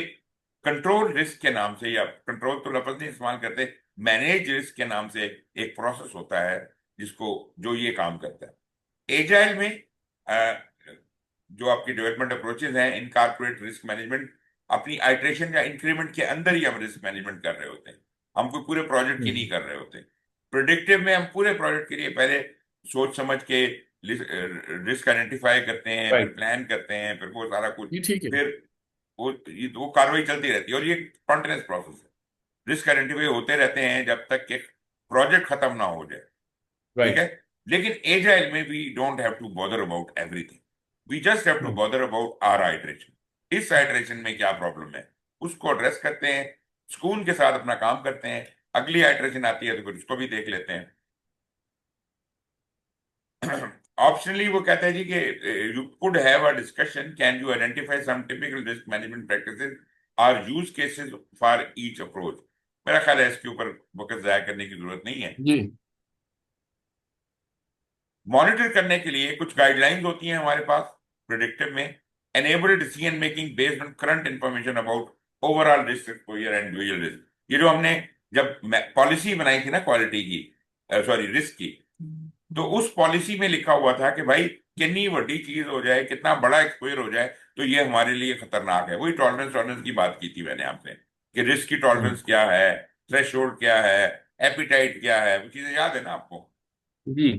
कंट्रोल रिस्क के नाम से, या कंट्रोल तो लफ्ज नहीं इस्तेमाल करते, मैनेज रिस्क के नाम से एक प्रोसेस होता है जिसको, जो ये काम करता है। एजाइल में जो आपकी डेवलपमेंट अप्रोचेज हैं, इनकॉर्पोरेट रिस्क मैनेजमेंट, अपनी आइट्रेशन या इंक्रीमेंट के अंदर ही हम रिस्क मैनेजमेंट कर रहे होते हैं। हम कोई पूरे प्रोजेक्ट की नहीं हम्म। कर रहे होते। प्रिडिक्टिव में हम पूरे प्रोजेक्ट के लिए पहले सोच समझ के रिस्क आइडेंटिफाई करते हैं, फिर राइट। प्लान करते हैं, फिर वो सारा कुछ, ये ठीक है। फिर वो कार्रवाई चलती रहती है, और ये कॉन्टिन्यूस प्रोसेस है। रिस्क आइडेंटिफाई होते रहते हैं जब तक कि प्रोजेक्ट खत्म ना हो जाए। ठीक है। राइट। लेकिन एजाइल में we don't have to bother about everything, we just have to hmm. Bother about our iteration. इस आइटरेशन में क्या प्रॉब्लम है उसको एड्रेस करते हैं, सुकून के साथ अपना काम करते हैं। अगली आइटरेशन आती है तो फिर उसको भी देख लेते हैं। ऑप्शनली वो कहता है जी कि you could have a discussion, can you identify some typical risk management practices or use cases for each approach. मेरा ख्याल है इसके ऊपर वक्त जाया करने की जरूरत नहीं है। जी। मॉनिटर करने के लिए कुछ गाइडलाइंस होती हैं हमारे पास प्रिडिक्टिव में। Enable decision making based on current information about overall risk exposure and individual risk. ये जो हमने जब पॉलिसी बनाई थी ना क्वालिटी की, सॉरी रिस्क की, तो उस पॉलिसी में लिखा हुआ था कि भाई कितनी बड़ी चीज हो जाए, कितना बड़ा एक्सपोजर हो जाए तो ये हमारे लिए खतरनाक है। वही टॉलरेंस टॉलरेंस की बात की थी मैंने आपसे, कि रिस्क की हम्म। टॉलरेंस क्या है, थ्रेशोल्ड क्या है, एपिटाइट क्या है, वो चीजें याद है ना आपको। जी।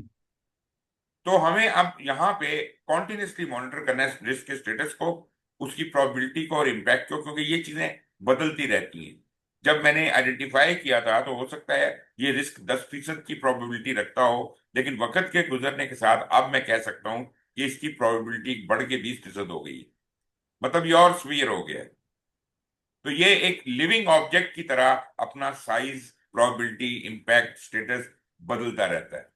तो हमें अब यहाँ पे कॉन्टिन्यूसली मॉनिटर करना है रिस्क के स्टेटस को, उसकी प्रोबेबिलिटी को और इम्पैक्ट को, क्योंकि ये चीजें बदलती रहती हैं। जब मैंने आइडेंटिफाई किया था तो हो सकता है ये रिस्क 10% की प्रोबेबिलिटी रखता हो, लेकिन वक्त के गुजरने के साथ अब मैं कह सकता हूँ कि इसकी प्रोबेबिलिटी बढ़ के 20% हो गई है। मतलब ये और स्वीयर हो गया है। तो ये एक लिविंग ऑब्जेक्ट की तरह अपना साइज, प्रोबेबिलिटी, इम्पैक्ट, स्टेटस बदलता रहता है।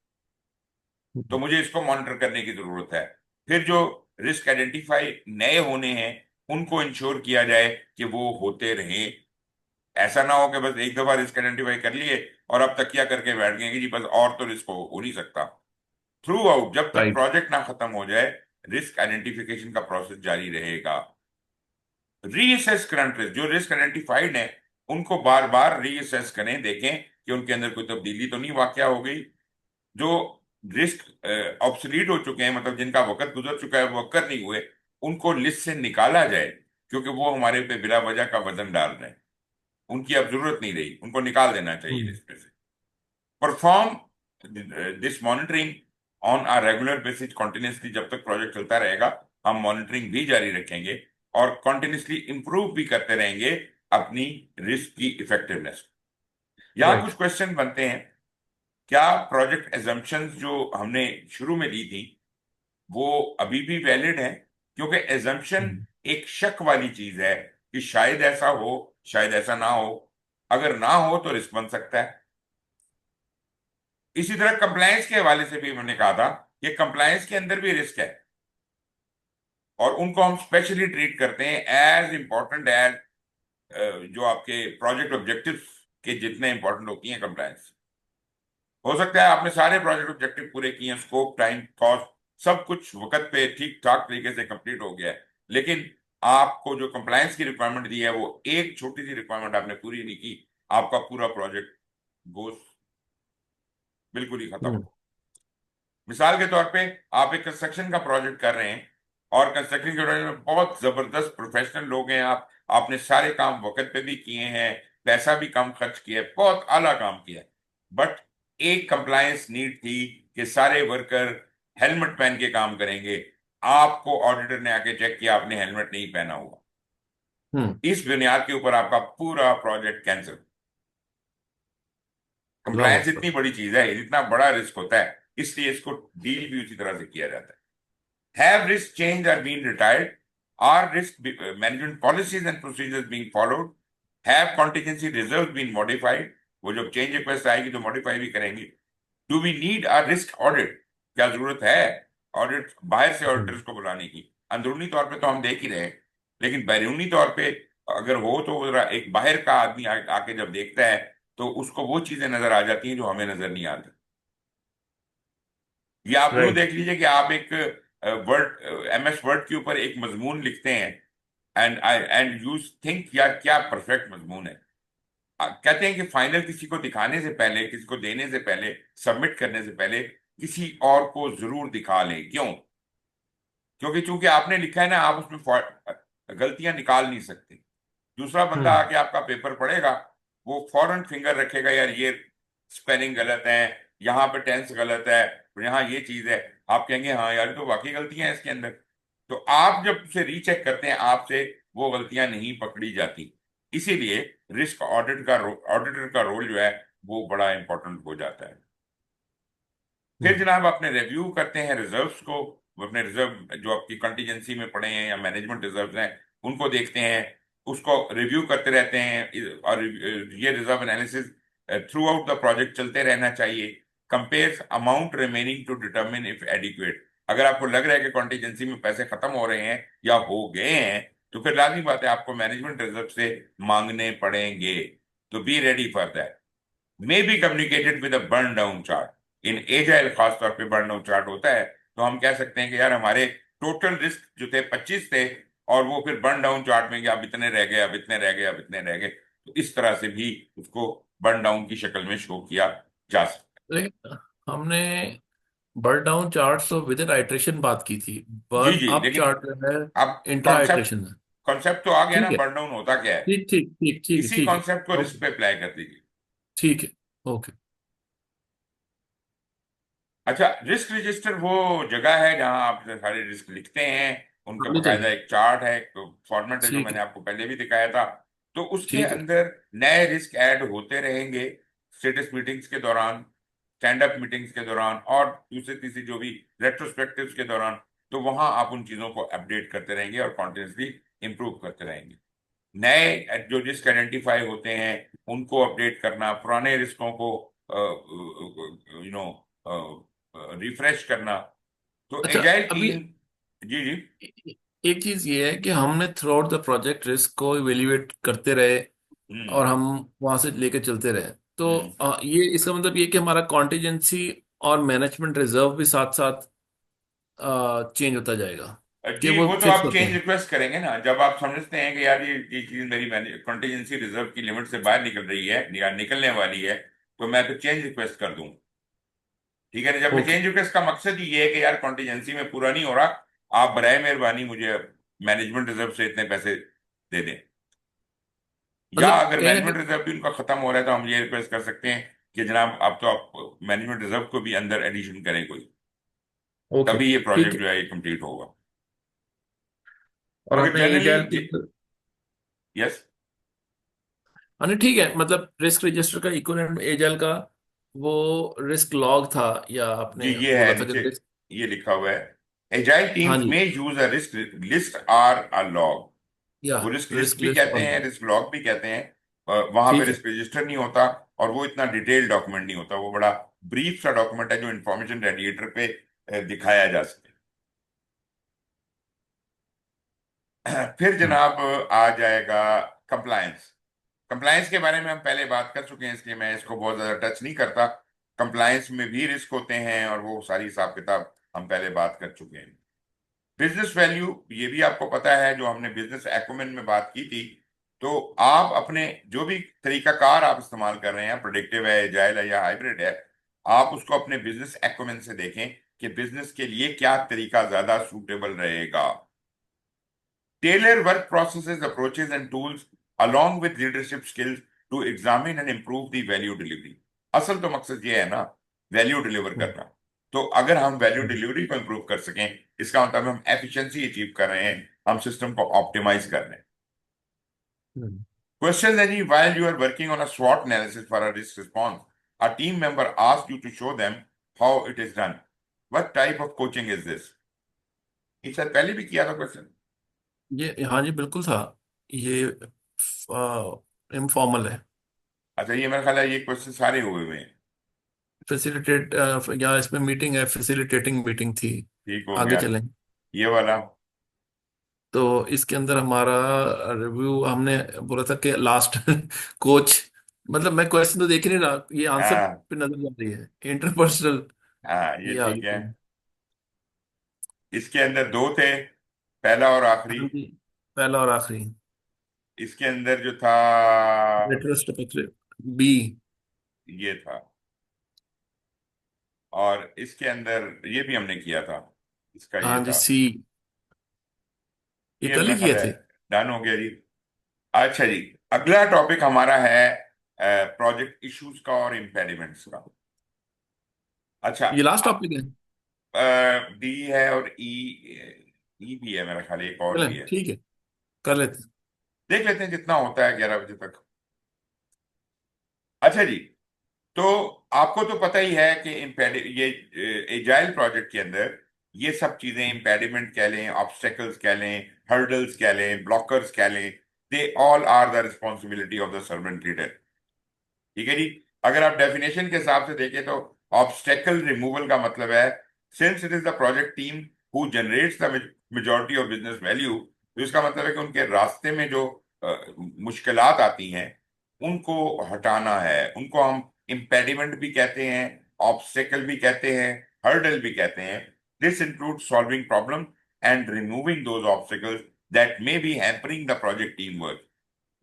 तो मुझे इसको मॉनिटर करने की जरूरत है। फिर जो रिस्क आइडेंटिफाई नए होने हैं उनको इंश्योर किया जाए कि वो होते रहें। ऐसा ना हो कि बस एक दफा रिस्क आइडेंटिफाई कर लिए और अब तकिया करके बैठ गए कि जी बस और तो रिस्क हो नहीं सकता। थ्रू आउट जब तक राइट। प्रोजेक्ट ना खत्म हो जाए रिस्क आइडेंटिफिकेशन का प्रोसेस जारी रहेगा। रीअसेस करंट रिस्क, जो रिस्क आइडेंटिफाइड है उनको बार बार रीअसेस करें, देखें कि उनके अंदर कोई तब्दीली तो नहीं वाकया हो गई। जो रिस्क ऑब्सलीट हो चुके हैं, मतलब जिनका वक्त गुजर चुका है, वो अक्कर नहीं हुए, उनको लिस्ट से निकाला जाए, क्योंकि वो हमारे पे बिला वजह का वजन डाल रहे हैं। उनकी अब जरूरत नहीं रही, उनको निकाल देना चाहिए हम्म। लिस्ट में से। Perform this monitoring on a regular basis continuously, जब तक प्रोजेक्ट चलता रहेगा हम मॉनिटरिंग भी जारी रखेंगे और कॉन्टिन्यूसली इंप्रूव भी करते रहेंगे अपनी रिस्क की इफेक्टिवनेस। यहाँ राइट। कुछ क्वेश्चन बनते हैं। क्या प्रोजेक्ट एजम्पशंस जो हमने शुरू में ली थी वो अभी भी वैलिड है? क्योंकि एजम्पशन एक शक वाली चीज है कि शायद ऐसा हो, शायद ऐसा ना हो। अगर ना हो तो रिस्क बन सकता है। इसी तरह कंप्लायंस के हवाले से भी मैंने कहा था कि कंप्लायंस के अंदर भी रिस्क है, और उनको हम स्पेशली ट्रीट करते हैं एज इंपॉर्टेंट एज जो आपके प्रोजेक्ट ऑब्जेक्टिव्स के जितने इंपॉर्टेंट होती हैं कंप्लायंस। हो सकता है आपने सारे प्रोजेक्ट ऑब्जेक्टिव पूरे किए हैं, स्कोप, टाइम, कॉस्ट, सब कुछ वक्त पे ठीक ठाक तरीके से कंप्लीट हो गया है, लेकिन आपको जो कंप्लायंस की रिक्वायरमेंट दी है वो एक छोटी सी रिक्वायरमेंट आपने पूरी नहीं की, आपका पूरा प्रोजेक्ट गोस बिल्कुल ही खत्म। हम्म। मिसाल के तौर पे आप एक कंस्ट्रक्शन का प्रोजेक्ट कर रहे हैं, और कंस्ट्रक्शन के प्रोजेक्ट में बहुत जबरदस्त प्रोफेशनल लोग हैं, आपने सारे काम वक्त पे भी किए हैं, पैसा भी कम खर्च किया है, बहुत आला काम किया है, बट एक कंप्लायंस नीड थी कि सारे वर्कर हेलमेट पहन के काम करेंगे। आपको ऑडिटर ने आके चेक किया, आपने हेलमेट नहीं पहना हुआ। हम्म। इस बुनियाद के ऊपर आपका पूरा प्रोजेक्ट कैंसिल। अल्लाह कंप्लायंस अकबर। इतनी बड़ी चीज है, इतना बड़ा रिस्क होता है, इसलिए इसको डील भी उसी तरह से किया जाता है। Have risk change are being retired? Are management policies and procedures being followed? Have contingency reserves been modified? वो जब चेंज रिक्वेस्ट आएगी तो मॉडिफाई भी करेंगे। Do we need a risk audit? क्या जरूरत है ऑडिट, बाहर से हम्म। ऑडिटर्स को बुलाने की? अंदरूनी तौर पे तो हम देख ही रहे हैं, लेकिन बैरूनी तौर पे अगर हो तो जरा एक बाहर का आदमी आके जब देखता है तो उसको वो चीजें नजर आ जाती हैं जो हमें नजर नहीं आती। या आप यूं राइट। देख लीजिए कि आप एक वर्ड, एमएस वर्ड के ऊपर एक मजमून लिखते हैं, एंड यू थिंक यार क्या परफेक्ट मजमून है। कहते हैं कि फाइनल किसी को दिखाने से पहले, किसी को देने से पहले, सबमिट करने से पहले किसी और को जरूर दिखा लें। क्यों? क्योंकि चूंकि आपने लिखा है ना, आप उसमें गलतियां निकाल नहीं सकते। दूसरा बंदा हम्म। आके आपका पेपर पढ़ेगा, वो फौरन फिंगर रखेगा, यार ये स्पेलिंग गलत है, यहाँ पे टेंस गलत है, यहाँ ये चीज है। आप कहेंगे हाँ यार ये तो वाकई गलतियां हैं इसके अंदर। तो आप जब उसे रीचेक करते हैं, आपसे वो गलतियां नहीं पकड़ी जाती। इसीलिए रिस्क ऑडिटर का रोल जो है वो बड़ा इंपॉर्टेंट हो जाता है। फिर हम्म। जनाब अपने रिव्यू करते हैं रिजर्व्स को। अपने रिजर्व जो आपकी कंटीजेंसी में पड़े हैं या मैनेजमेंट रिजर्व्स हैं, उनको देखते हैं, उसको रिव्यू करते रहते हैं, और ये reserve analysis through out the project चलते रहना चाहिए। Compares amount remaining to determine if adequate. अगर आपको लग रहा है कि कॉन्टीजेंसी में पैसे खत्म हो रहे हैं या हो गए हैं, तो फिर लाजमी बात है आपको मैनेजमेंट रिजर्व से मांगने पड़ेंगे। तो be ready for that. May be communicated with a burn down chart. In agile खासतौर पे बर्न डाउन चार्ट होता है, तो हम कह सकते हैं कि यार हमारे टोटल रिस्क जो थे 25 थे, और वो फिर बर्न डाउन चार्ट में कि अब इतने रह गए, अब इतने रह गए, अब इतने रह गए। तो इस तरह से भी उसको बर्न डाउन की शक्ल में शो किया जा सकता लेकिन हमने बर्न डाउन चार्ट्स और विद इन आइट्रेशन बात की थी। है। जी बर्न जी, अप लेकिन चार्ट जो है अब इंट्रा कॉन्सेप्ट आइट्रेशन है। कॉन्सेप्ट तो आ गया ना, ठीक है। बर्न डाउन होता क्या है। ठीक ठीक ठीक ठीक है इसी ठीक कॉन्सेप्ट को है। Risk okay. पे अप्लाई कर दीजिए। ठीक है। ओके। अच्छा, रिस्क रजिस्टर वो जगह है जहां आप सारे रिस्क लिखते हैं। उनका बिल्कुल। बकायदा एक चार्ट है, एक फॉर्मेट है जो ठीक मैंने है। आपको पहले भी दिखाया था। तो उसके ठीक है। अंदर नए रिस्क ऐड होते रहेंगे स्टेटस मीटिंग्स के दौरान, स्टैंड अप मीटिंग्स के दौरान, और दूसरी तीसरी जो भी रेट्रोस्पेक्टिव्स के दौरान। तो वहां आप उन चीजों को अपडेट करते रहेंगे और कॉन्टिन्यूसली इंप्रूव करते रहेंगे। नए जो रिस्क आइडेंटिफाई होते हैं उनको अपडेट करना, पुराने रिस्कों को यू नो रिफ्रेश करना। तो अच्छा। एजाइल अभी टीम। जी जी। एक चीज ये है कि हमने through out the project risk को इवेल्युएट करते रहे हम्म और हम वहां से लेके चलते रहे। तो हम्म। ये इसका मतलब ये कि हमारा कॉन्टिजेंसी और मैनेजमेंट रिजर्व भी साथ साथ चेंज होता जाएगा, कि जी, वो वो तो फिक्स आप होते चेंज हैं। रिक्वेस्ट करेंगे ना, जब आप समझते हैं कि यार ये चीज मेरी कॉन्टीजेंसी रिजर्व की लिमिट से बाहर निकल रही है या निकलने वाली है, तो मैं तो चेंज रिक्वेस्ट कर दूं। ठीक है ना? जब मैं ओके। चेंज रिक्वेस्ट का मकसद ही ये है कि यार कॉन्टीजेंसी में पूरा नहीं हो रहा, आप बराए मेहरबानी मुझे मैनेजमेंट रिजर्व से इतने पैसे दे दें। या मतलब अगर कहने मैनेजमेंट का। रिजर्व भी उनका खत्म हो रहा है तो हम ये रिक्वेस्ट कर सकते हैं कि जनाब अब तो आप मैनेजमेंट रिजर्व को भी अंदर एडिशन करें कोई, ओके। तभी ये ठीक प्रोजेक्ट है। जो है ये कंप्लीट होगा। और मगर हमने जनरली, एजाइल की। यस। हाँ नहीं ठीक है, मतलब रिस्क रजिस्टर का इक्विवेलेंट एजाइल का वो रिस्क लॉग था, या जी आपने ये है बोला था कि नीचे, रिस्क। ये लिखा हुआ है, एजाइल हाँ टीम्स जी, में use a risk list or a log. या वो रिस्क लिस्ट रिस्क भी लिस्ट कहते और हैं, रिस्क लॉग भी कहते हैं। वहां पे ठीक है। रिस्क रजिस्टर नहीं होता, और वो इतना डिटेल डॉक्यूमेंट नहीं होता, वो बड़ा ब्रीफ सा डॉक्यूमेंट है जो इंफॉर्मेशन रेडिएटर पे दिखाया जा सके। फिर हम्म जनाब आ जाएगा कंप्लायंस। कंप्लायंस के बारे में हम पहले बात कर चुके हैं, इसलिए मैं इसको बहुत ज्यादा टच नहीं करता। कंप्लायंस में भी रिस्क होते हैं, और वो सारी हिसाब किताब हम पहले बात कर चुके हैं। बिजनेस वैल्यू, ये भी आपको पता है, जो हमने बिजनेस एक्यूमेन में बात की थी। तो आप अपने जो भी तरीकाकार आप इस्तेमाल कर रहे हैं, प्रोडक्टिव है, एजाइल है या हाइब्रिड है, आप उसको अपने बिजनेस एक्यूमेन से देखें कि बिजनेस के लिए क्या तरीका ज्यादा सूटेबल रहेगा। Tailor work processes, approaches, and tools along with leadership skills to examine and improve the value delivery. असल तो मकसद ये है ना, वैल्यू डिलीवर हम्म करना। तो अगर हम वैल्यू हम्म डिलीवरी को इंप्रूव कर सकें, इसका मतलब हम एफिशिएंसी अचीव कर रहे हैं, हम सिस्टम को ऑप्टिमाइज कर रहे हैं। हम्म। Question is, while you are working on a SWOT analysis for a risk response, a team member asks you to show them how it is done. What type of coaching is this? इससे पहले भी किया था question. ये हाँ जी बिल्कुल था। ये इनफॉर्मल है। अच्छा, ये मेरा ख्याल है ये क्वेश्चन सारे हुए हुए हैं। फैसिलिटेट, या इसमें मीटिंग है, फैसिलिटेटिंग मीटिंग थी। ठीक हो आगे गया। चलें। ये वाला। तो इसके अंदर हमारा रिव्यू हमने बोला था कि लास्ट कोच, मतलब मैं क्वेश्चन तो देख ही नहीं रहा, ये आंसर हाँ पे नजर जा रही है, इंटरपर्सनल। हाँ, ये ये ठीक है। आगे। इसके अंदर दो थे, पहला और आखिरी। हाँ जी, पहला और आखिरी। इसके अंदर जो था, रेट्रोस्पेक्टिव बी। ये था। और इसके अंदर ये भी हमने किया था, इसका ये हाँ जी था। सी। ये ये कल ही मेरा ख्याल किए है थे। डन हो गया जी। अच्छा जी, अगला टॉपिक हमारा है प्रोजेक्ट इश्यूज का और इम्पेडिमेंट्स का। अच्छा, ये लास्ट टॉपिक है। डी है और ई, ई भी है मेरा ख्याल, एक और भी चलें है। ठीक है, कर लेते हैं। देख लेते हैं जितना होता है 11 बजे तक। अच्छा जी, तो आपको तो पता ही है कि ये एजाइल प्रोजेक्ट के अंदर ये सब चीजें, इम्पेडिमेंट कह लें, ऑब्स्टेकल्स कह लें, हर्डल्स कह लें, ब्लॉकर्स कह लें, they all are the responsibility of the servant leader. ठीक है जी। अगर आप डेफिनेशन के हिसाब से देखें तो ऑब्स्टेकल रिमूवल का मतलब है, since it is the project team who generates the majority of business value, तो इसका मतलब है कि उनके रास्ते में जो मुश्किलात आती हैं उनको हटाना है। उनको हम इम्पेडिमेंट भी कहते हैं, ऑब्स्टेकल भी कहते हैं, हर्डल भी कहते हैं। This include solving problem and removing those obstacles that may be hampering the project team work.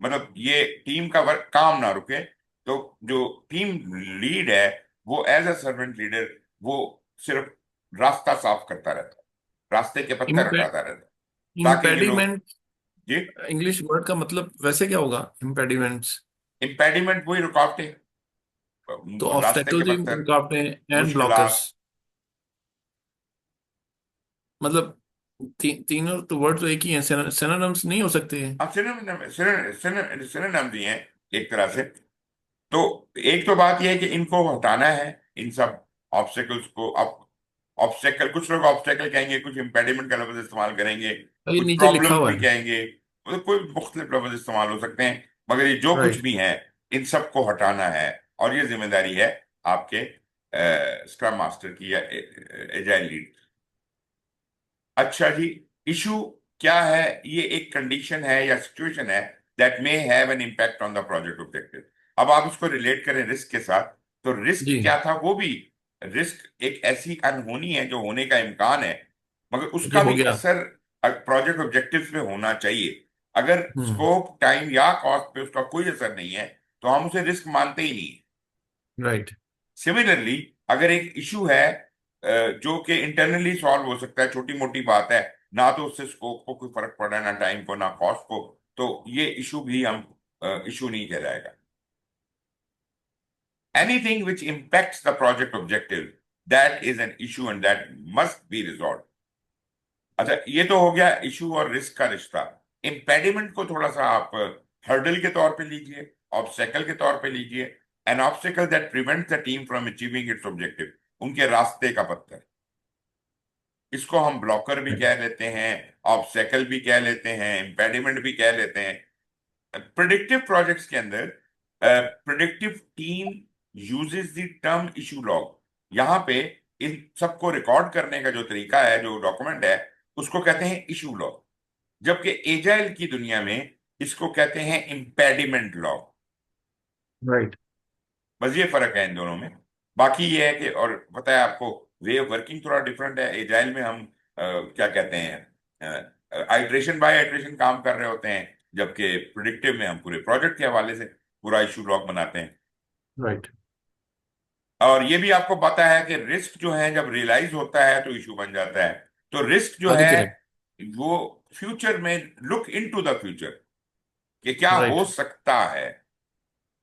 मतलब ये टीम का वर्क काम ना रुके, तो जो टीम लीड है वो एज अ सर्वेंट लीडर, वो सिर्फ रास्ता साफ करता रहता है, रास्ते के पत्थर हटाता रहता है, ताकि ये लोग। इम्पेडिमेंट जी, इंग्लिश वर्ड का मतलब वैसे क्या होगा, इम्पेडिमेंट्स? इम्पेडिमेंट वही रुकावटें, तो रास्ते के ऑब्स्टेकल्स भी पत्थर, रुकावटें एंड ब्लॉकर्स, मुश्किलात। मतलब तीनों तो वर्ड तो एक ही है, सिनोनिम्स नहीं हो सकते हैं। अब सिनोनिम भी हैं एक तरह से। तो एक तो बात यह है कि इनको हटाना है, इन सब ऑब्स्टेकल्स को। अब ऑब्स्टेकल, कुछ लोग ऑब्स्टेकल कहेंगे, कुछ इंपेडिमेंट का लफ्ज इस्तेमाल करेंगे, ये कुछ नीचे लिखा प्रॉब्लम्स हुआ भी है। कहेंगे, मतलब कोई मुख्तलिफ लफ्ज इस्तेमाल हो सकते हैं। मगर ये जो कुछ राइट। भी है, इन सबको हटाना है, और ये जिम्मेदारी है आपके स्क्रम मास्टर की या एजाइल लीड। अच्छा जी, इशू क्या है? ये एक कंडीशन है या सिचुएशन है that may have an impact on the project objective. अब आप इसको रिलेट करें रिस्क के साथ, तो रिस्क जी, क्या था? वो भी रिस्क एक ऐसी अनहोनी है जो होने का इम्कान है, मगर जो उसका हो भी गया। असर प्रोजेक्ट ऑब्जेक्टिव्स पे होना चाहिए। अगर हम्म। स्कोप, टाइम या कॉस्ट पे उसका कोई असर नहीं है, तो हम उसे रिस्क मानते ही नहीं। राइट। सिमिलरली, अगर एक इशू है जो कि इंटरनली सॉल्व हो सकता है, छोटी मोटी बात है, ना तो उससे स्कोप को कोई फर्क पड़ा, ना टाइम को, ना कॉस्ट को, तो ये इशू भी हम इशू नहीं कहलाएगा। Anything which impacts the project objective, that is an issue and that must be resolve. अच्छा, ये तो हो गया इशू और रिस्क का रिश्ता। इम्पेडिमेंट को थोड़ा सा आप हर्डल के तौर पे लीजिए, ऑब्स्टेकल के तौर पे लीजिए, N obstacle that prevents the team from achieving it's objective, उनके रास्ते का पत्थर। इसको हम ब्लॉकर भी कह लेते हैं, ऑब्स्टेकल भी कह लेते हैं, इम्पेडिमेंट भी कह लेते हैं। प्रिडिक्टिव प्रोजेक्ट्स के अंदर predictive team uses the term issue log. यहां पे इन सबको रिकॉर्ड करने का जो तरीका है, जो डॉक्यूमेंट है, उसको कहते हैं इशू लॉग, जबकि एजाइल की दुनिया में इसको कहते हैं इम्पेडिमेंट लॉग। राइट। बस ये फर्क है इन दोनों में। बाकी ये है कि, और पता है आपको, वे ऑफ वर्किंग थोड़ा डिफरेंट है। एजाइल में हम क्या कहते हैं, आइट्रेशन बाय आइट्रेशन काम कर रहे होते हैं, जबकि प्रिडिक्टिव में हम पूरे प्रोजेक्ट के हवाले से पूरा इशू लॉग बनाते हैं। राइट। और ये भी आपको पता है कि रिस्क जो है जब रियलाइज होता है तो इशू बन जाता है। तो रिस्क जो आगे है चले। वो फ्यूचर में, लुक इनटू द फ्यूचर, कि क्या हो राइट। सकता है,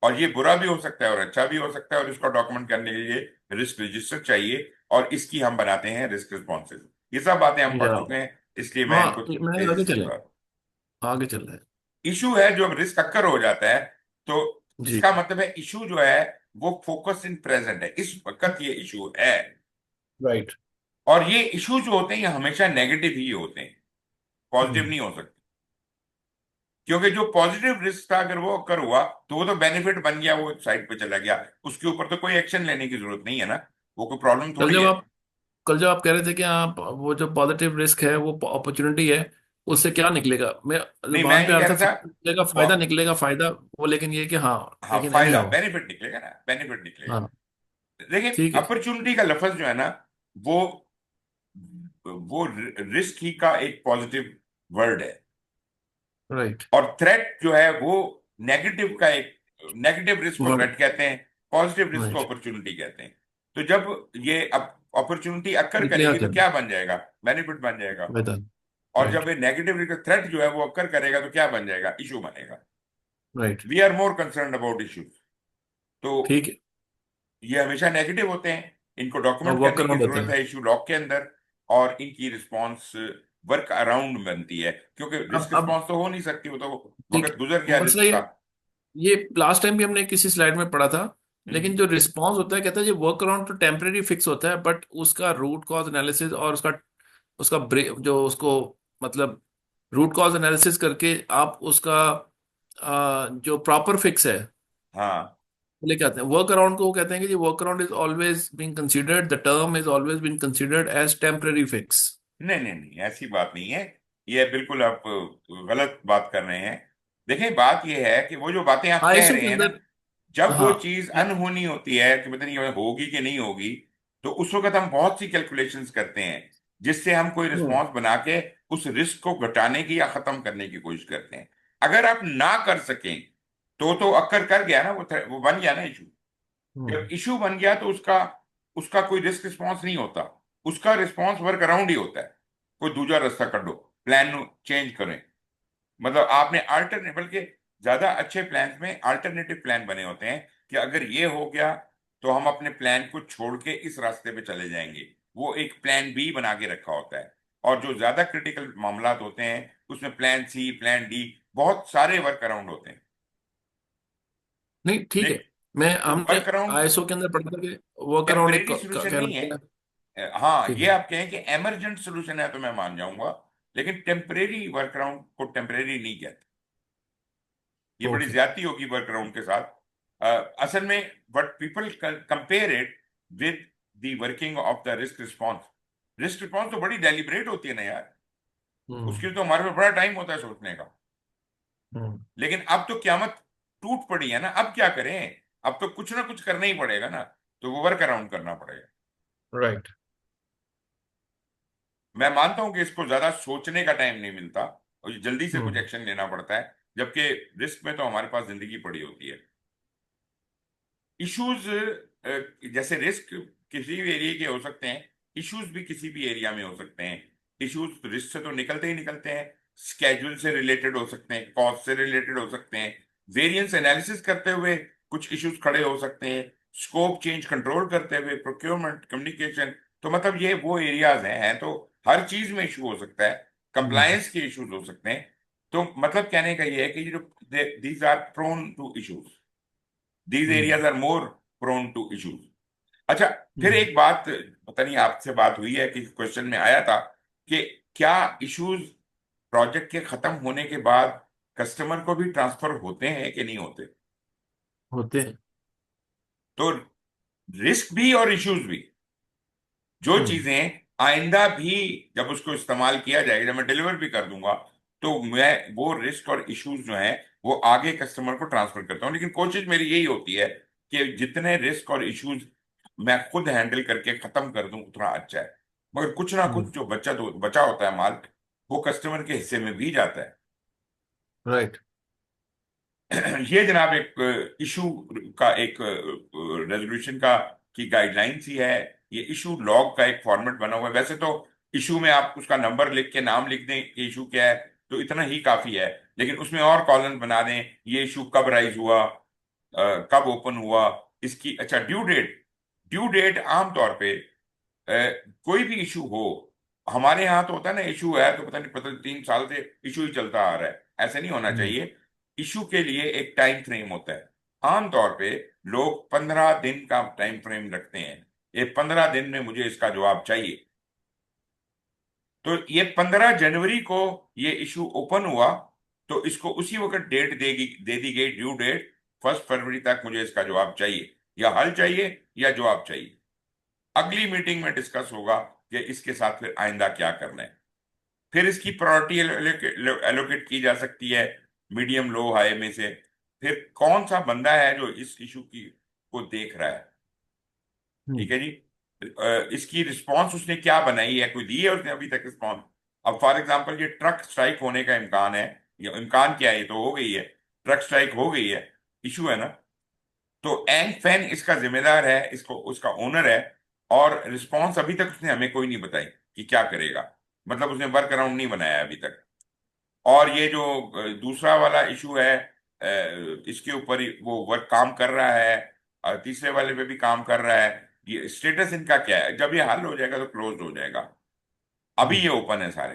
और ये बुरा भी हो सकता है और अच्छा भी हो सकता है, और इसको डॉक्यूमेंट करने के लिए रिस्क रजिस्टर चाहिए, और इसकी हम बनाते हैं रिस्क रिस्पॉन्सेज। ये सब बातें हम पढ़ या चुके हैं, इसलिए मैं हाँ, इनको मैं तेजी आगे से चले, बता। आगे चल रहे हैं। इशू है जो रिस्क अक्कर हो जाता है, तो जी। इसका मतलब है इशू जो है वो फोकस इन प्रेजेंट है, इस वक्त ये इशू है। राइट। और ये इशू जो होते हैं ये हमेशा नेगेटिव ही होते हैं, पॉजिटिव हम्म। नहीं हो सकते। क्योंकि जो पॉजिटिव रिस्क था अगर वो अकर हुआ तो वो तो बेनिफिट बन गया, वो साइड पे चला गया, उसके ऊपर तो कोई एक्शन लेने की जरूरत नहीं है ना, वो कोई प्रॉब्लम कल थोड़ी जब है। आप कल जब आप कह रहे थे कि आप वो जो पॉजिटिव रिस्क है वो अपॉर्चुनिटी है, उससे क्या निकलेगा? मैं नहीं, मैं जबान पे ये आ कह रहा था रहा था, फायदा निकलेगा फायदा, वो लेकिन ये कि हाँ, हाँ, लेकिन एनी फायदा हाउ। बेनिफिट निकलेगा ना, बेनिफिट निकलेगा। हाँ। देखिए, ठीक है। अपॉर्चुनिटी का लफ्ज जो है ना, वो वो रिस्क ही का एक पॉजिटिव वर्ड है, राइट। और थ्रेट जो है वो नेगेटिव का एक, नेगेटिव रिस्क को वर्ड। थ्रेट कहते हैं, पॉजिटिव रिस्क को राइट। अपॉर्चुनिटी कहते हैं। तो जब ये अपॉर्चुनिटी अक्कर निकलेगा करेगी क्या? तो क्या बन जाएगा? बेनिफिट बन जाएगा। फायदा। और राइट। जब ये नेगेटिव रिस्क थ्रेट जो है वो अक्कर करेगा तो क्या बन जाएगा? इशू बनेगा। Right. We are more concern about issues. तो ठीक है। ये हमेशा नेगेटिव होते हैं, इनको और डॉक्यूमेंट वर्क करने की अराउंड होता जरूरत है। है इशू लॉग के अंदर, और इनकी रिस्पॉन्स वर्क अराउंड बनती है, क्योंकि रिस्क अब रिस्पॉन्स तो हो नहीं सकती, वो तो ठीक वक्त गुजर है, गया मसला रिस्क ये का। ये लास्ट टाइम भी हमने किसी स्लाइड में पढ़ा था। हम्म। लेकिन जो रिस्पॉन्स होता है, कहता है ये वर्क अराउंड तो टेम्परेरी फिक्स होता है, बट उसका रूट कॉज एनालिसिस और उसका उसका जो उसको मतलब रूट कॉज एनालिसिस करके आप उसका जो प्रॉपर फिक्स है हाँ, वो लेके आते हैं। वर्क अराउंड को वो कहते हैं कि work around is always being considered, the term is always being considered as temporary fix. नहीं नहीं नहीं, ऐसी बात नहीं है। ये बिल्कुल आप गलत बात कर रहे हैं। देखिए, बात ये है कि वो जो बातें आप कह आईएसओ रहे के हैं ना, अंदर। जब वो हाँ। चीज अनहोनी होती है कि पता नहीं ये होगी कि नहीं होगी, तो उस वक्त हम बहुत सी कैलकुलेशंस करते हैं, जिससे हम कोई हम्म। रिस्पॉन्स बना के उस रिस्क को घटाने की या खत्म करने की कोशिश करते हैं। अगर आप ना कर सकें तो अक्कर कर गया ना, वो बन गया ना इशू। जब हम्म। इशू बन गया तो उसका उसका कोई रिस्क रिस्पॉन्स नहीं होता, उसका रिस्पॉन्स वर्क अराउंड ही होता है। कोई दूसरा रास्ता कढो, प्लान चेंज करें। मतलब आपने अल्टरनेट, बल्कि ज्यादा अच्छे प्लान में अल्टरनेटिव प्लान बने होते हैं, कि अगर ये हो गया तो हम अपने प्लान को छोड़ के इस रास्ते पे चले जाएंगे। वो एक प्लान बी बना के रखा होता है। और जो ज्यादा क्रिटिकल मामला होते हैं उसमें प्लान सी, प्लान डी, बहुत सारे वर्क अराउंड होते हैं। नहीं, ठीक है। देख, मैं तो हमने वर्क अराउंड आईएसओ के अंदर पढ़ा था कि वर्क अराउंड एक टेम्परेरी सोल्यूशन नहीं है। कहलाता है। हाँ, ठीक ये है। आप कहें कि एमरजेंट सोल्यूशन है तो मैं मान जाऊंगा, लेकिन टेम्परेरी वर्क अराउंड को टेम्परेरी नहीं कहते। ये बड़ी ओके। ज्यादती होगी वर्क अराउंड के साथ। असल में but people compare it with the working of the risk response. Risk response तो बड़ी डेलिब्रेट होती है ना यार, उसके हम्म। लिए तो हमारे पास बड़ा टाइम होता है सोचने का। हम्म। लेकिन अब तो क्यामत टूट पड़ी है ना, अब क्या करें? अब तो कुछ ना कुछ करना ही पड़ेगा ना, तो वो वर्क अराउंड करना पड़ेगा। राइट। मैं मानता हूं कि इसको ज्यादा सोचने का टाइम नहीं मिलता, और ये जल्दी से कुछ हम्म। एक्शन लेना पड़ता है, जबकि रिस्क में तो हमारे पास जिंदगी पड़ी होती है। इश्यूज, जैसे रिस्क किसी भी एरिया के हो सकते हैं, इश्यूज भी किसी भी एरिया में हो सकते हैं। इश्यूज रिस्क से तो निकलते ही निकलते हैं, स्केड्यूल से रिलेटेड हो सकते हैं, कॉस्ट से रिलेटेड हो सकते हैं, वेरिएंस एनालिसिस करते हुए कुछ इश्यूज खड़े हो सकते हैं, स्कोप चेंज कंट्रोल करते हुए, प्रोक्योरमेंट, कम्युनिकेशन। तो मतलब ये वो एरियाज हैं तो हर चीज में इशू हो सकता है, हम्म। कंप्लायंस के इश्यूज हो सकते हैं। तो मतलब कहने का ये है कि ये जो these are prone to issues. These hmm areas are more prone to issues. अच्छा, फिर हम्म एक बात, पता नहीं आपसे बात हुई है कि क्वेश्चन में आया था कि क्या इश्यूज प्रोजेक्ट के खत्म होने के बाद कस्टमर को भी ट्रांसफर होते हैं कि नहीं होते? होते हैं। तो रिस्क भी और इश्यूज भी, जो हम्म चीजें आइंदा भी जब उसको इस्तेमाल किया जाएगा, जब मैं डिलीवर भी कर दूंगा, तो मैं वो रिस्क और इश्यूज जो हैं वो आगे कस्टमर को ट्रांसफर करता हूँ। लेकिन कोशिश मेरी यही होती है कि जितने रिस्क और इश्यूज मैं खुद हैंडल करके खत्म कर दूं उतना अच्छा है, मगर कुछ ना कुछ हम्म जो बचा होता है माल, वो कस्टमर के हिस्से में भी जाता है। राइट। ये जनाब एक इशू का एक रेजोल्यूशन का की गाइडलाइंस ही है। ये इशू लॉग का एक फॉर्मेट बना हुआ है। वैसे तो इशू में आप उसका नंबर लिख के नाम लिख दें कि इशू क्या है, तो इतना ही काफी है। लेकिन उसमें और कॉलम बना दें, ये इशू कब राइज हुआ, कब ओपन हुआ, इसकी अच्छा ड्यू डेट। ड्यू डेट आमतौर पे कोई भी इशू हो, हमारे यहाँ तो होता है ना, इशू है तो पता नहीं 3 साल से इशू ही चलता आ रहा है, ऐसे नहीं होना हम्म चाहिए। इशू के लिए एक टाइम फ्रेम होता है। आमतौर पे लोग 15 दिन का टाइम फ्रेम रखते हैं, ये 15 दिन में मुझे इसका जवाब चाहिए। तो ये 15 जनवरी को ये इशू ओपन हुआ, तो इसको उसी वक्त डेट दे दी गई, ड्यू डेट 1 फरवरी तक मुझे इसका जवाब चाहिए, या हल चाहिए या जवाब चाहिए। अगली मीटिंग में डिस्कस होगा कि इसके साथ फिर आइंदा क्या करना है। फिर इसकी प्रायोरिटी एलोकेट की जा सकती है, मीडियम लो हाई में से। फिर कौन सा बंदा है जो इस इशू की को देख रहा है, हम्म ठीक है जी। इसकी रिस्पांस उसने क्या बनाई है, कोई दी है उसने अभी तक रिस्पांस? अब फॉर एग्जांपल ये ट्रक स्ट्राइक होने का इम्कान है, ये इम्कान क्या है, ये तो हो गई है, ट्रक स्ट्राइक हो गई है, इशू है ना। तो एंग फैन इसका जिम्मेदार है, इसको उसका ओनर है, और रिस्पांस अभी तक उसने हमें कोई नहीं बताई कि क्या करेगा, मतलब उसने वर्क अराउंड नहीं बनाया अभी तक। और ये जो दूसरा वाला इशू है, इसके ऊपर वो वर्क काम कर रहा है, और तीसरे वाले पे भी काम कर रहा है। ये स्टेटस इनका क्या है, जब ये हल हो जाएगा तो क्लोज हो जाएगा, अभी हम्म ये ओपन है सारे,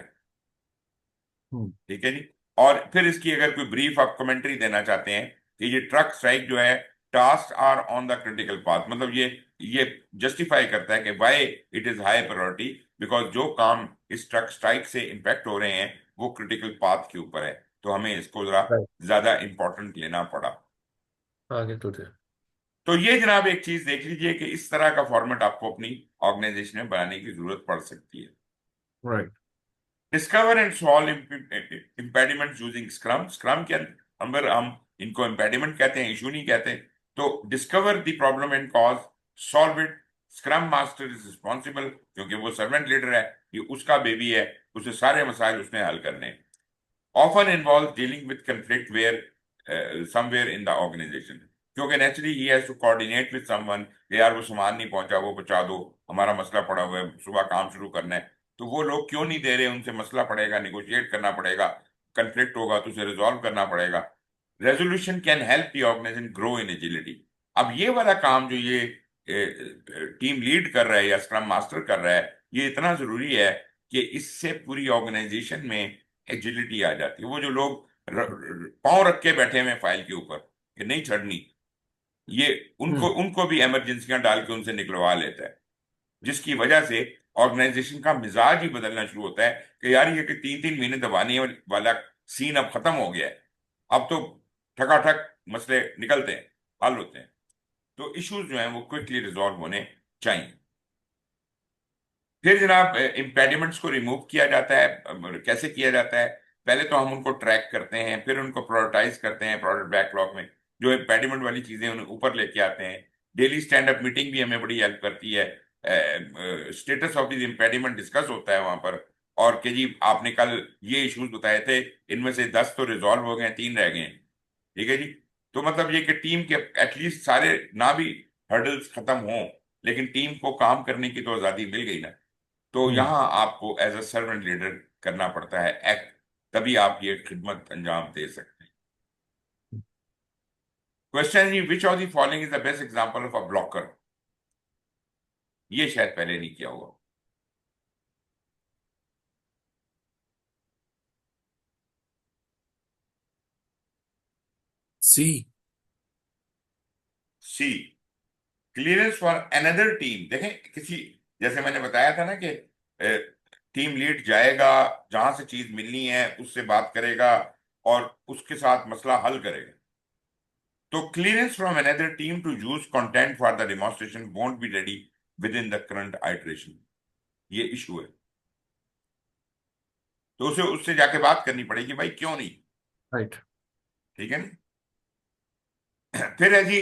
हम्म ठीक है जी। और फिर इसकी अगर कोई ब्रीफ आप कमेंट्री देना चाहते हैं कि ये ट्रक स्ट्राइक जो है, task are on the critical path, मतलब ये जस्टिफाई करता है कि why it is high priority, because जो काम इस ट्रक स्ट्राइक से इम्पैक्ट हो रहे हैं वो क्रिटिकल पाथ के ऊपर है, तो हमें इसको जरा राइट। ज्यादा इंपॉर्टेंट लेना पड़ा। आगे तो थे। तो ये जनाब एक चीज देख लीजिए कि इस तरह का फॉर्मेट आपको अपनी ऑर्गेनाइजेशन में बनाने की जरूरत पड़ सकती है। Right. Discover and solve impediment using scrum. Scrum के अंदर हम इनको इम्पेडिमेंट कहते हैं, इशू नहीं कहते। तो discover the problem and cause, solve it. Scrum master is responsible, क्योंकि वो सर्वेंट लीडर है, ये उसका बेबी है, उसे सारे मसाइल उसने हल करने हैं। Often involves dealing with conflict where somewhere in the organization, क्योंकि नेचुरली ही has to coordinate with someone कि यार वो सामान नहीं पहुंचा, वो पहुंचा दो, हमारा मसला पड़ा हुआ है, सुबह काम शुरू करना है, तो वो लोग क्यों नहीं दे रहे, उनसे मसला पड़ेगा, निगोशिएट करना पड़ेगा, कंफ्लिक्ट होगा तो उसे रिजॉल्व करना पड़ेगा। Resolution can help the organization grow in agility. अब ये वाला काम जो ये टीम लीड कर रहा है या स्क्रम मास्टर कर रहा है, ये इतना जरूरी है कि इससे पूरी ऑर्गेनाइजेशन में एजिलिटी आ जाती है। वो जो लोग पांव रख के बैठे हुए हैं फाइल के ऊपर कि नहीं छड़नी, ये उनको हम्म उनको भी इमरजेंसियां डाल के उनसे निकलवा लेता है, जिसकी वजह से ऑर्गेनाइजेशन का मिजाज ही बदलना शुरू होता है कि यार ये कि 3-3 महीने दबाने वाला सीन अब खत्म हो गया है, अब तो ठकाठक मसले निकलते हैं, हल होते हैं। तो इश्यूज जो हैं वो क्विकली रिजॉल्व होने चाहिए। फिर जनाब इम्पेडिमेंट्स को रिमूव किया जाता है। कैसे किया जाता है? पहले तो हम उनको ट्रैक करते हैं, फिर उनको प्रायोरिटाइज करते हैं प्रोडक्ट बैकलॉग में, जो इम्पेडिमेंट वाली चीजें उन्हें ऊपर लेके आते हैं। डेली स्टैंड अप मीटिंग भी हमें बड़ी हेल्प करती है। Status of this impediment discuss होता है वहां पर, और कि जी आपने कल ये इश्यूज बताए थे, इनमें से 10 तो रिजॉल्व हो गए, 3 रह गए हैं, ठीक है जी। तो मतलब ये कि टीम के एटलीस्ट सारे ना भी हर्डल्स खत्म हों, लेकिन टीम को काम करने की तो आजादी मिल गई ना। तो हम्म यहां आपको एज अ सर्वेंट लीडर करना पड़ता है एक्ट, तभी आप ये खिदमत अंजाम दे सकते हैं। क्वेश्चन जी, which of the following is the best example of a blocker? ये शायद पहले नहीं किया होगा। C. C, clearance for another team. देखें किसी, जैसे मैंने बताया था ना कि टीम लीड जाएगा, जहां से चीज मिलनी है उससे बात करेगा और उसके साथ मसला हल करेगा। तो clearance from another team to use content for the demonstration won't be ready within the current iteration, ये इशू है। तो उसे उससे जाके बात करनी पड़ेगी, भाई क्यों नहीं। राइट। ठीक है ना। फिर है जी,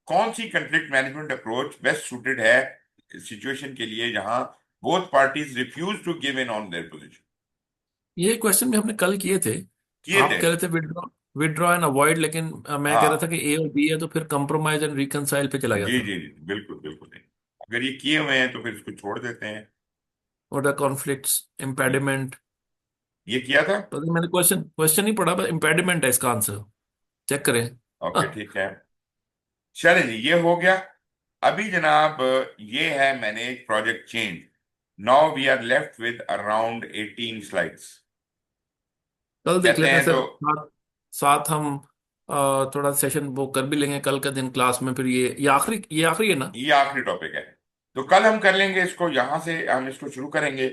कौन सी conflict management approach best suited है सिचुएशन के लिए जहां both parties refuse to give in on their position. ये क्वेश्चन भी हमने कल किए थे। किए आप थे। कह रहे थे विड्रॉ, विड्रॉ एंड अवॉइड, लेकिन मैं कह रहा था हाँ, कि ए और बी है तो फिर कंप्रोमाइज एंड रिकंसाइल पे चला गया जी था। जी जी, बिल्कुल बिल्कुल नहीं। अगर ये किए हुए हैं तो फिर इसको छोड़ देते हैं। और द कॉन्फ्लिक्ट्स, ये इम्पेडिमेंट। ये किया था। तो मैंने क्वेश्चन क्वेश्चन ही पढ़ा, बस इम्पेडिमेंट है इसका आंसर, चेक करें। ओके हाँ, ठीक है, चलिए जी ये हो गया। अभी जनाब ये है manage project change. Now we are left with around 18 slides. कल देख कहते लेते हैं हैं सर, तो साथ साथ हम थोड़ा सेशन वो कर भी लेंगे कल का दिन क्लास में। फिर ये आखिरी है ना? ये आखिरी टॉपिक है, तो कल हम कर लेंगे इसको, यहां से हम इसको शुरू करेंगे।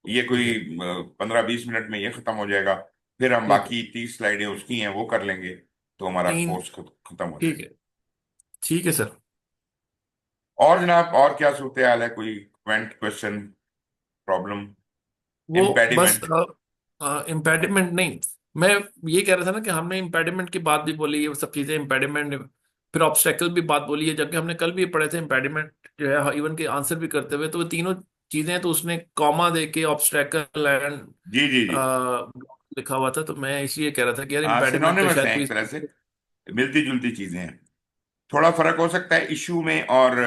ये ठीक कोई है। 15-20 मिनट में ये खत्म हो जाएगा। फिर हम ठीक है। बाकी 30 स्लाइडें उसकी हैं वो कर लेंगे, तो हमारा तीन। कोर्स खत्म हो ठीक जाएगा। है। ठीक है सर। और जनाब और क्या सूरत हाल है, कोई कमेंट, क्वेश्चन, प्रॉब्लम, वो बस इम्पेडिमेंट। इम्पेडिमेंट नहीं, मैं ये कह रहा था ना कि हमने इम्पेडिमेंट की बात भी बोली, ये सब चीजें इम्पेडिमेंट, फिर ऑब्स्टेकल भी बात बोली है, जबकि हमने कल भी पढ़े थे इम्पेडिमेंट जो है इवन के आंसर भी करते हुए, तो वो तीनों चीजें हैं, तो उसने कॉमा दे के ऑब्स्टेकल एंड जी जी जी, लिखा हुआ था, तो मैं इसलिए कह रहा था कि यार हाँ इम्पेडिमेंट तो सिनोनिमस हैं शायद कोई। एक तरह से, मिलती जुलती चीजें हैं। थोड़ा फर्क हो सकता है इशू में और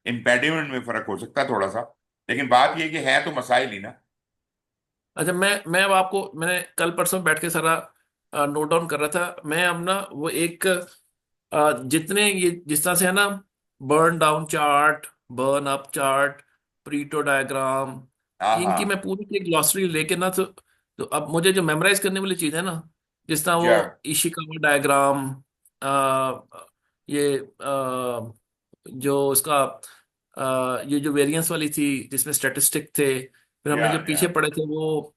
इम्पेडिमेंट में, फर्क हो सकता है थोड़ा सा, लेकिन बात ये कि है तो मसाइल ही ना। अच्छा, मैं अब आपको, मैंने कल परसों बैठ के सारा नोट डाउन कर रहा था। मैं अब ना वो एक जितने ये जिस तरह से है ना, burn down chart, burn up chart, Pareto diagram, हाँ इनकी मैं हाँ, पूरी एक ग्लॉसरी लेके ना, तो अब मुझे जो मेमोराइज करने वाली चीज है ना, जिस तरह जा, वो इशिकावा डायग्राम, ये जो उसका ये जो वेरिएंस वाली थी जिसमें स्टैटिस्टिक थे, फिर हमने जो या, पीछे पढ़े थे वो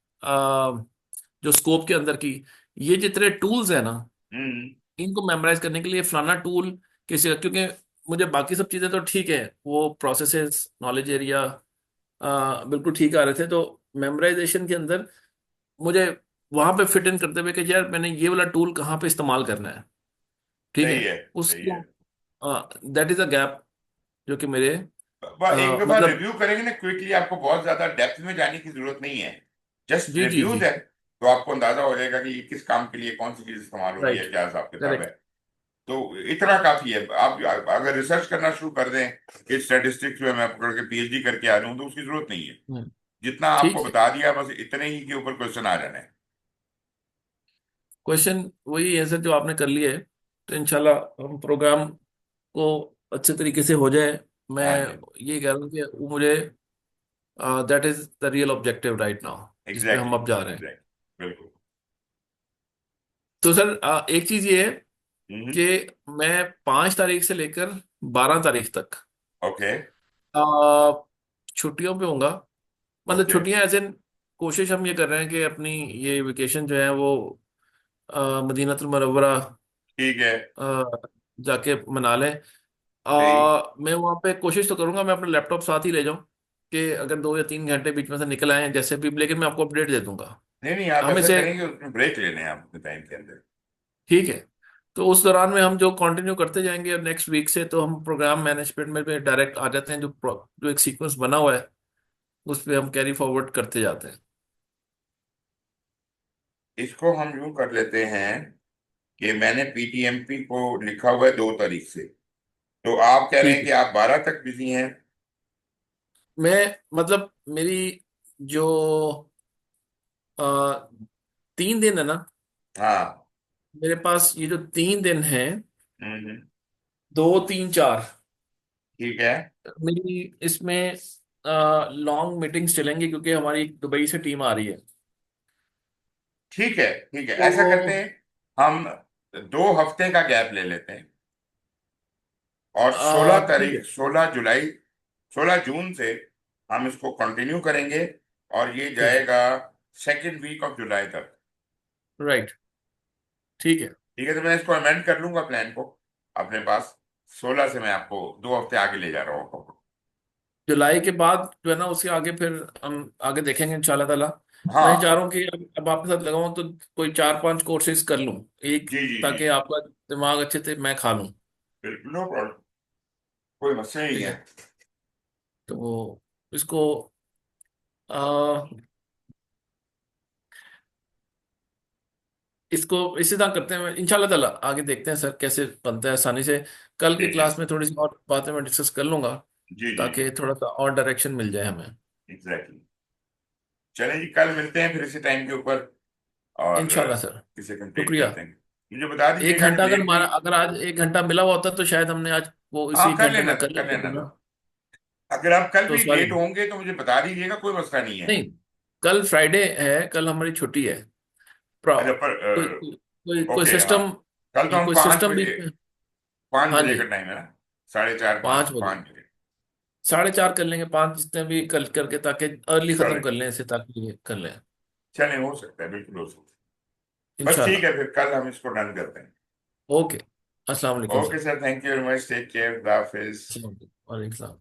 जो स्कोप के अंदर की, ये जितने टूल्स है ना, हम्म, इनको मेमोराइज करने के लिए फलाना टूल किसी का, क्योंकि मुझे बाकी सब चीजें तो ठीक है, वो प्रोसेसेस, नॉलेज एरिया बिल्कुल ठीक आ रहे थे, तो मेमोराइजेशन के अंदर मुझे वहां पे फिट इन करते हुए कि यार मैंने ये वाला टूल कहाँ पे इस्तेमाल करना है, ठीक है, सही है, सही उसको, है। दैट इज अ गैप जो कि मेरे एक दफा मतलब। रिव्यू करेंगे ना क्विकली, आपको बहुत ज्यादा डेप्थ में जाने की जरूरत नहीं है, जस्ट जी जी रिव्यूज जी। है, तो आपको अंदाजा हो जाएगा कि ये किस काम के लिए कौन सी चीज इस्तेमाल हो रही है, राइट। क्या हिसाब किताब है। करेक्ट। तो इतना काफी है। आप अगर रिसर्च करना शुरू कर दें कि स्टैटिस्टिक्स में मैं पकड़ के पीएचडी करके आ रहा हूं, तो उसकी जरूरत नहीं है। जितना आपको ठीक है। बता दिया बस इतने ही के ऊपर क्वेश्चन आ जाना है। क्वेश्चन वही है सर जो आपने कर लिए है, तो इंशाल्लाह हम प्रोग्राम को अच्छे तरीके से हो जाए। मैं हाँ जी, ये कह रहा हूँ कि वो मुझे, that is the real objective right now, जिस पे हम एग्जैक्टली अब जा रहे हैं। एग्जैक्टली, बिल्कुल। तो सर एक चीज ये है हम्म, कि मैं 5 तारीख से लेकर 12 तारीख तक ओके अ, छुट्टियों पे होऊंगा। मतलब ओके, छुट्टियां एज इन, कोशिश हम ये कर रहे हैं कि अपनी ये वेकेशन जो है वो मदीनातुल मुनव्वरा ठीक है, जाके मना लें। सही। मैं वहाँ पे कोशिश तो करूंगा मैं अपना लैपटॉप साथ ही ले जाऊं, कि अगर 2 या 3 घंटे बीच में से निकल आए जैसे भी, लेकिन मैं आपको अपडेट दे दूंगा। नहीं नहीं, आप हम ऐसा इसे, करेंगे, उसमें ब्रेक लेने हैं आप अपने टाइम के अंदर। ठीक है, तो उस दौरान में हम जो कंटिन्यू करते जाएंगे नेक्स्ट वीक से, तो हम प्रोग्राम मैनेजमेंट में भी डायरेक्ट आ जाते हैं, जो एक सीक्वेंस बना हुआ है उस पे हम कैरी फॉरवर्ड करते जाते हैं। इसको हम यूं कर लेते हैं कि मैंने पीटीएमपी को लिखा हुआ है 2 तारीख से, तो आप कह रहे ठीक हैं है। कि आप 12 तक बिजी हैं। मैं मतलब मेरी जो अ, 3 दिन है ना, हाँ, मेरे पास ये जो 3 दिन है, हम्म, 2, 3, 4, ठीक है मेरी इसमें लॉन्ग मीटिंग्स चलेंगी, क्योंकि हमारी दुबई से टीम आ रही है। ठीक है ठीक है, ऐसा करते तो हैं, हम 2 हफ्ते का गैप ले लेते हैं। और 16 तारीख, ठीक 16 जुलाई, 16 जून से हम इसको कंटिन्यू करेंगे, और ये है। जाएगा सेकेंड वीक ऑफ जुलाई तक। राइट। ठीक है। ठीक है, तो मैं इसको अमेंड कर लूंगा प्लान को अपने पास। 16 से मैं आपको 2 हफ्ते आगे ले जा रहा हूँ। जुलाई के बाद जो है ना, उसके आगे फिर हम आगे देखेंगे इंशाल्लाह ताला। मैं चाह हाँ। रहा हूँ कि अब आपके साथ लगाऊं तो कोई 4-5 कोर्सेज कर लूं एक, जी जी जी। ताकि आपका दिमाग अच्छे से मैं खा लूं। बिल्कुल, नो प्रॉब्लम, कोई मसला नहीं ठीक है। है। तो इसको आ, इसको इसी तरह करते हैं इंशाल्लाह ताला। आगे देखते हैं सर कैसे बनता है आसानी से। कल की जी जी क्लास में थोड़ी सी और बातें मैं डिस्कस कर लूंगा, जी जी जी। ताकि थोड़ा सा और डायरेक्शन मिल जाए हमें। एग्जैक्टली। चलें जी, कल मिलते हैं फिर इसी टाइम के ऊपर, और इंशाल्लाह सर। इसे कंप्लीट शुक्रिया। करते हैं। मुझे बता एक दीजिएगा घंटा अगर डेट भी। हमारा, अगर आज एक घंटा मिला हुआ होता तो शायद हमने आज वो हाँ, इसी कर घंटे लेना में था, कर कर लेते लेना थे था। ना। अगर आप कल तो भी सॉरी। लेट होंगे तो मुझे बता दीजिएगा, कोई मसला नहीं है। नहीं, कल फ्राइडे है, कल हमारी छुट्टी है। अच्छा, पर कोई कोई कोई ओके, हाँ। सिस्टम, कल तो हम कोई पाँच सिस्टम भी। बजे 5 बजे हाँ जी। का टाइम है ना? 4:30, 5, 5 बजे, 5 बजे। 4:30 कर लेंगे, 5 जितने भी कल करके, ताकि अर्ली खत्म चले, कर लें इसे, ताकि ये कर लें। चले, हो सकता है, बिल्कुल हो सकता है। बस ठीक इंशाल्लाह। है, फिर कल हम इसको डन करते हैं। ओके। अस्सलाम वालेकुम okay sir. Sir, thank you very much, take care, खुदा हाफिज। अस्सलाम वालेकुम। वालेकुम सलाम।